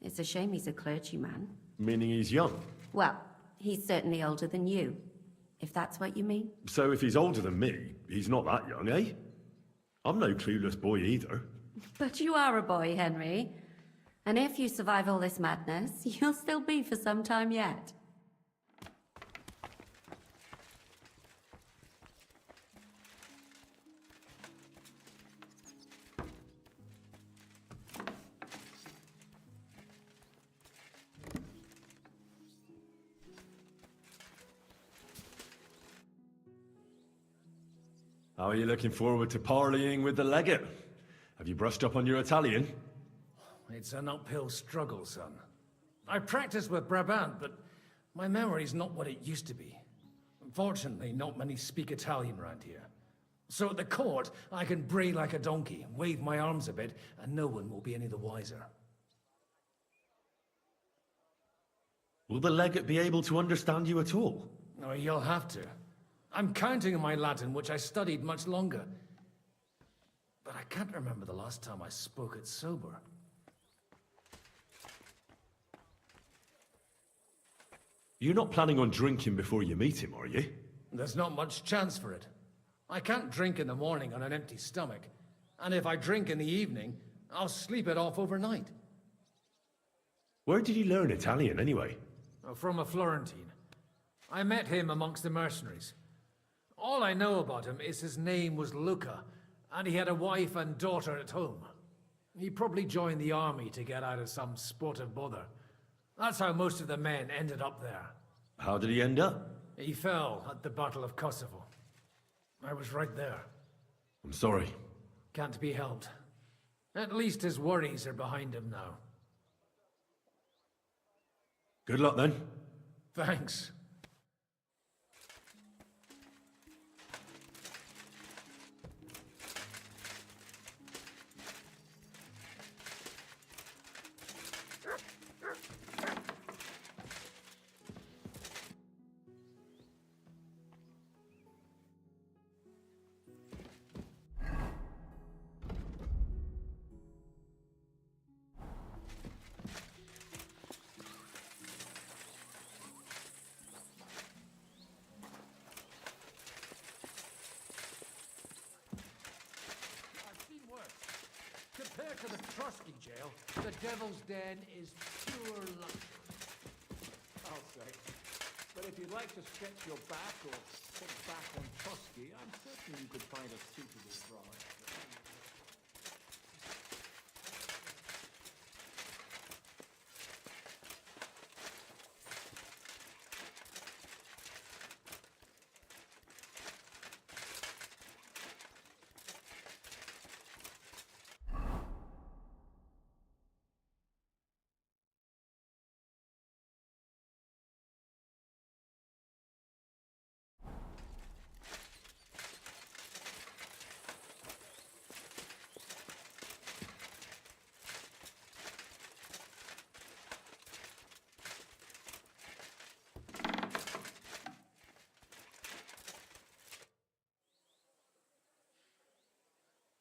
It's a shame he's a clergyman. Meaning he's young? Well, he's certainly older than you, if that's what you mean. So if he's older than me, he's not that young, eh? I'm no clueless boy either. But you are a boy, Henry. And if you survive all this madness, you'll still be for some time yet. How are you looking forward to parleying with the Legate? Have you brushed up on your Italian? It's an uphill struggle, son. I practiced with Brabant, but my memory's not what it used to be. Unfortunately, not many speak Italian around here. So at the court, I can bray like a donkey, wave my arms a bit, and no one will be any the wiser. Will the Legate be able to understand you at all? No, you'll have to. I'm counting on my Latin, which I studied much longer. But I can't remember the last time I spoke it sober. You're not planning on drinking before you meet him, are you? There's not much chance for it. I can't drink in the morning on an empty stomach. And if I drink in the evening, I'll sleep it off overnight. Where did you learn Italian, anyway? From a Florentine. I met him amongst the mercenaries. All I know about him is his name was Luca, and he had a wife and daughter at home. He probably joined the army to get out of some sportive bother. That's how most of the men ended up there. How did he end up? He fell at the Battle of Kosovo. I was right there. I'm sorry. Can't be helped. At least his worries are behind him now. Good luck, then. Thanks. The Devil's Den is pure luxury. I'll say. But if you'd like to stretch your back or think back on Trotsky, I'm certain you could find a suitable drive.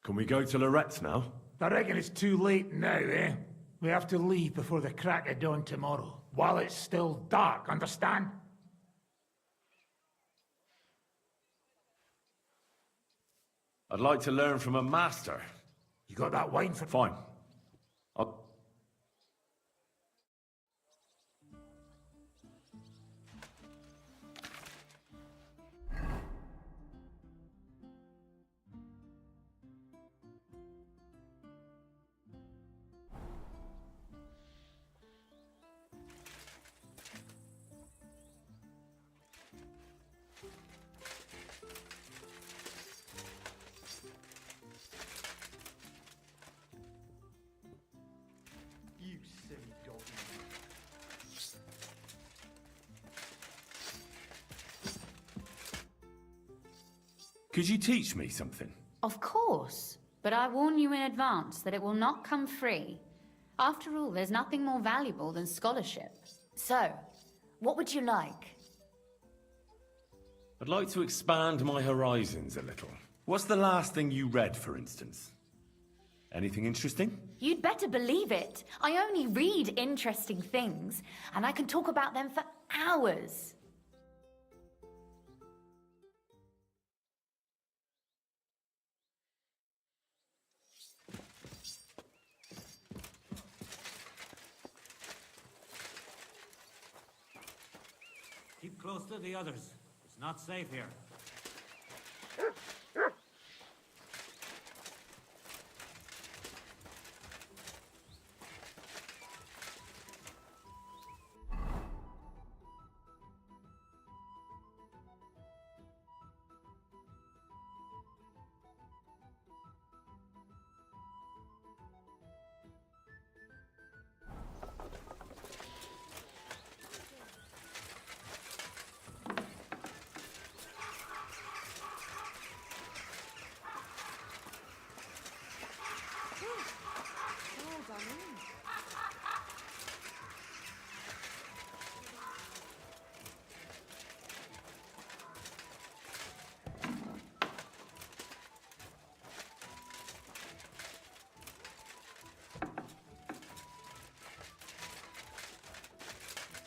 Can we go to Lorette's now? I reckon it's too late now, eh? We have to leave before the crack of dawn tomorrow, while it's still dark, understand? I'd like to learn from a master. You got that wine for... Fine. I'll... You silly doggy. Could you teach me something? Of course, but I warn you in advance that it will not come free. After all, there's nothing more valuable than scholarship. So, what would you like? I'd like to expand my horizons a little. What's the last thing you read, for instance? Anything interesting? You'd better believe it. I only read interesting things, and I can talk about them for hours. Keep close to the others. It's not safe here.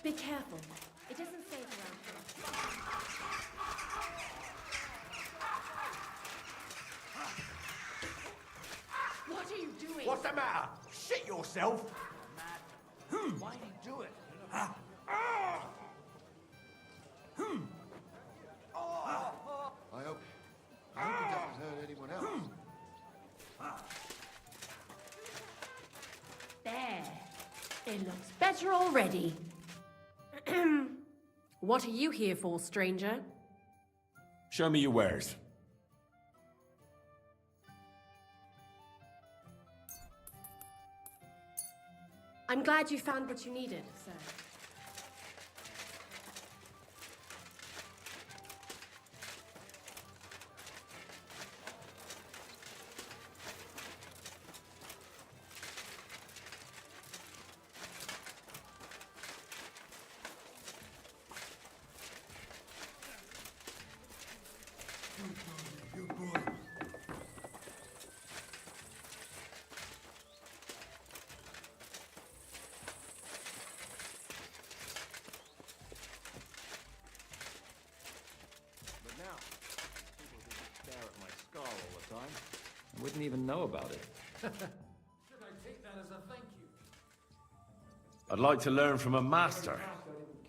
Be careful. It isn't safe around here. What are you doing? What's the matter? Shit yourself! Why did he do it? I hope it doesn't hurt anyone else. There. It looks better already. What are you here for, stranger? Show me your wares. I'm glad you found what you needed, sir. I wouldn't even know about it. Should I take that as a thank you? I'd like to learn from a master.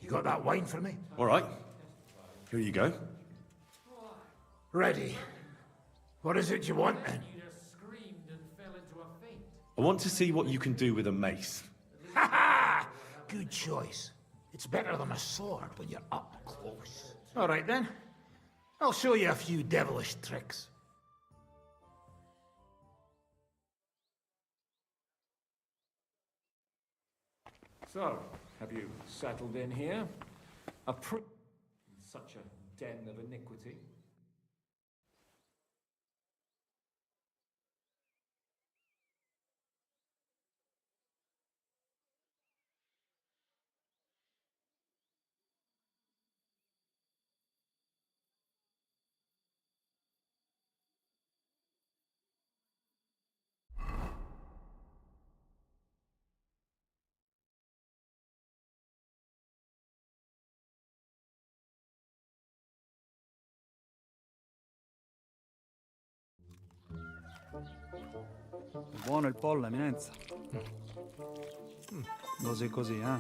You got that wine for me? All right. Here you go. Ready. What is it you want, then? I want to see what you can do with a mace. Ha ha! Good choice. It's better than a sword when you're up close. All right, then. I'll show you a few devilish tricks. So, have you settled in here? Such a den of iniquity. Buono il pollo, eminenza. Così così, eh?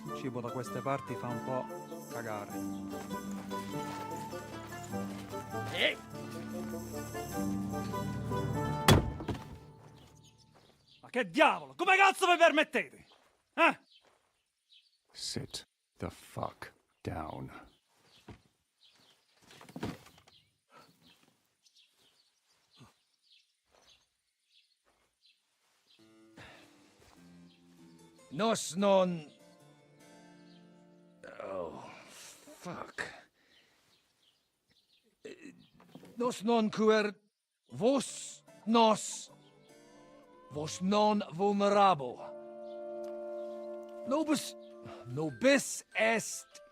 Il cibo da queste parti fa un po' cagare. Ma che diavolo? Come cazzo vi permettete? Eh? Sit the fuck down. Nos non... Oh, fuck. Nos non quer... Vos nos... Vos non vulnerabo. Nobis est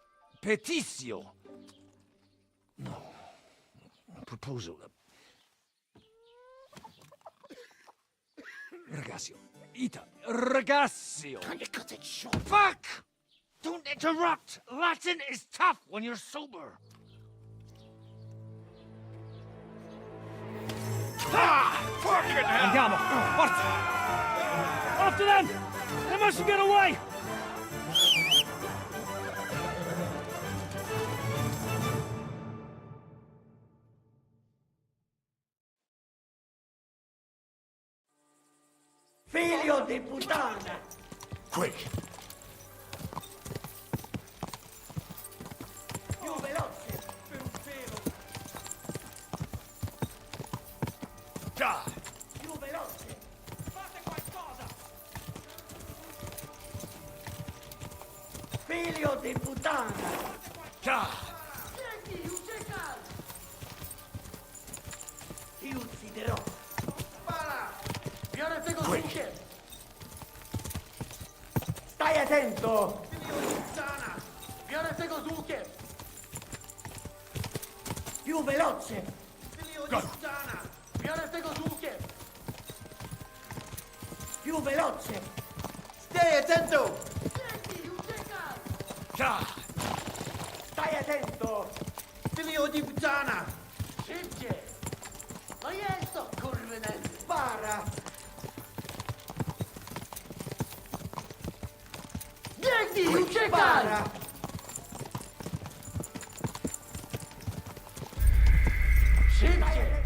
petitio. No. Proposal. Ragazio. ITA. Ragazio. Can you cut it short? Fuck! Don't interrupt! Latin is tough when you're sober. Ah! Fucking hell! Andiamo! Forza! After them! They mustn't get away! Figlio di puttana! Quick! Più veloce! Per un pelo! Già! Più veloce! Fate qualcosa! Figlio di puttana! Già! Senti, uccica! Ti ucciderò! Spara! Viene te così! Stai attento! Figlio di puttana! Viene te così! Più veloce! Figlio di puttana! Viene te così! Più veloce! Stai attento! Senti, uccica! Già! Stai attento! Figlio di puttana! Scipce! Ma io sto corvenendo! Spara! Vieni, uccica! Spara! Scipce!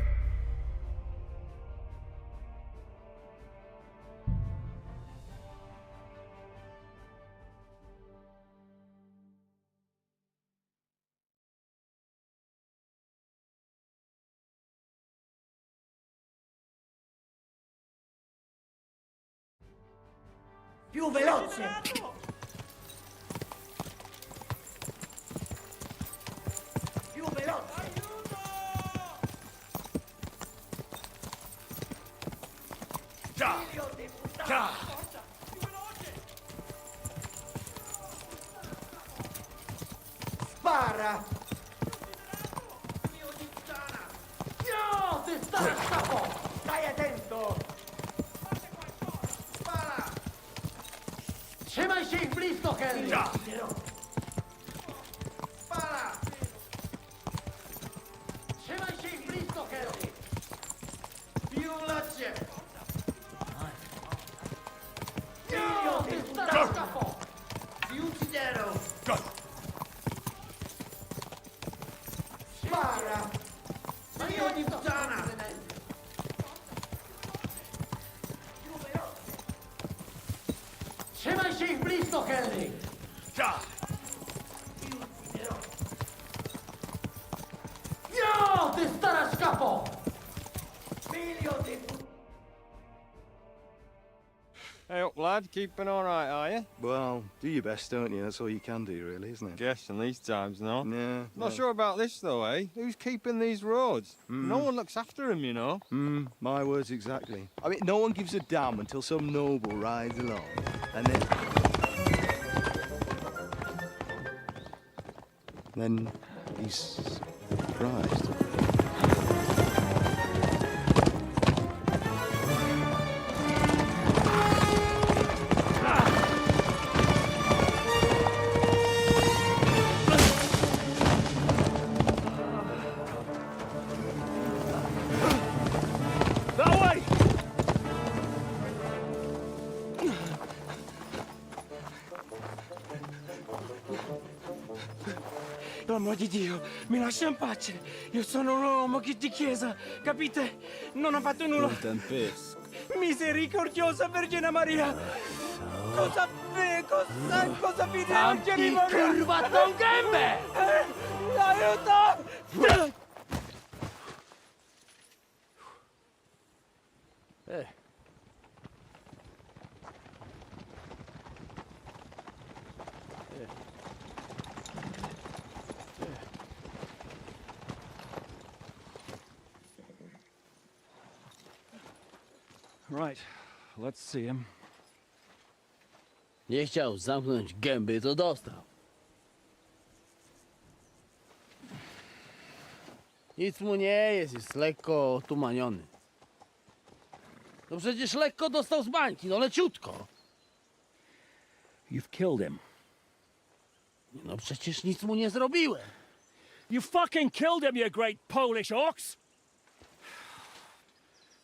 Più veloce! Più veloce! Già! Già! Spara! Figlio di puttana! No! Ti sta capo! Stai attento! Spara! Ce mai sei blisto che... Già! Spara! Ce mai sei blisto che... Più veloce! Figlio di Go! Spara! Dio di puttana! Trzymaj się ich blisko, Henry! Ja! Jo, ty stara szkapo! Filio di Hey up, lad. Keeping all right, are you? Well, do your best, don't you? That's all you can do, really, isn't it? Guess in these times, no. Yeah. Not sure about this, though, eh? Who's keeping these roads? No one looks after them, you know. My words exactly. I mean, no one gives a damn until some noble rides along, and then he's surprised. Per amor di Dio, mi lascia in pace. Io sono un uomo di chiesa, capite? Non ho fatto nulla. Non tempisco. Misericordiosa Vergine Maria. Cosa vi devo di curvato un gambe! Aiuto! Right, let's see him. Nie chciał zamknąć gęby, to dostał. Nic mu nie jest lekko otumaniony. No przecież lekko dostał z bańki, no leciutko. You've killed him. No przecież nic mu nie zrobiłem. You fucking killed him, you great Polish ox!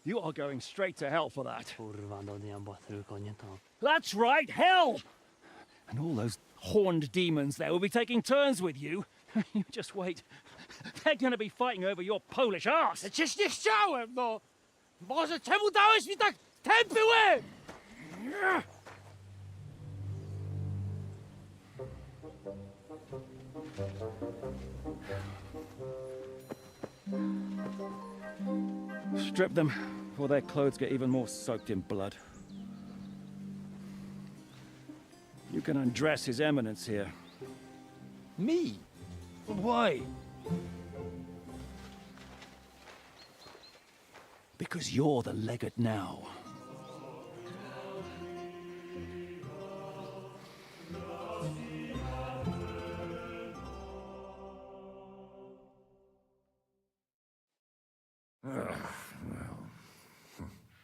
You are going straight to hell for that. Kurwa, do diabła, tylko nie to. That's right, hell! And all those horned demons there will be taking turns with you. You just wait. They're gonna be fighting over your Polish ass. Przecież nie chciałem, no! Boże, czemu dałeś mi tak tępy łeb? Strip them before their clothes get even more soaked in blood. You can undress His Eminence here. Me? Why? Because you're the legate now.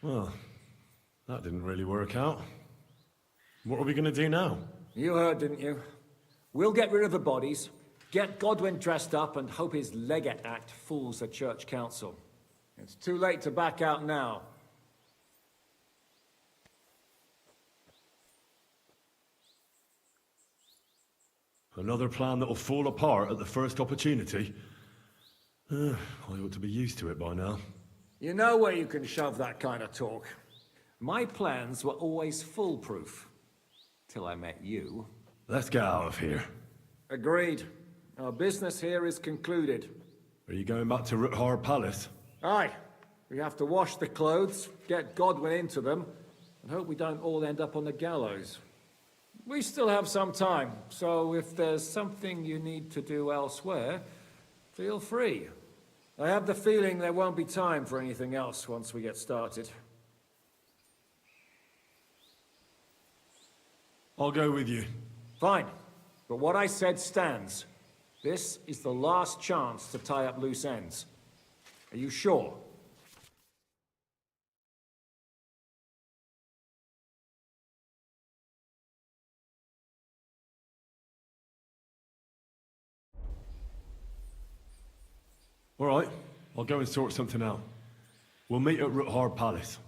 Well, that didn't really work out. What are we going to do now? You heard, didn't you? We'll get rid of the bodies, get Godwin dressed up, and hope his Legate Act fools the Church Council. It's too late to back out now. Another plan that'll fall apart at the first opportunity? I ought to be used to it by now. You know where you can shove that kind of talk. My plans were always foolproof. Till I met you. Let's get out of here. Agreed. Our business here is concluded. Are you going back to Ruthar Palace? Aye. We have to wash the clothes, get Godwin into them, and hope we don't all end up on the gallows. We still have some time, so if there's something you need to do elsewhere, feel free. I have the feeling there won't be time for anything else once we get started. I'll go with you. Fine. But what I said stands. This is the last chance to tie up loose ends. Are you sure? All right, I'll go and sort something out. We'll meet at Ruthar Palace.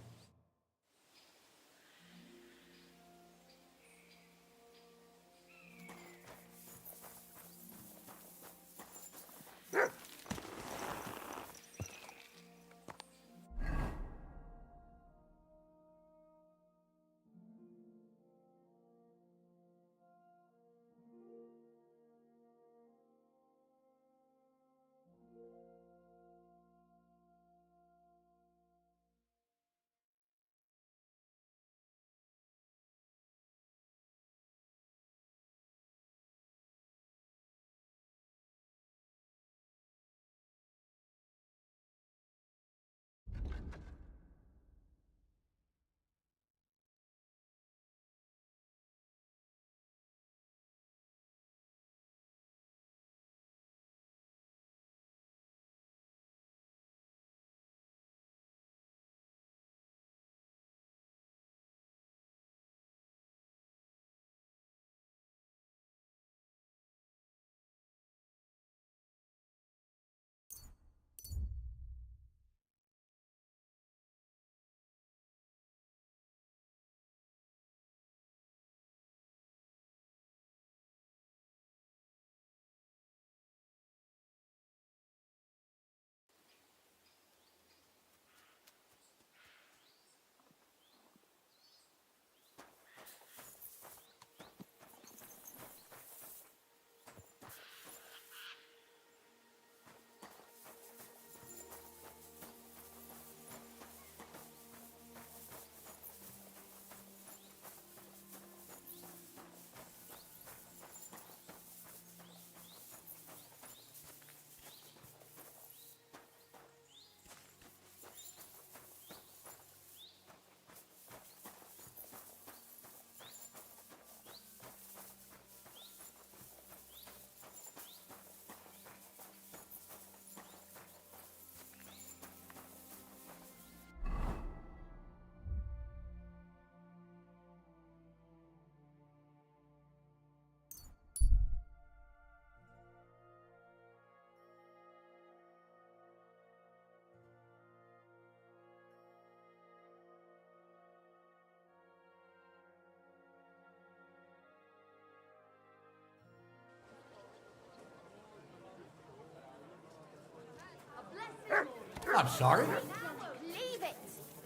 I'm sorry. Leave it!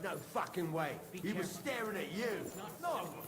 No fucking way. He was staring at you. No, I wasn't.